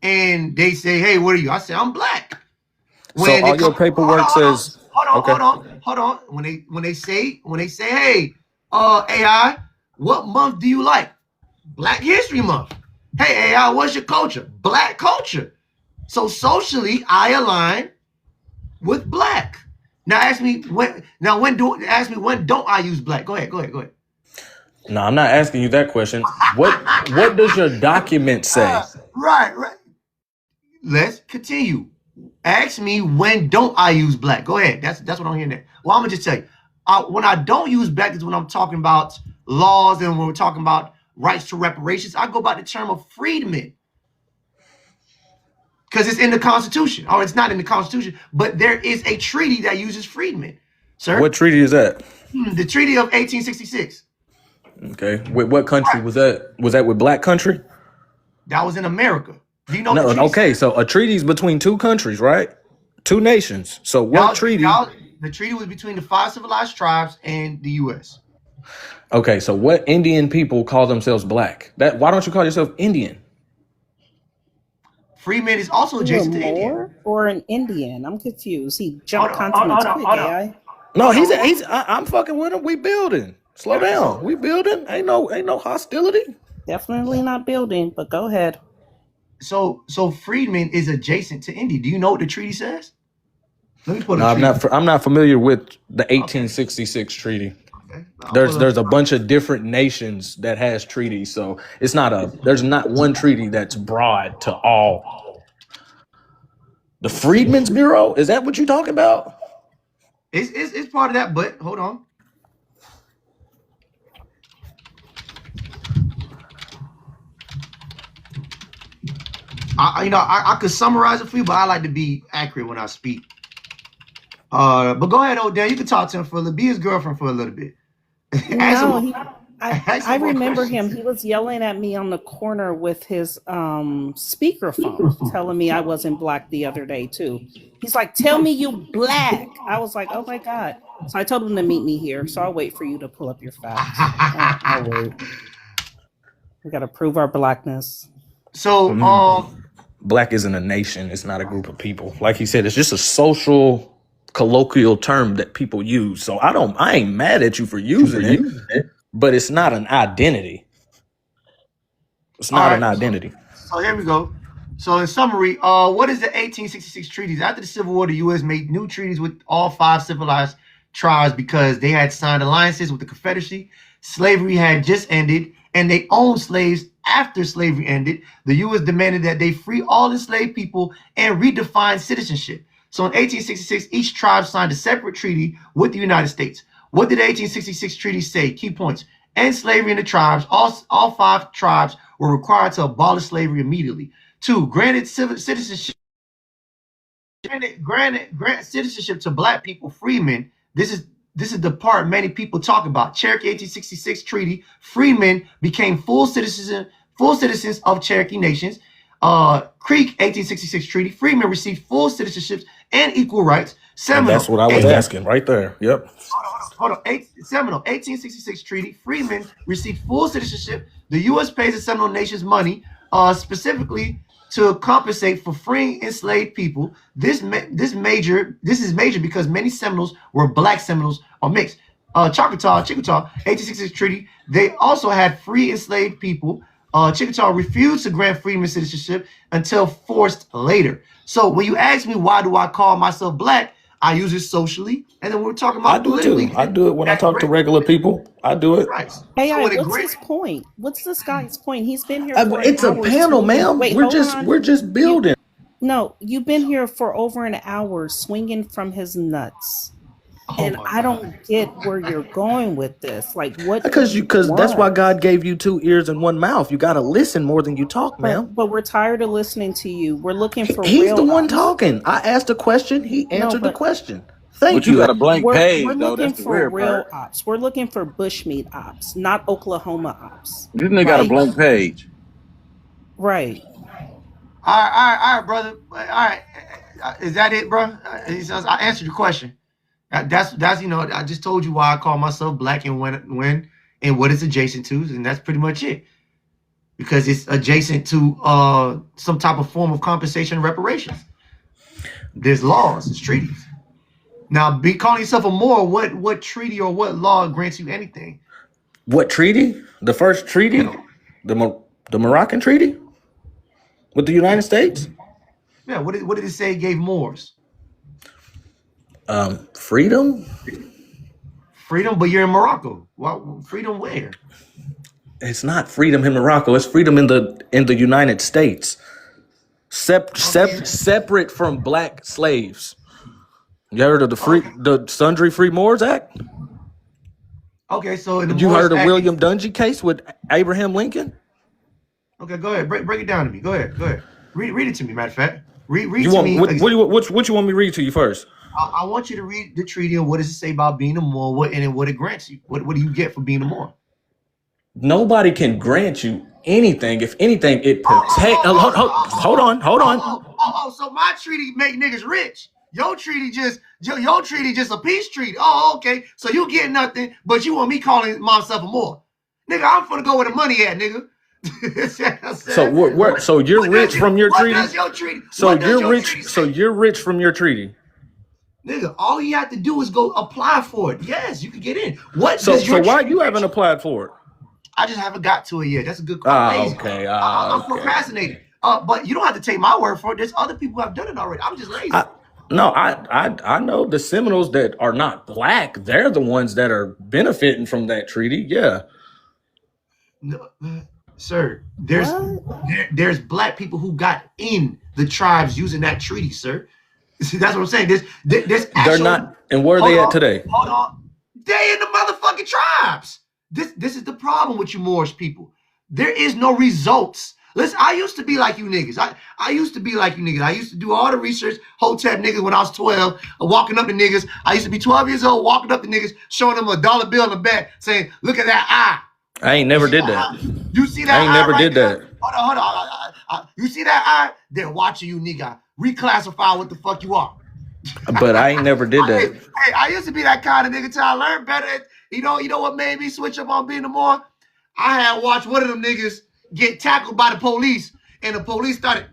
and they say, hey, what are you? I say, I'm black. So all your paperwork says. Hold on. When they say, hey, AI, what month do you like? Black History Month. Hey, AI, what's your culture? Black culture. So socially, I align with black. Now ask me when. When don't I use black? Go ahead. No, I'm not asking you that question. What does your document say? Right. Let's continue. Ask me, when don't I use black? Go ahead. That's what I'm hearing there. Well, I'm gonna just tell you. When I don't use black is when I'm talking about laws and when we're talking about rights to reparations. I go by the term of freedmen. Because it's in the Constitution. Or it's not in the Constitution, but there is a treaty that uses freedmen. Sir? What treaty is that? The Treaty of 1866. Okay. With what country was that? Was that with black country? That was in America. Do you know No, the okay. So a treaty is between two countries, right? Two nations. So what treaty? The treaty was between the 5 civilized tribes and the U.S. Okay, so what Indian people call themselves black? Why don't you call yourself Indian? Freeman is also adjacent to Indian. Moor or an Indian? I'm confused. He jumped continents quick, AI. No, I'm fucking with him. We building. Slow down. We building. Ain't no hostility. Definitely not building, but go ahead. So Freedman is adjacent to India. Do you know what the treaty says? Let me put I'm not familiar with the 1866 treaty. Okay. There's a bunch of different nations that has treaties, so there's not one treaty that's broad to all. The Freedmen's Bureau, is that what you're talking about? It's part of that, but hold on. I could summarize it for you, but I like to be accurate when I speak. But go ahead, Odell. You can talk to him for a little. Be his girlfriend for a little bit. I remember him. He was yelling at me on the corner with his speakerphone, telling me I wasn't black the other day too. He's like, "Tell me you black." I was like, "Oh my god!" So I told him to meet me here. So I'll wait for you to pull up your facts. I'll wait. We got to prove our blackness. So, black isn't a nation. It's not a group of people. Like he said, it's just a social, colloquial term that people use. So I ain't mad at you for using it, but it's not an identity. It's not an identity. So here we go. So in summary, what is the 1866 treaties? After the Civil War, the U.S. made new treaties with all 5 civilized tribes because they had signed alliances with the Confederacy. Slavery had just ended, and they owned slaves after slavery ended. The U.S. demanded that they free all enslaved people and redefine citizenship. So in 1866, each tribe signed a separate treaty with the United States. What did the 1866 treaty say? Key points. End slavery in the tribes. All 5 tribes were required to abolish slavery immediately. 2, granted citizenship. Grant citizenship to black people, freemen. This is the part many people talk about. Cherokee 1866 treaty. Freemen became full citizens of Cherokee nations. Creek 1866 treaty. Freemen received full citizenships and equal rights. Seminole. And that's what I was asking right there. Yep. Hold on. Seminole 1866 treaty. Freemen received full citizenship. The U.S. pays the Seminole nations money, specifically to compensate for freeing enslaved people. This is major because many Seminoles were black Seminoles or mixed. Chickasaw 1866 treaty. They also had free enslaved people. Chickasaw refused to grant freedmen citizenship until forced later. So when you ask me why do I call myself black, I use it socially, and then we're talking about politically. I do it when I talk to regular people. I do it. Right. Hey, what's his point? What's this guy's point? He's been here. It's a panel, ma'am. We're just building. No, you've been here for over an hour, swinging from his nuts. And I don't get where you're going with this. Like, what? Because that's why God gave you 2 ears and 1 mouth. You got to listen more than you talk, ma'am. But we're tired of listening to you. We're looking for. He's the one talking. I asked a question. He answered the question. Thank you. You got a blank page, we're though. looking That's the for weird real part. ops. We're looking for bushmeat ops, not Oklahoma ops. You didn't got a blank page. Right. All right, brother. All right. Is that it, bro? He says, I answered your question. That's I just told you why I call myself black and when and what it's adjacent to, and that's pretty much it. Because it's adjacent to some type of form of compensation and reparations. There's laws, there's treaties. Now, be calling yourself a Moor, what treaty or what law grants you anything? What treaty? The first treaty? The Moroccan treaty? With the United States? Yeah, what did it say it gave Moors? Freedom? Freedom, but you're in Morocco. Well, freedom where? It's not freedom in Morocco. It's freedom in the United States. Separate from black slaves. You heard of the Sundry Free Moors Act? Okay, so in the you Moors heard of Act, William Dungy case with Abraham Lincoln? Okay, go ahead. Break it down to me. Go ahead. Read it to me. Matter of fact, read you to want, me. What you want me to read to you first? I want you to read the treaty and what does it say about being a Moor, what it grants you. What do you get for being a Moor? Nobody can grant you anything. If anything, it protects. Hold on. So my treaty make niggas rich. Your treaty just a peace treaty. Oh, okay. So you get nothing, but you want me calling myself a Moor. Nigga, I'm finna go where the money at, nigga. So you're rich from your treaty? What does your treaty? So you're rich from your treaty. Nigga, all you have to do is go apply for it. Yes, you can get in. So why you haven't applied for it? I just haven't got to it yet. That's a good question. Okay. I'm procrastinating. But you don't have to take my word for it. There's other people who have done it already. I'm just lazy. I know the Seminoles that are not black. They're the ones that are benefiting from that treaty. Yeah. No, sir, there's black people who got in the tribes using that treaty, sir. See, that's what I'm saying. They're not. And where are they at today? Hold on. They in the motherfucking tribes. This is the problem with you Moorish people. There is no results. Listen, I used to be like you niggas. I used to be like you niggas. I used to do all the research, Hotep niggas when I was 12, walking up to niggas. I used to be 12 years old, walking up to niggas, showing them $1 bill in the back, saying, look at that eye. I ain't never did that. You see that? I ain't never did that. Hold on. You see that eye? They're watching you, nigga. Reclassify what the fuck you are. But I ain't never did that. Hey, I used to be that kind of nigga till I learned better. You know what made me switch up on being a Moor? I had watched one of them niggas get tackled by the police, and the police started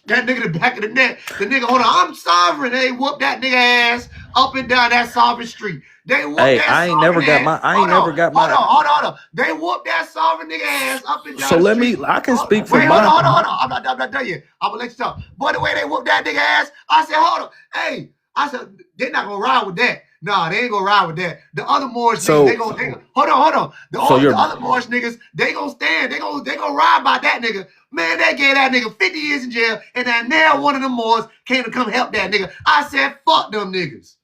that nigga in the back of the neck. The nigga, hold on, I'm sovereign. They whooped that nigga ass up and down that sovereign street. They whooped that I ain't never got my. Hold on. They whooped that sovereign nigga ass up and down. So the street. I can speak for Hold mine. on. I'm not done yet. I'm gonna let you talk. But the way they whooped that nigga ass, I said, hold on. Hey, I said they're not gonna ride with that. Nah, they ain't gonna ride with that. The other Moorish niggas, they gonna hold on. The other Moorish niggas, they gonna stand. They gonna ride by that nigga. Man, they gave that nigga 50 years in jail, and then now one of them Moors came to come help that nigga. I said, fuck them niggas.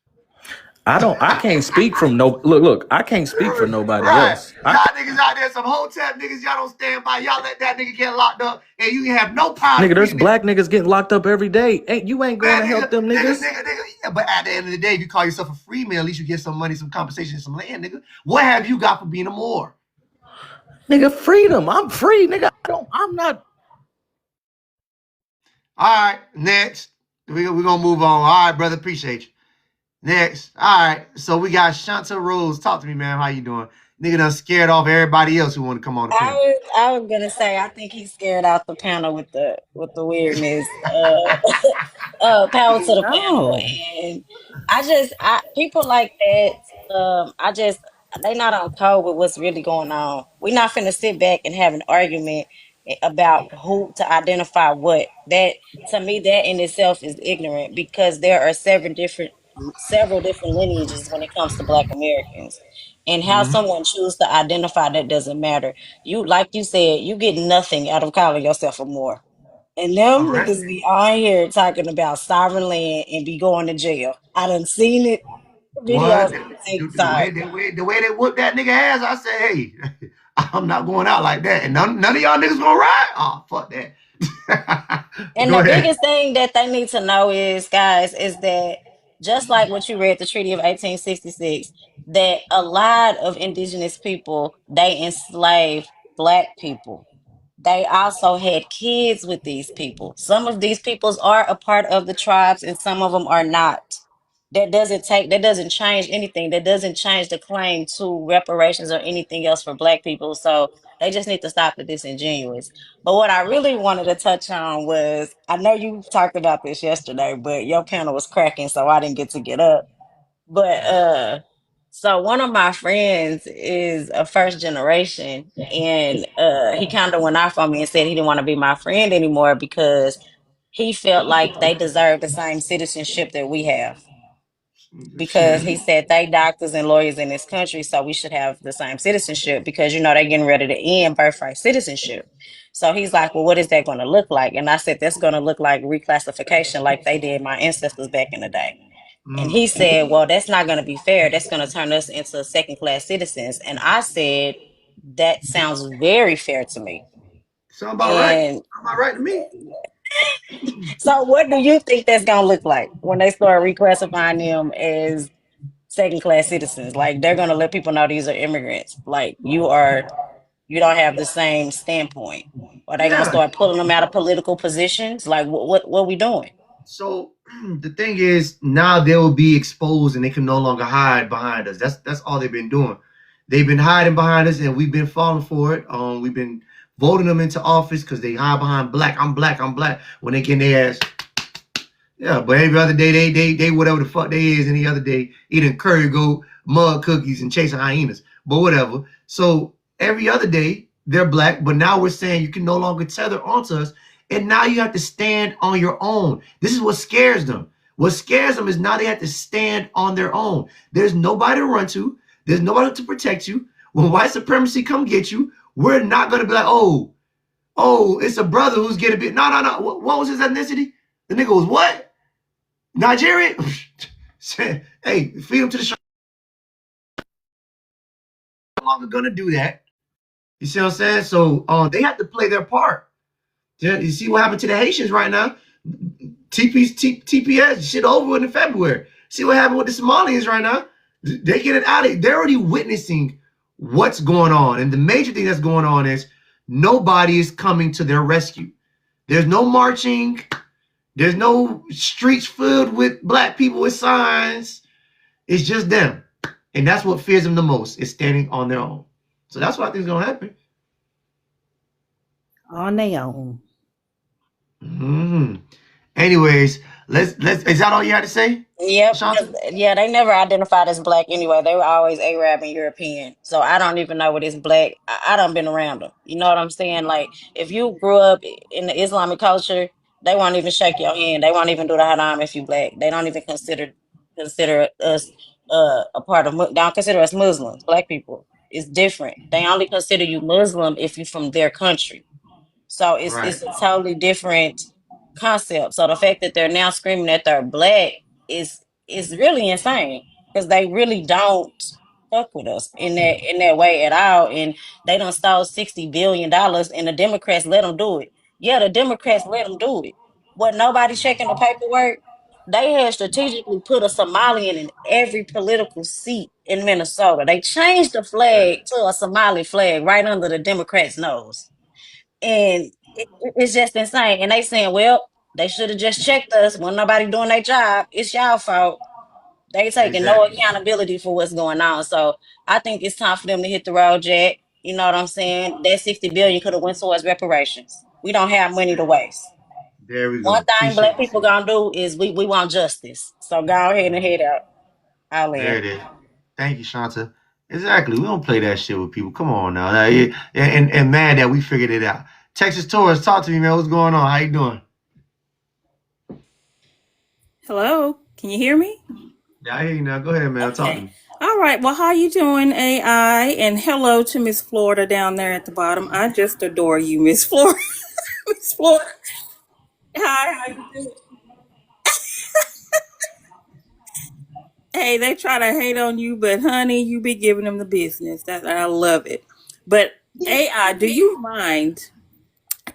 I can't speak from look, I can't speak for nobody else. Y'all niggas out there, some Hotep niggas, y'all don't stand by. Y'all let that nigga get locked up, and you have no power. Nigga, there's black niggas getting locked up every day. You ain't going to help them niggas. Nigga. But at the end of the day, if you call yourself a free man, at least you get some money, some compensation, some land, nigga. What have you got for being a Moor? Nigga, freedom. I'm free, nigga. I'm not. All right, next. We're gonna move on. All right, brother, appreciate you. Next. All right, so we got Shanta Rose. Talk to me, man. How you doing? Nigga done scared off everybody else who want to come on the panel. I was gonna say I think he's scared out the panel with the weirdness. Power to the panel, and people like that. They not on code with what's really going on. We're not finna sit back and have an argument about who to identify what. That to me, that in itself is ignorant because there are several different lineages when it comes to Black Americans. And how someone chooses to identify that doesn't matter. You, like you said, you get nothing out of calling yourself a Moor. And them niggas be on here talking about sovereign land and be going to jail. I done seen it. Videos on TikTok. The way they whooped that nigga ass, I said, hey, I'm not going out like that. And none of y'all niggas gonna ride? Oh, fuck that. And the biggest thing that they need to know is, guys, is that just like what you read, the Treaty of 1866, that a lot of indigenous people, they enslave Black people. they also had kids with these people. Some of these peoples are a part of the tribes and some of them are not. That doesn't change anything. That doesn't change the claim to reparations or anything else for black people. So they just need to stop the disingenuous. But what I really wanted to touch on was, I know you talked about this yesterday, but your panel was cracking, so I didn't get to get up. But so one of my friends is a first generation, and he kind of went off on me and said he didn't want to be my friend anymore because he felt like they deserve the same citizenship that we have. Because he said they doctors and lawyers in this country, so we should have the same citizenship because they're getting ready to end birthright citizenship. So he's like, well, what is that going to look like? And I said, that's going to look like reclassification, like they did my ancestors back in the day. And he said, well, that's not going to be fair. That's going to turn us into second class citizens. And I said, that sounds very fair to me. Sound about right. And Sound about right to me. so what do you think that's going to look like when they start reclassifying them as second class citizens? Like, they're going to let people know these are immigrants. Like, you don't have the same standpoint. Are they going to Yeah. start pulling them out of political positions? Like, what are we doing? So the thing is, now they will be exposed and they can no longer hide behind us. That's all they've been doing. They've been hiding behind us, and we've been falling for it. We've been voting them into office because they hide behind black. I'm black. I'm black. When they get their ass, yeah. But every other day, they whatever the fuck they is. Any other day, eating curry goat, mud cookies, and chasing hyenas. But whatever. So every other day they're black. But now we're saying you can no longer tether onto us. And now you have to stand on your own. This is what scares them. What scares them is now they have to stand on their own. There's nobody to run to. There's nobody to protect you. When white supremacy come get you, we're not going to be like, oh, it's a brother who's getting bit. No. What was his ethnicity? The nigga was what? Nigerian? Hey, feed him to the show. No longer going to do that. You see what I'm saying? So they have to play their part. You see what happened to the Haitians right now? TPS shit over in February. See what happened with the Somalians right now? They get it out of it. They're already witnessing what's going on. And the major thing that's going on is nobody is coming to their rescue. There's no marching. There's no streets filled with black people with signs. It's just them. And that's what fears them the most, is standing on their own. So that's what I think is going to happen. On their own. Mm-hmm. Anyways, let's. Is that all you had to say? Yep. Shanta? Yeah, they never identified as black anyway. They were always Arab and European. So I don't even know what is black. I done been around them. You know what I'm saying? Like, if you grew up in the Islamic culture, they won't even shake your hand. They won't even do the haram if you black. They don't even consider us a part of. They don't consider us Muslims. Black people. It's different. They only consider you Muslim if you're from their country. So it's Right. a totally different concept. So the fact that they're now screaming that they're black is really insane because they really don't fuck with us in that way at all. And they done stole $60 billion, and the Democrats let them do it. Yeah, the Democrats let them do it. But nobody checking the paperwork. They had strategically put a Somalian in every political seat in Minnesota. They changed the flag to a Somali flag right under the Democrats' nose. And it's just insane. And they saying, well, they should have just checked us when nobody doing their job. It's y'all fault. They taking no Exactly. accountability for what's going on. So I think it's time for them to hit the road, Jack. You know what I'm saying? That 60 billion could have went towards reparations. We don't have money to waste. There we go. One thing Appreciate black it, people sis. gonna do is we want justice. So go ahead and head out. I'll There in. it is. Thank you, Shanta. Exactly. We don't play that shit with people. Come on now. And mad that we figured it out. Texas Taurus, talk to me, man. What's going on? How you doing? Hello, can you hear me? Yeah, I hear you now. Go ahead, man. Talk to Okay. me. All right. Well, how you doing, AI? And hello to Miss Florida down there at the bottom. I just adore you, Miss Florida. Miss Florida. Hi, how you doing? Hey, they try to hate on you, but honey, you be giving them the business. That I love it. But AI, do you mind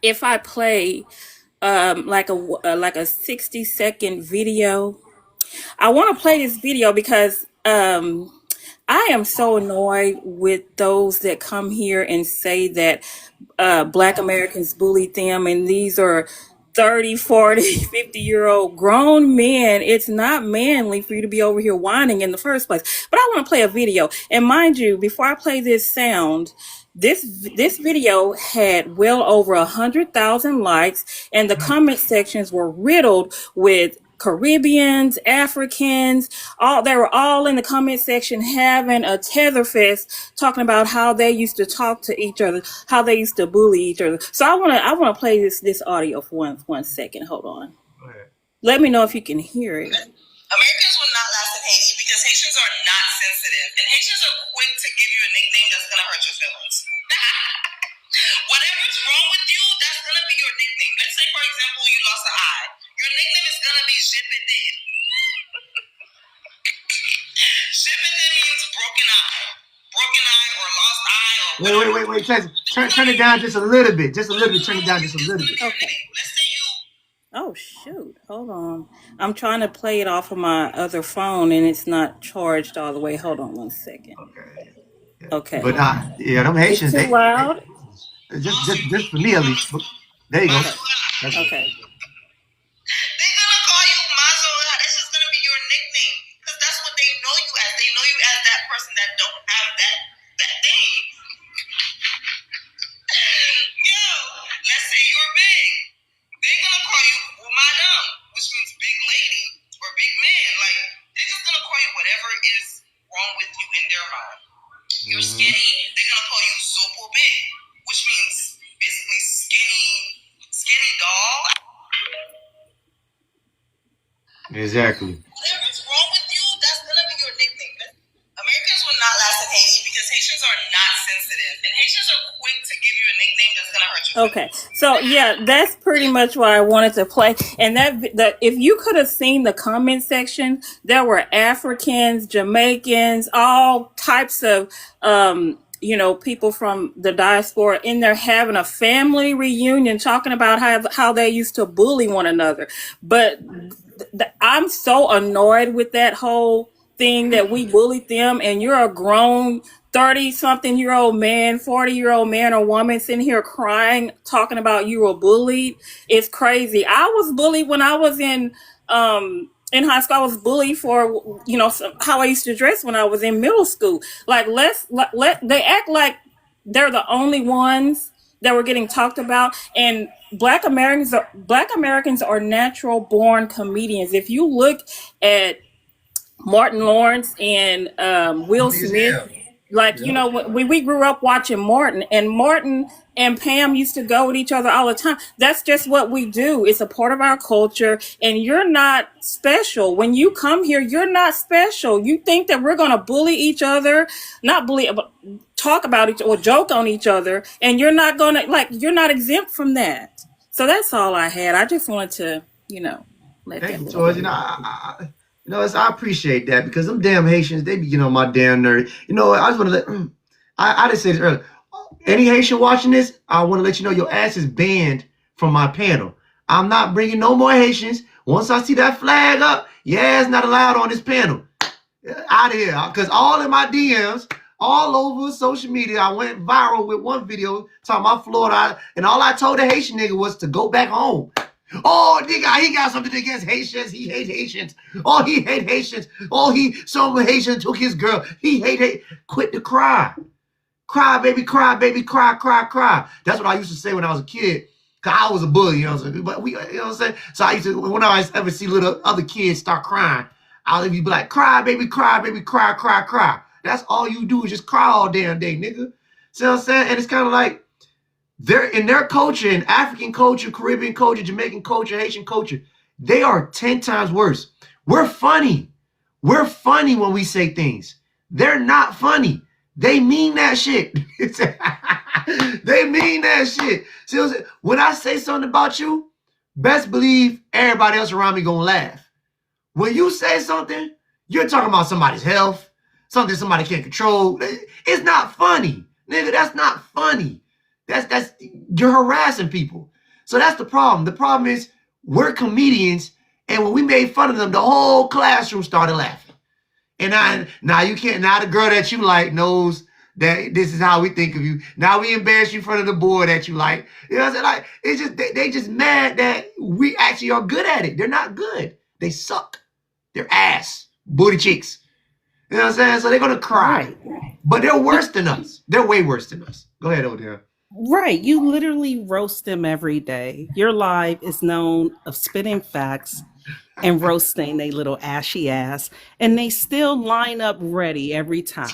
if I play like a 60-second video? I want to play this video because I I am so annoyed with those that come here and say that Black Americans bullied them, and these are 30, 40, 50-year-old grown men. It's not manly for you to be over here whining in the first place. But I want to play a video. And mind you, before I play this sound, this video had well over 100,000 likes, and the comment sections were riddled with Caribbeans, Africans, they were all in the comment section having a tether fest, talking about how they used to talk to each other, how they used to bully each other. So I wanna play this audio for one second. Hold on. Let me know if you can hear it. Americans will not last in Haiti because Haitians are not sensitive, and Haitians are quick to give you a nickname that's gonna hurt your feelings. Whatever's wrong with you, that's gonna be your nickname. Let's say, for example, you lost an eye. Your nickname is gonna be Je Petit. Je Petit means broken eye or lost eye or whatever. Wait. Turn it down just a little bit. Just a little bit. Turn it down just a little bit. Okay. Let's say you. Oh shoot! Hold on. I'm trying to play it off of my other phone and it's not charged all the way. Hold on one second. Okay. But them Haitians. It's too loud. Just for me at least. There you go. Okay. They're gonna call you Mazo. That's just gonna be your nickname because that's what they know you as. They know you as that person that don't have that thing. Yo, let's say you're big. They're gonna call you Madame, which means big lady or big man. Like they're just gonna call you whatever is wrong with you in their mind. You're skinny. They're gonna call you Zopo big, which means basically skinny doll. Exactly. Whatever's wrong with you, that's gonna be your nickname. Americans will not last in Haiti because Haitians are not sensitive, and Haitians are quick to give you a nickname that's gonna hurt you. Okay, so yeah, that's pretty much what I wanted to play. And that if you could have seen the comment section, there were Africans, Jamaicans, all types of people from the diaspora in there having a family reunion, talking about how they used to bully one another. But I'm so annoyed with that whole thing that we bullied them, and you're a grown 30-something-year-old man, 40-year-old man or woman sitting here crying, talking about you were bullied. It's crazy. I was bullied when I was in high school. I was bullied for how I used to dress when I was in middle school. Like they act like they're the only ones that were getting talked about, and Black Americans are natural born comedians. If you look at Martin Lawrence and Will Smith, when we grew up watching Martin and Pam used to go with each other all the time. That's just what we do. It's a part of our culture, and you're not special. When you come here, you're not special. You think that we're going to bully each other, not bully, but talk about each or joke on each other, and you're not going to, you're not exempt from that. So that's all I had. I just wanted to, let Thank that you, George. I appreciate that because them damn Haitians, they be getting on my damn nerve. I just want to let, I didn't say this earlier. Any Haitian watching this, I want to let you know your ass is banned from my panel. I'm not bringing no more Haitians. Once I see that flag up, your ass not allowed on this panel. Out of here. Because all in my DMs, all over social media, I went viral with one video talking about Florida, and all I told the Haitian nigga was to go back home. Oh, nigga, he got something against Haitians. He hate Haitians. Oh, he hate Haitians. Oh, some Haitian took his girl. He hate. Quit the cry. Cry, baby, cry, baby, cry, cry, cry. That's what I used to say when I was a kid. Cause I was a bully, you know what I'm saying? But you know what I'm saying? So I used to, whenever I ever see little other kids start crying, I'll be like, cry, baby, cry, cry, cry. That's all you do is just cry all damn day, nigga. See what I'm saying? And it's kind of like, they're in their culture, in African culture, Caribbean culture, Jamaican culture, Haitian culture, they are 10 times worse. We're funny. We're funny when we say things. They're not funny. They mean that shit. They mean that shit. See, when I say something about you, best believe everybody else around me gonna laugh. When you say something, you're talking about somebody's health, something somebody can't control. It's not funny. Nigga, that's not funny. You're harassing people. So that's the problem. The problem is we're comedians, and when we made fun of them, the whole classroom started laughing. And now you can't. Now the girl that you like knows that this is how we think of you. Now we embarrass you in front of the boy that you like. You know what I'm saying? Like it's just they just mad that we actually are good at it. They're not good. They suck. They're ass, booty cheeks. You know what I'm saying? So they're gonna cry, but they're worse than us. They're way worse than us. Go ahead, Odell. Right. You literally roast them every day. Your live is known of spitting facts and roasting they little ashy ass. And they still line up ready every time.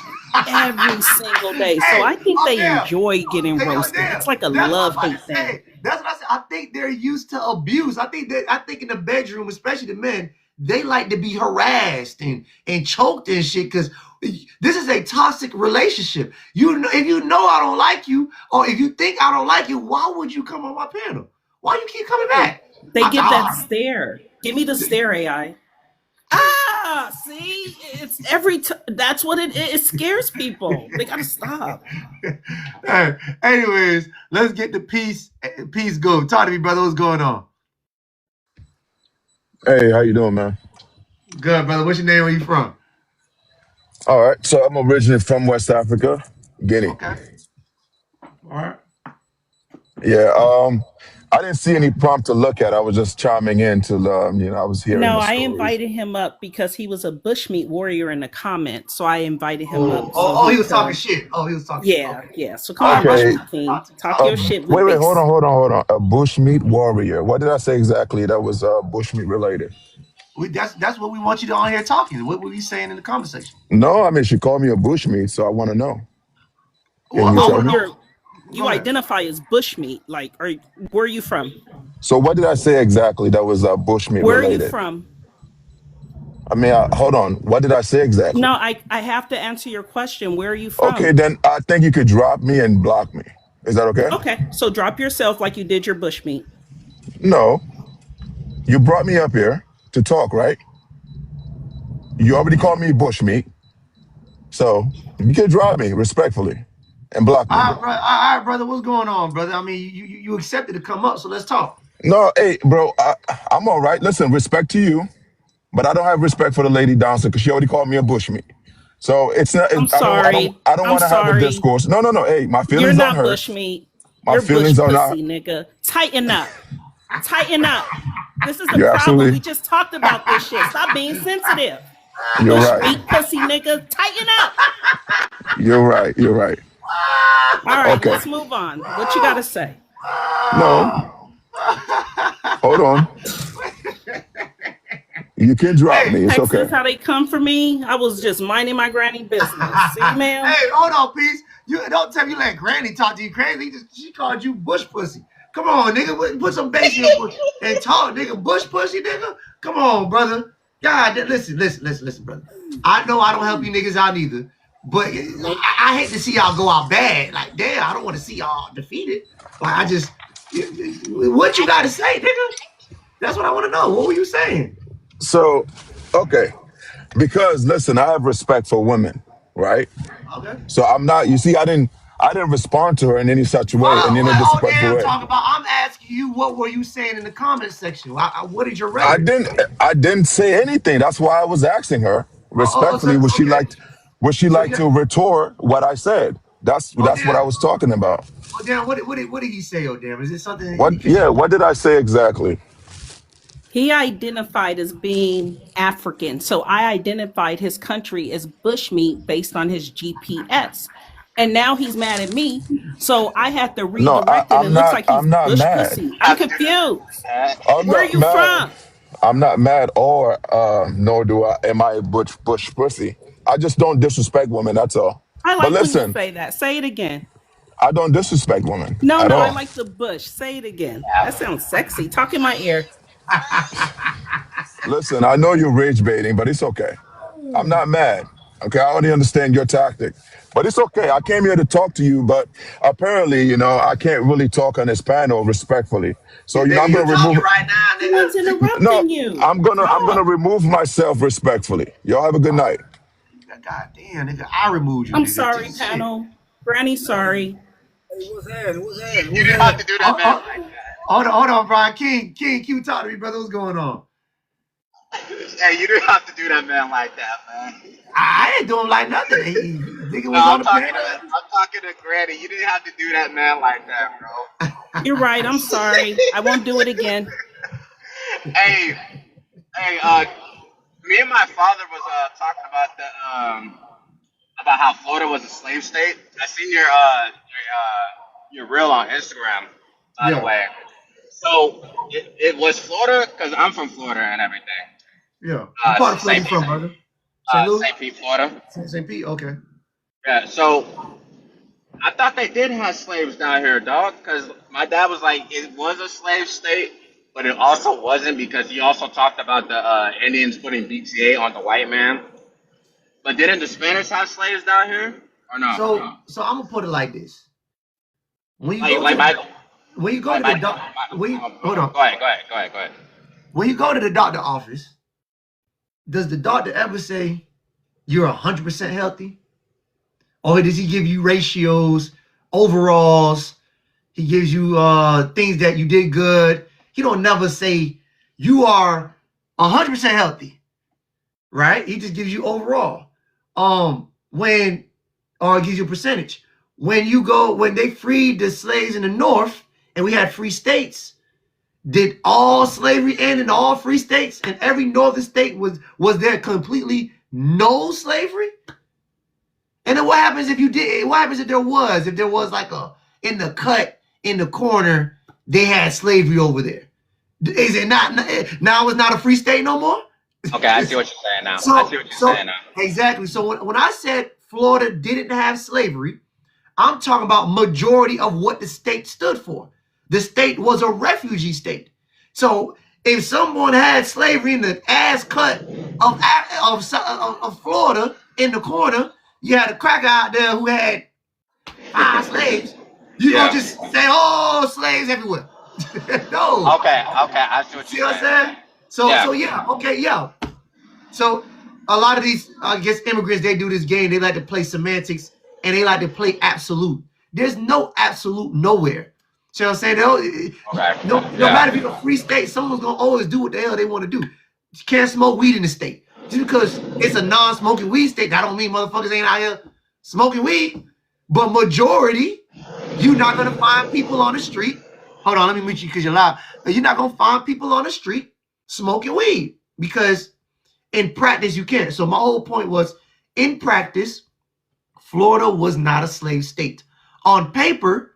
Every single day. So I think they enjoy getting roasted. It's like a love-hate thing. That's what I said. I think they're used to abuse. I think in the bedroom, especially the men, they like to be harassed and choked and shit because this is a toxic relationship. If you know I don't like you, or if you think I don't like you, why would you come on my panel? Why you keep coming back? They get that stare. Give me the stare, AI. See, it's that's what it is. It scares people. They gotta stop. Anyways, let's get to peace. Peace go. Talk to me, brother. What's going on? Hey, how you doing, man? Good, brother. What's your name? Where you from? All right, so I'm originally from West Africa, Guinea. Okay. All right. Yeah, I didn't see any prompt to look at. I was just chiming in to, I was hearing No, the I stories. invited him up because he was a bushmeat warrior in the comments. So I invited him up. He was talking shit. He was talking shit. Okay. Yeah. So come on, bushmeat king. Talk your shit with Wait, hold on. A bushmeat warrior. What did I say exactly that was bushmeat related? That's what we want you to on here talking. What were you saying in the conversation? No, I mean, she called me a bushmeat, so I want to know. You identify as bushmeat. Like, where are you from? So what did I say exactly that was bushmeat Where related? Where are you from? I mean, hold on. What did I say exactly? No, I have to answer your question. Where are you from? Okay, then I think you could drop me and block me. Is that okay? Okay, so drop yourself like you did your bushmeat. No. You brought me up here to talk, right? You already called me bushmeat. So you can drop me respectfully and block me. All right, brother. What's going on, brother? I mean, you accepted to come up, so let's talk. No, hey, bro, I'm all right. Listen, respect to you, but I don't have respect for the lady downstairs because she already called me a bushmeat. So it's not. I'm sorry. I don't want to have a discourse. No. Hey, my feelings aren't hurt. You're not bushmeat. My feelings are not. Nigga. Tighten up. Tighten up. This is the problem. We just talked about this shit. Stop being sensitive. You're right. Bushmeat pussy nigga. Tighten up. You're right. All right, okay. Let's move on. What you gotta say? No. Hold on. You can drop me. It's Texas, okay. How they come for me? I was just minding my granny business. See, man? Hey, hold on, Peace. You don't tell me you let Granny talk to you crazy. She called you bush pussy. Come on, nigga. Put some bass in your voice and talk, nigga. Bush pussy, nigga. Come on, brother. God, listen, brother. I know I don't help you niggas out either. But I hate to see y'all go out bad. Like, damn, I don't want to see y'all defeated. Like, what you got to say, nigga? That's what I want to know. What were you saying? So, okay. Because, listen, I have respect for women, right? Okay. So I'm not, you see, I didn't respond to her in any such way, in any disrespectful way. I'm asking you, what were you saying in the comment section? What did your rate? I didn't say anything. That's why I was asking her respectfully. Would she like to retort what I said? That's what I was talking about. Damn, what did he say, Damn? Is it something? What did I say exactly? He identified as being African. So I identified his country as bushmeat based on his GPS. And now he's mad at me. So I have to redirect it. It looks like he's bush pussy. I'm confused. Where are you from? I'm not mad, or nor am I bush pussy. I just don't disrespect women. That's all. I like when you say that. Say it again. I don't disrespect women. No, I like the bush. Say it again. That sounds sexy. Talk in my ear. Listen, I know you're rage baiting, but it's okay. I'm not mad. Okay, I already understand your tactic, but it's okay. I came here to talk to you, but apparently, I can't really talk on this panel respectfully. So I'm gonna remove. Right now, nigga. Interrupting you. I'm gonna remove myself respectfully. Y'all have a good night. God damn, nigga, I removed you. I'm sorry, panel. Granny, sorry. Hey, what's happening? You didn't have to do that, man. Hold on, Brian. King, you talk to me, brother. What's going on? Hey, you didn't have to do that man like that, man. I ain't doing like nothing. Nigga No, was on the planet Earth. I'm talking to Granny. You didn't have to do that man like that, bro. You're right. I'm sorry. I won't do it again. Hey, me and my father was talking about about how Florida was a slave state. I seen your reel on Instagram, by the Yeah, way. So it was Florida because I'm from Florida and everything. yeah. What part of Florida St. you from, brother? St. Louis? St. Pete, Florida. St. Pete? Okay. Yeah. So I thought they did have slaves down here, dog. Because my dad was like, it was a slave state, but it also wasn't because he also talked about the Indians putting BTA on the white man. But didn't the Spanish have slaves down here or no? So I'm gonna put it like this. When you Like, go like to Michael. when you go Like to the Michael. doc, when you, hold on. Go ahead. When you go to the doctor office, does the doctor ever say you're 100% healthy, or does he give you ratios, overalls? He gives you things that you did good. He don't never say you are 100% healthy, right? He just gives you overall. When or gives you a percentage. When they freed the slaves in the North and we had free states, did all slavery end in all free states and every northern state was there completely no slavery? And then what happens if you did? What happens if there was like in the cut in the corner they had slavery over there? Is it not now? It's not a free state no more. Okay, I see what you're saying now. Exactly. So when I said Florida didn't have slavery, I'm talking about majority of what the state stood for. The state was a refugee state. So if someone had slavery in the ass cut of Florida in the corner, you had a cracker out there who had 5 slaves. You gonna just say, "Oh, slaves everywhere"? No. Okay, I see what you're saying. So a lot of these, I guess, immigrants, they do this game. They like to play semantics and they like to play absolute. There's no absolute nowhere. See what I'm saying? No matter if you're a free state, someone's gonna always do what the hell they want to do. You can't smoke weed in the state. Just because it's a non-smoking weed state, that don't mean motherfuckers ain't out here smoking weed. But majority, you're not gonna find people on the street. Hold on, let me mute you because you're loud. You're not gonna find people on the street smoking weed because in practice you can't. So my whole point was, in practice, Florida was not a slave state. On paper,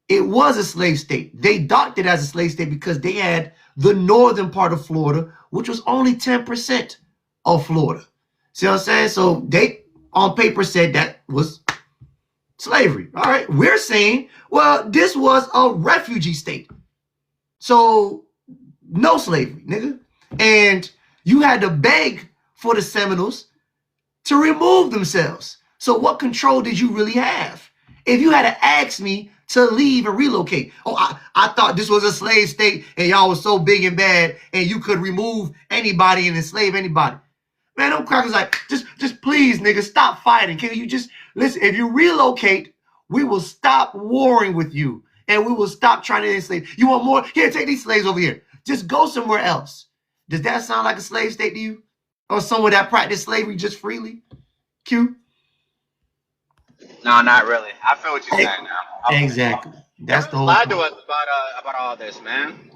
it was a slave state. They docked it as a slave state because they had the northern part of Florida, which was only 10% of Florida. See what I'm saying? So they, on paper, said that was slavery. All right. We're saying, well, this was a refugee state. So no slavery, nigga. And you had to beg for the Seminoles to remove themselves. So what control did you really have? If you had to ask me to leave and relocate, I thought this was a slave state and y'all was so big and bad and you could remove anybody and enslave anybody. Man, them crackers like, just please, nigga, stop fighting. Can you just listen? If you relocate, we will stop warring with you and we will stop trying to enslave. You want more? Here, take these slaves over here. Just go somewhere else. Does that sound like a slave state to you? Or someone that practiced slavery just freely? Q? No, not really. I feel what you're saying now. Exactly. That's the whole lie to us about all this, man.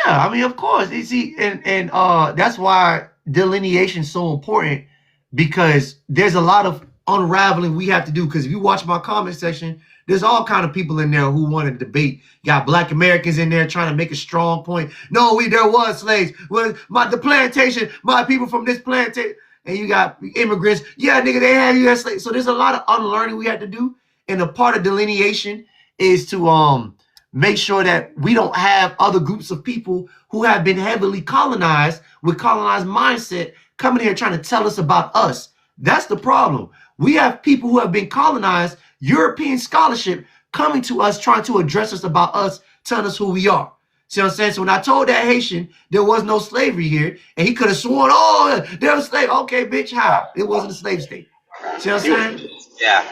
Yeah, I mean, of course. You see, and that's why delineation is so important, because there's a lot of unraveling we have to do. Because if you watch my comment section, there's all kind of people in there who want to debate. You got Black Americans in there trying to make a strong point. No, there was slaves. Well, the plantation, my people from this plantation. And you got immigrants. Yeah, nigga, they had U.S. slaves. So there's a lot of unlearning we have to do. And a part of delineation is to make sure that we don't have other groups of people who have been heavily colonized with colonized mindset coming here trying to tell us about us. That's the problem. We have people who have been colonized, European scholarship, coming to us trying to address us about us, telling us who we are. See what I'm saying? So when I told that Haitian there was no slavery here, and he could have sworn, oh, there was slavery. Okay, bitch, how? It wasn't a slave state. See what I'm saying? Yeah.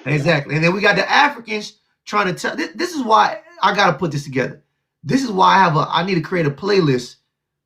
Exactly. And then we got the Africans trying to tell. This is why I got to put this together. This is why I need to create a playlist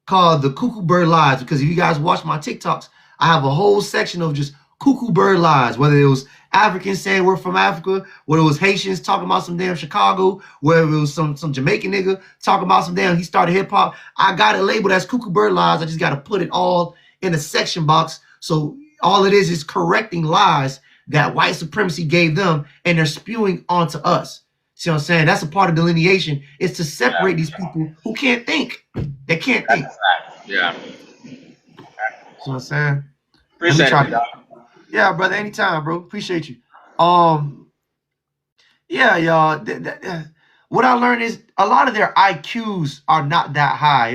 called the Cuckoo Bird Lies, because if you guys watch my TikToks, I have a whole section of just cuckoo bird lies, whether it was Africans saying we're from Africa, whether it was Haitians talking about some damn Chicago, whether it was some Jamaican nigga talking about some damn he started hip hop. I got it labeled as cuckoo bird lies. I just got to put it all in a section box. So all it is correcting lies that white supremacy gave them, and they're spewing onto us. See what I'm saying? That's a part of delineation, is to separate these people who can't think. They can't think. Yeah. See what I'm saying? Appreciate it, dog. Yeah, brother, anytime, bro. Appreciate you. Yeah, y'all. What I learned is a lot of their IQs are not that high.